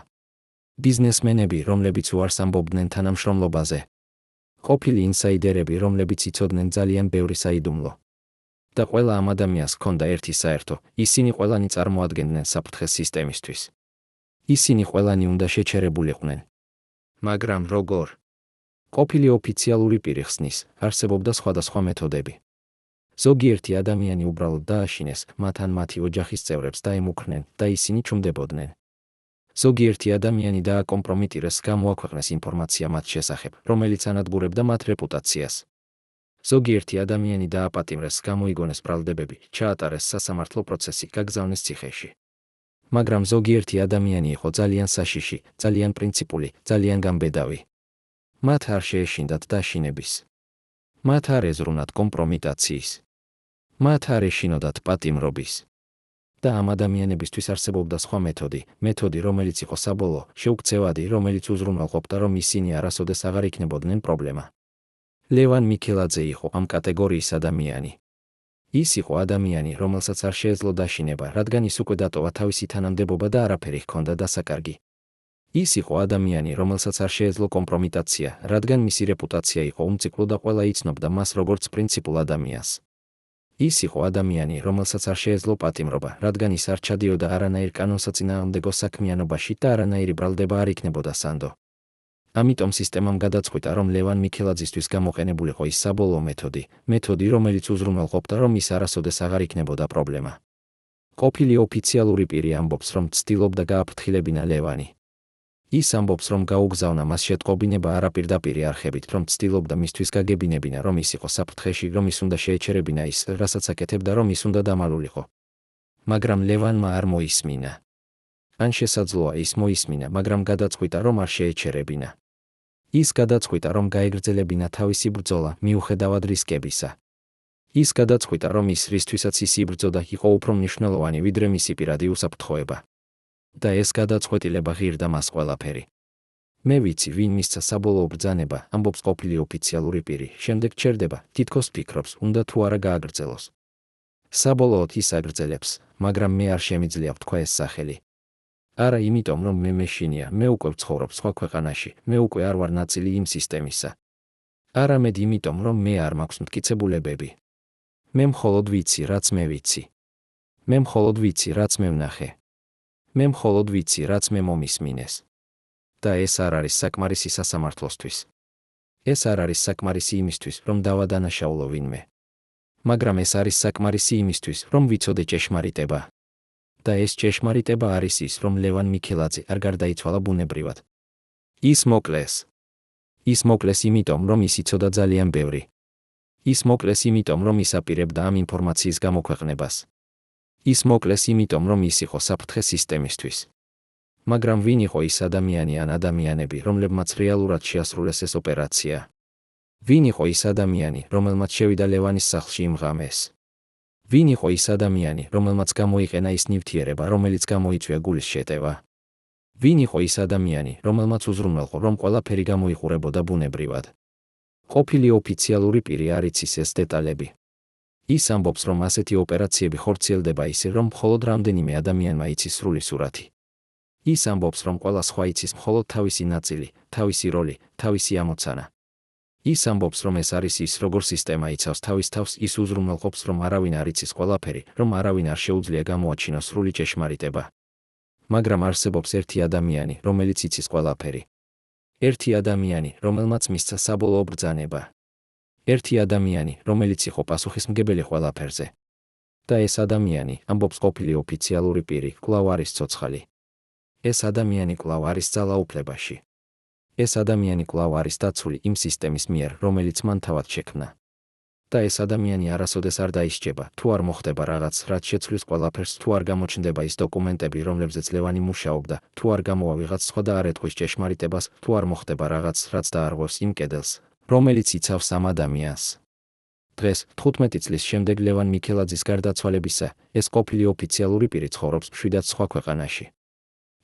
[SPEAKER 1] ბიზნესმენები, რომლებიც უარს ამბობდნენ თანამშრომლობაზე. ყოფილი ინსაიდერები, რომლებიც იცოდნენ ძალიან ბევრი საიდუმლო. და ყველა ამ ადამიანს ჰქონდა ერთი საერთო, ისინი ყველანი წარმოადგენდნენ საფრთხეს სისტემისთვის. ისინი ყველანი უნდა შეჩერებულიყვნენ. მაგრამ როგორ? ყოფილი ოფიციალური პირი ხსნის, არსებობდა სხვადასხვა მეთოდები. ზოგიერთი ადამიანი უბრალოდ დააშინეს, მათ ან მათი ოჯახის წევრებს დაემუქრნენ და ისინი ჩუმდებოდნენ. ზოგიერთი ადამიანი დააკომპრომიტირეს, გამოაქვეყნეს ინფორმაცია მათ შესახებ, რომელიც ანადგურებდა მათ რეპუტაციას. ზოგიერთი ადამიანი დააპატიმრეს, გამოიგონეს ბრალდებები, ჩაატარეს სასამართლო პროცესი, გაგზავნეს ციხეში. მაგრამ ზოგიერთი ადამიანი იყო ძალიან საშიში, ძალიან პრინციპული, ძალიან გამბედავი. მათ არ შეეშინდათ დაშინების. მათ არ ეზრუნათ კომპრომიტაციის. მათ არ ეშინოდათ პატიმრობის. და ამ ადამიანებისთვის არსებობდა სხვა მეთოდი, რომელიც იყო საბოლოო, შეუქცევადი, რომელიც უზრუნველყოფდა, რომ ისინი არასოდეს აღარ იქნებოდნენ პრობლემა. ლევან მიქელაძე იყო ამ კატეგორიის ადამიანი. ის იყო ადამიანი, რომელსაც არ შეეძლო დაშინება, რადგან ის უკვე დატოვა თავისი თანამდებობა და არაფერი ჰქონდა დასაკარგი. ის იყო ადამიანი, რომელსაც არ შეეძლო კომპრომიტაცია, რადგან მისი რეპუტაცია იყო უმციკლო და ყველა იცნობდა მას როგორც პრინციპულ ადამიანს. ის იყო ადამიანი, რომელსაც არ შეეძლო პატიმრობა, რადგან ის არ ჩადიოდა არანაირ კანონსაწინააღმდეგო საქმიანობაში და არანაირი ბრალდება არ იქნებოდა სანდო. ამიტომ სისტემამ გადაწყვიტა, რომ ლევან მიქელაძისთვის გამოყენებულიყო ის საბოლოო მეთოდი, რომელიც უზრუნველყოფდა, რომ ის არასოდეს აღარ იქნებოდა პრობლემა. ყოფილი ოფიციალური პირი ამბობს, რომ ცდილობდა გააფრთხილებინა ლევანი. ის ამბობს, რომ გაუგზავნა მას შეტყობინება არაპირდაპირი არხებით, რომ ცდილობდა მისთვის გაგებინებინა, რომ ის იყო საფრთხეში, რომ ის უნდა შეეჩერებინა ის, რასაც აკეთებდა, რომ ის უნდა დამალულიყო. მაგრამ ლევანმა არ მოისმინა. ან შესაძლოა ის მოისმინა, მაგრამ გადაწყვიტა, რომ არ შეეჩერებინა. ის გადაწყვიტა, რომ გაეგრძელებინა თავისი ბრძოლა, მიუხედავად რისკებისა. ის გადაწყვიტა, რომ ის, რისთვისაც ის იბრძოდა, იყო უფრო მნიშვნელოვანი, ვიდრე მისი პირადი უსაფრთხოება. და ეს გადაწყვეტილება ღირდა მას ყველაფერი. მე ვიცი, ვინ მისცა საბოლოო ბრძანება, ამბობს ყოფილი ოფიციალური პირი, შემდეგ ჩერდება, თითქოს ფიქრობს, უნდა თუ არა გააგრძელოს. საბოლოოდ ის აგრძელებს, მაგრამ მე არ შემიძლია ვთქვა ეს სახელი. არა იმიტომ, რომ მე მეშინია, მე უკვე ვცხოვრობ სხვა ქვეყანაში, მე უკვე არ ვარ ნაწილი იმ სისტემისა. არამედ იმიტომ, რომ მე არ მაქვს მტკიცებულებები. მე მხოლოდ ვიცი, რაც მე ვიცი. მე მხოლოდ ვიცი, რაც მე ვნახე. მე მხოლოდ ვიცი, რაც მე მომისმინეს. და ეს არ არის საკმარისი სასამართლოსთვის. ეს არ არის საკმარისი იმისთვის, რომ დავადანაშაულო ვინმე. მაგრამ ეს არის საკმარისი იმისთვის, რომ ვიცოდე ჭეშმარიტება. და ეს ჭეშმარიტება არის ის, რომ ლევან მიქელაძე არ გარდაიცვალა ბუნებრივად. ის მოკლეს. ის მოკლეს იმიტომ, რომ ის იცოდა ძალიან ბევრი. ის მოკლეს იმიტომ, რომ ის აპირებდა ამ ინფორმაციის გამოქვეყნებას. ის მოკლეს იმიტომ, რომ ის იყო საფრთხე სისტემისთვის. მაგრამ ვინ იყო ის ადამიანი ან ადამიანები, რომლებმაც რეალურად შეასრულეს ეს ოპერაცია? ვინ იყო ის ადამიანი, რომელმაც შევიდა ლევანის სახლში იმ ღამეს? ვინ იყო ის ადამიანი, რომელმაც გამოიყენა ის ნივთიერება, რომელიც გამოიწვია გულის შეტევა? ვინ იყო ის ადამიანი, რომელმაც უზრუნველყო, რომ ყველაფერი გამოიყურებოდა ბუნებრივად? ყოფილი ოფიციალური პირი არ იცის ეს დეტალები. ის ამბობს, რომ ასეთი ოპერაციები ხორციელდება ისე, რომ მხოლოდ რამდენიმე ადამიანმა იცის სრული სურათი. ის ამბობს, რომ ყველა სხვა იცის მხოლოდ თავისი ნაწილი, თავისი როლი, თავისი ამოცანა. ის ამბობს, რომ ეს არის ის, როგორ სისტემა იცავს თავის თავს, ის უზრუნველყოფს, რომ არავინ არ იცის ყველაფერი, რომ არავინ არ შეუძლია გამოაჩინოს სრული ჭეშმარიტება. მაგრამ არსებობს ერთი ადამიანი, რომელიც იცის ყველაფერი. ერთი ადამიანი, რომელმაც მისცა საბოლოო ბრძანება. ერთი ადამიანი, რომელიც იყო პასუხისმგებელი ყველაფერზე. და ეს ადამიანი, ამბობს ყოფილი ოფიციალური პირი, კვლავ არის ცოცხალი. ეს ადამიანი კვლავ არის ძალაუფლებაში. ეს ადამიანი კვლავ არის დაცული იმ სისტემის მიერ, რომელიც მან თავად შექმნა. და ეს ადამიანი არასოდეს არ დაისჯება, თუ არ მოხდება რაღაც, რაც შეცვლის ყველაფერს, თუ არ გამოჩნდება ის დოკუმენტები, რომლებზეც ლევანი მუშაობდა, თუ არ გამოვა ვიღაც სხვა და არ ეტყვის ჭეშმარიტებას, თუ არ მოხდება რაღაც, რაც დაარღვევს იმ კედელს, რომელიც იცავს ამ ადამიანს. დღეს, 15 წლის შემდეგ ლევან მიქელაძის გარდაცვალებისა, ეს ყოფილი ოფიციალური პირი ცხოვრობს მშვიდად სხვა ქვეყანაში.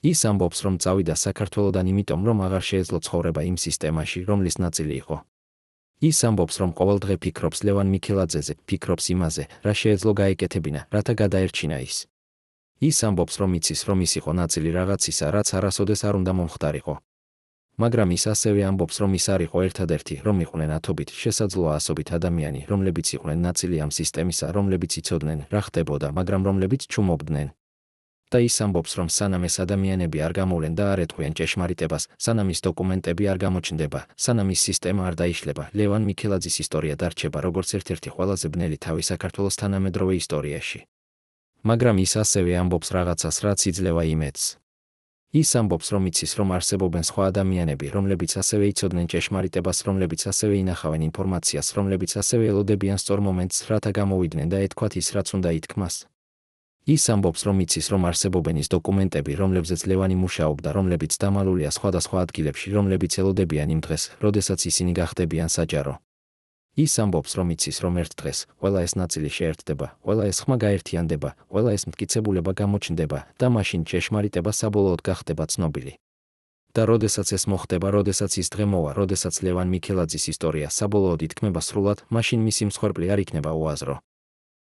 [SPEAKER 1] ის ამბობს, რომ წავიდა საქართველოდან იმიტომ, რომ აღარ შეეძლო ცხოვრება იმ სისტემაში, რომლის ნაწილი იყო. ის ამბობს, რომ ყოველ დღე ფიქრობს ლევან მიქელაძეზე, ფიქრობს იმაზე, რა შეეძლო გაეკეთებინა, რათა გადაერჩინა ის. ის ამბობს, რომ იცის, რომ ის იყო ნაწილი რაღაცისა, რაც არასოდეს არ უნდა მომხდარიყო. მაგრამ ის ასევე ამბობს, რომ ის არ იყო ერთადერთი, რომ იყვნენ ათობით, შესაძლოა ასობით ადამიანი, რომლებიც იყვნენ ნაწილი ამ სისტემისა, რომლებიც იცოდნენ, რა ხდებოდა, მაგრამ რომლებიც ჩუმობდნენ. და ის ამბობს, რომ სანამ ეს ადამიანები არ გამოვლენ და არ ეტყვიან ჭეშმარიტებას, სანამ ის დოკუმენტები არ გამოჩნდება, სანამ ის სისტემა არ დაიშლება, ლევან მიქელაძის ისტორია დარჩება როგორც ერთ-ერთი ყველაზე ბნელი თავი საქართველოს თანამედროვე ისტორიაში. მაგრამ ის ასევე ამბობს რაღაცას, რაც იძლევა იმედს. ის ამბობს, რომ იცის, რომ არსებობენ სხვა ადამიანები, რომლებიც ასევე იცოდნენ ჭეშმარიტებას, რომლებიც ასევე ინახავენ ინფორმაციას, რომლებიც ასევე ელოდებიან სწორ მომენტს, რათა გამოვიდნენ და ეთქვათ ის, რაც უნდა ითქმას. ის ამბობს, რომ იცის, რომ არსებობენ ის დოკუმენტები, რომლებზეც ლევანი მუშაობდა, რომლებიც დამალულია სხვადასხვა ადგილებში, რომლებიც ელოდებიან იმ დღეს, როდესაც ისინი გახდებიან საჯარო. ის ამბობს, რომ იცის, რომ ერთ დღეს ყველა ეს ნაწილი შეერთდება, ყველა ეს ხმა გაერთიანდება, ყველა ეს მტკიცებულება გამოჩნდება და მაშინ ჭეშმარიტება საბოლოოდ გახდება ცნობილი. და როდესაც ეს მოხდება, როდესაც ის დღე მოვა, როდესაც ლევან მიქელაძის ისტორია საბოლოოდ ითქმება სრულად, მაშინ მისი მსხვერპლი არ იქნება უაზრო.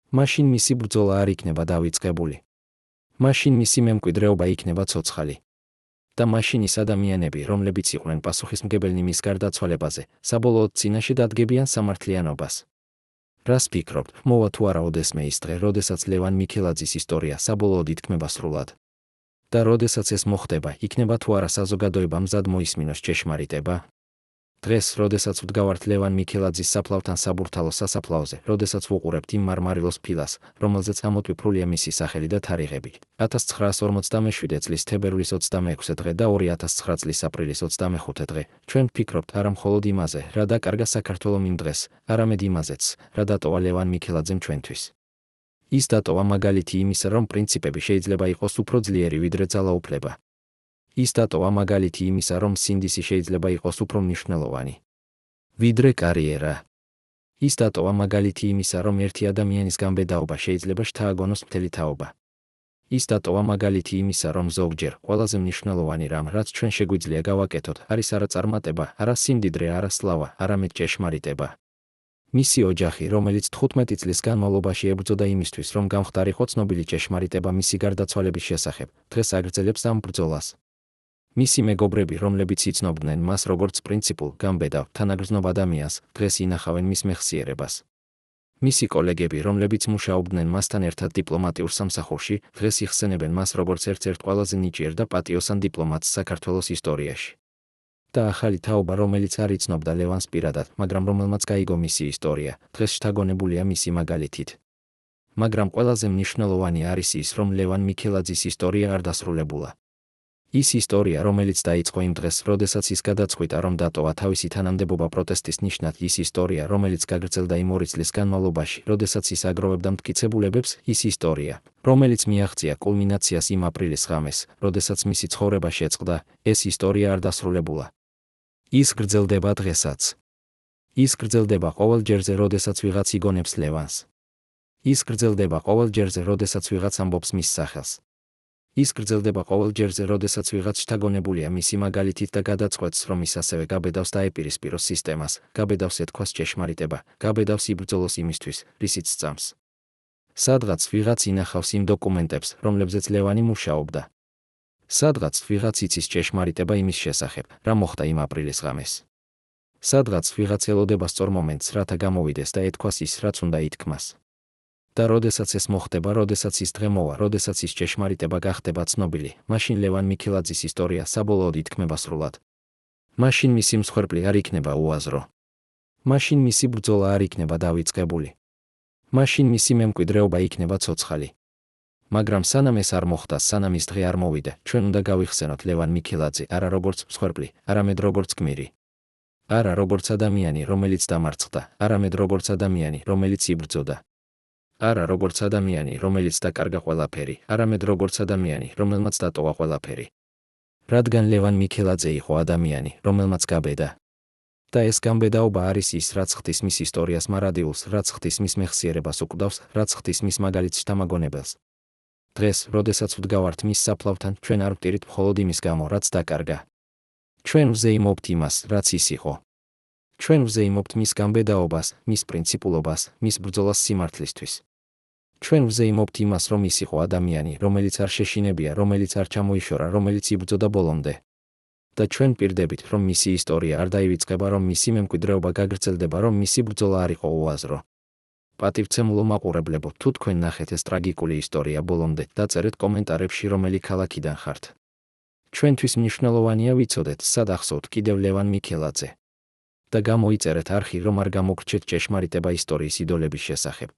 [SPEAKER 1] მაშინ მისი ბრძოლა არ იქნება დავიწყებული. მაშინ მისი მემკვიდრეობა იქნება ცოცხალი. და მაშინ ის ადამიანები, რომლებიც იყვნენ პასუხისმგებელნი მის გარდაცვალებაზე, საბოლოოდ წინაშე დადგებიან სამართლიანობას. რას ფიქრობთ, მოვა თუ არა ოდესმე ის დღე, როდესაც ლევან მიქელაძის ისტორია საბოლოოდ ითქმება სრულად? და როდესაც ეს მოხდება, იქნება თუ არა საზოგადოებამ მზად მოისმინოს ჭეშმარიტება? დღეს, როდესაც ვდგავართ ლევან მიქელაძის საფლავთან საბურთალო სასაფლაოზე, როდესაც ვუყურებთ იმ მარმარილოს ფილას, რომელზეც ამოტვიფრულია მისი სახელი და თარიღები. 1947 წლის თებერვლის 26 დღე და 2009 წლის აპრილის 25 დღე, ჩვენ ვფიქრობთ არა მხოლოდ იმაზე, რა დაკარგა საქართველომ იმ დღეს, არამედ იმაზეც, რა დატოვა ლევან მიქელაძემ ჩვენთვის. ის დატოვა მაგალითი იმისა, რომ პრინციპები შეიძლება იყოს უფრო ძლიერი ვიდრე ძალაუფლება. ის დატოვა მაგალითი იმისა, რომ სინდისი შეიძლება იყოს უფრო მნიშვნელოვანი ვიდრე კარიერა. ის დატოვა მაგალითი იმისა, რომ ერთი ადამიანის გამბედაობა შეიძლება შთააგონოს მთელი თაობა. ის დატოვა მაგალითი იმისა, რომ ზოგჯერ ყველაზე მნიშვნელოვანი რამ, რაც ჩვენ შეგვიძლია გავაკეთოთ, არის არა წარმატება, არა სიმდიდრე, არა სლავა, არამედ ჭეშმარიტება. მისი ოჯახი, რომელიც 15 წლის განმავლობაში ებრძოდა იმისთვის, რომ გამხდარიყო ცნობილი ჭეშმარიტება მისი გარდაცვალების შესახებ, დღეს აგრძელებს ამ ბრძოლას. მისი მეგობრები, რომლებიც იცნობდნენ მას როგორც პრინციპულ, გამბედავ, თანაგრძნობ ადამიანს, დღეს ინახავენ მის მეხსიერებას. მისი კოლეგები, რომლებიც მუშაობდნენ მასთან ერთად დიპლომატიურ სამსახურში, დღეს იხსენებენ მას როგორც ერთ-ერთ ყველაზე ნიჭიერ და პატიოსან დიპლომატს საქართველოს ისტორიაში. და ახალი თაობა, რომელიც არ იცნობდა ლევანს პირადად, მაგრამ რომელმაც გაიგო მისი ისტორია, დღეს შთაგონებულია მისი მაგალითით. მაგრამ ყველაზე მნიშვნელოვანი არის ის, რომ ლევან მიქელაძის ისტორია არ დასრულებულა. ის ისტორია, რომელიც დაიწყო იმ დღეს, როდესაც ის გადაწყვიტა, რომ დატოვა თავისი თანამდებობა პროტესტის ნიშნად, ის ისტორია, რომელიც გაგრძელდა იმ 2 წლის განმავლობაში, როდესაც ის აგროვებდა მტკიცებულებებს, ის ისტორია, რომელიც მიაღწია კულმინაციას იმ აპრილის ღამეს, როდესაც მისი ცხოვრება შეწყდა, ეს ისტორია არ დასრულებულა. ის გრძელდება დღესაც. ის გრძელდება ყოველ ჯერზე, როდესაც ვიღაც იგონებს ლევანს. ის გრძელდება ყოველ ჯერზე, როდესაც ვიღაც ამბობს მის სახელს. ის გრძელდება ყოველ ჯერზე, როდესაც ვიღაც შთაგონებულია მისი მაგალითით და გადაწყვეტს, რომ ის ასევე გაბედავს დაეპირისპიროს სისტემას, გაბედავს ეთქვას ჭეშმარიტება, გაბედავს იბრძოლოს იმისთვის, რისიც სწამს. სადღაც ვიღაც ინახავს იმ დოკუმენტებს, რომლებზეც ლევანი მუშაობდა. სადღაც ვიღაც იცის ჭეშმარიტება იმის შესახებ, რა მოხდა იმ აპრილის ღამეს. სადღაც ვიღაც ელოდება სწორ მომენტს, რათა გამოვიდეს და ეთქვას ის, რაც უნდა ითქმას. და როდესაც ეს მოხდება, როდესაც ის დღე მოვა, როდესაც ის ჭეშმარიტება გახდება ცნობილი, მაშინ ლევან მიქელაძის ისტორია საბოლოოდ ითქმება სრულად. მაშინ მისი მსხვერპლი არ იქნება უაზრო. მაშინ მისი ბრძოლა არ იქნება დავიწყებული. მაშინ მისი მემკვიდრეობა იქნება ცოცხალი. მაგრამ სანამ ეს არ მოხდა, სანამ ის დღე არ მოვიდა, ჩვენ უნდა გავიხსენოთ ლევან მიქელაძე არა როგორც მსხვერპლი, არამედ როგორც გმირი. არა როგორც ადამიანი, რომელიც დამარცხდა, არამედ როგორც ადამიანი, რომელიც იბრძოდა. არა როგორც ადამიანი, რომელიც დაკარგა ყველაფერი, არამედ როგორც ადამიანი, რომელმაც დატოვა ყველაფერი. რადგან ლევან მიქელაძე იყო ადამიანი, რომელმაც გაბედა. და ეს გამბედაობა არის ის, რაც ხდის მის ისტორიას მარადილს, რაც ხდის მის მეხსიერებას უკვდავს, რაც ხდის მის მაგალითს შთამაგონებელს. დღეს, როდესაც ვდგავართ მის საფლავთან, ჩვენ არ ვტირით მხოლოდ იმის გამო, რაც დაკარგა. ჩვენ ვზეიმობთ იმას, რაც ის იყო. ჩვენ ვზეიმობთ მის გამბედაობას, მის პრინციპულობას, მის ბრძოლას სიმართლისთვის. ჩვენ ვზეიმობთ იმას, რომ ის იყო ადამიანი, რომელიც არ შეშინებია, რომელიც არ ჩამოიშორა, რომელიც იბრძოდა ბოლომდე. და ჩვენ პირდებით, რომ მისი ისტორია არ დაივიწყება, რომ მისი მემკვიდრეობა გაგრძელდება, რომ მისი ბრძოლა არ იყო უაზრო. პატივცემულო მაყურებლებო, თუ თქვენ ნახეთ ეს ტრაგიკული ისტორია ბოლომდე, დაწერეთ კომენტარებში, რომელი ქალაქიდან ხართ. ჩვენთვის მნიშვნელოვანია ვიცოდეთ, სად ახსოვთ კიდევ ლევან მიქელაძე. და გამოიწერეთ არხი, რომ არ გამოგრჩეთ ჭეშმარიტება ისტორიის იდოლების შესახებ.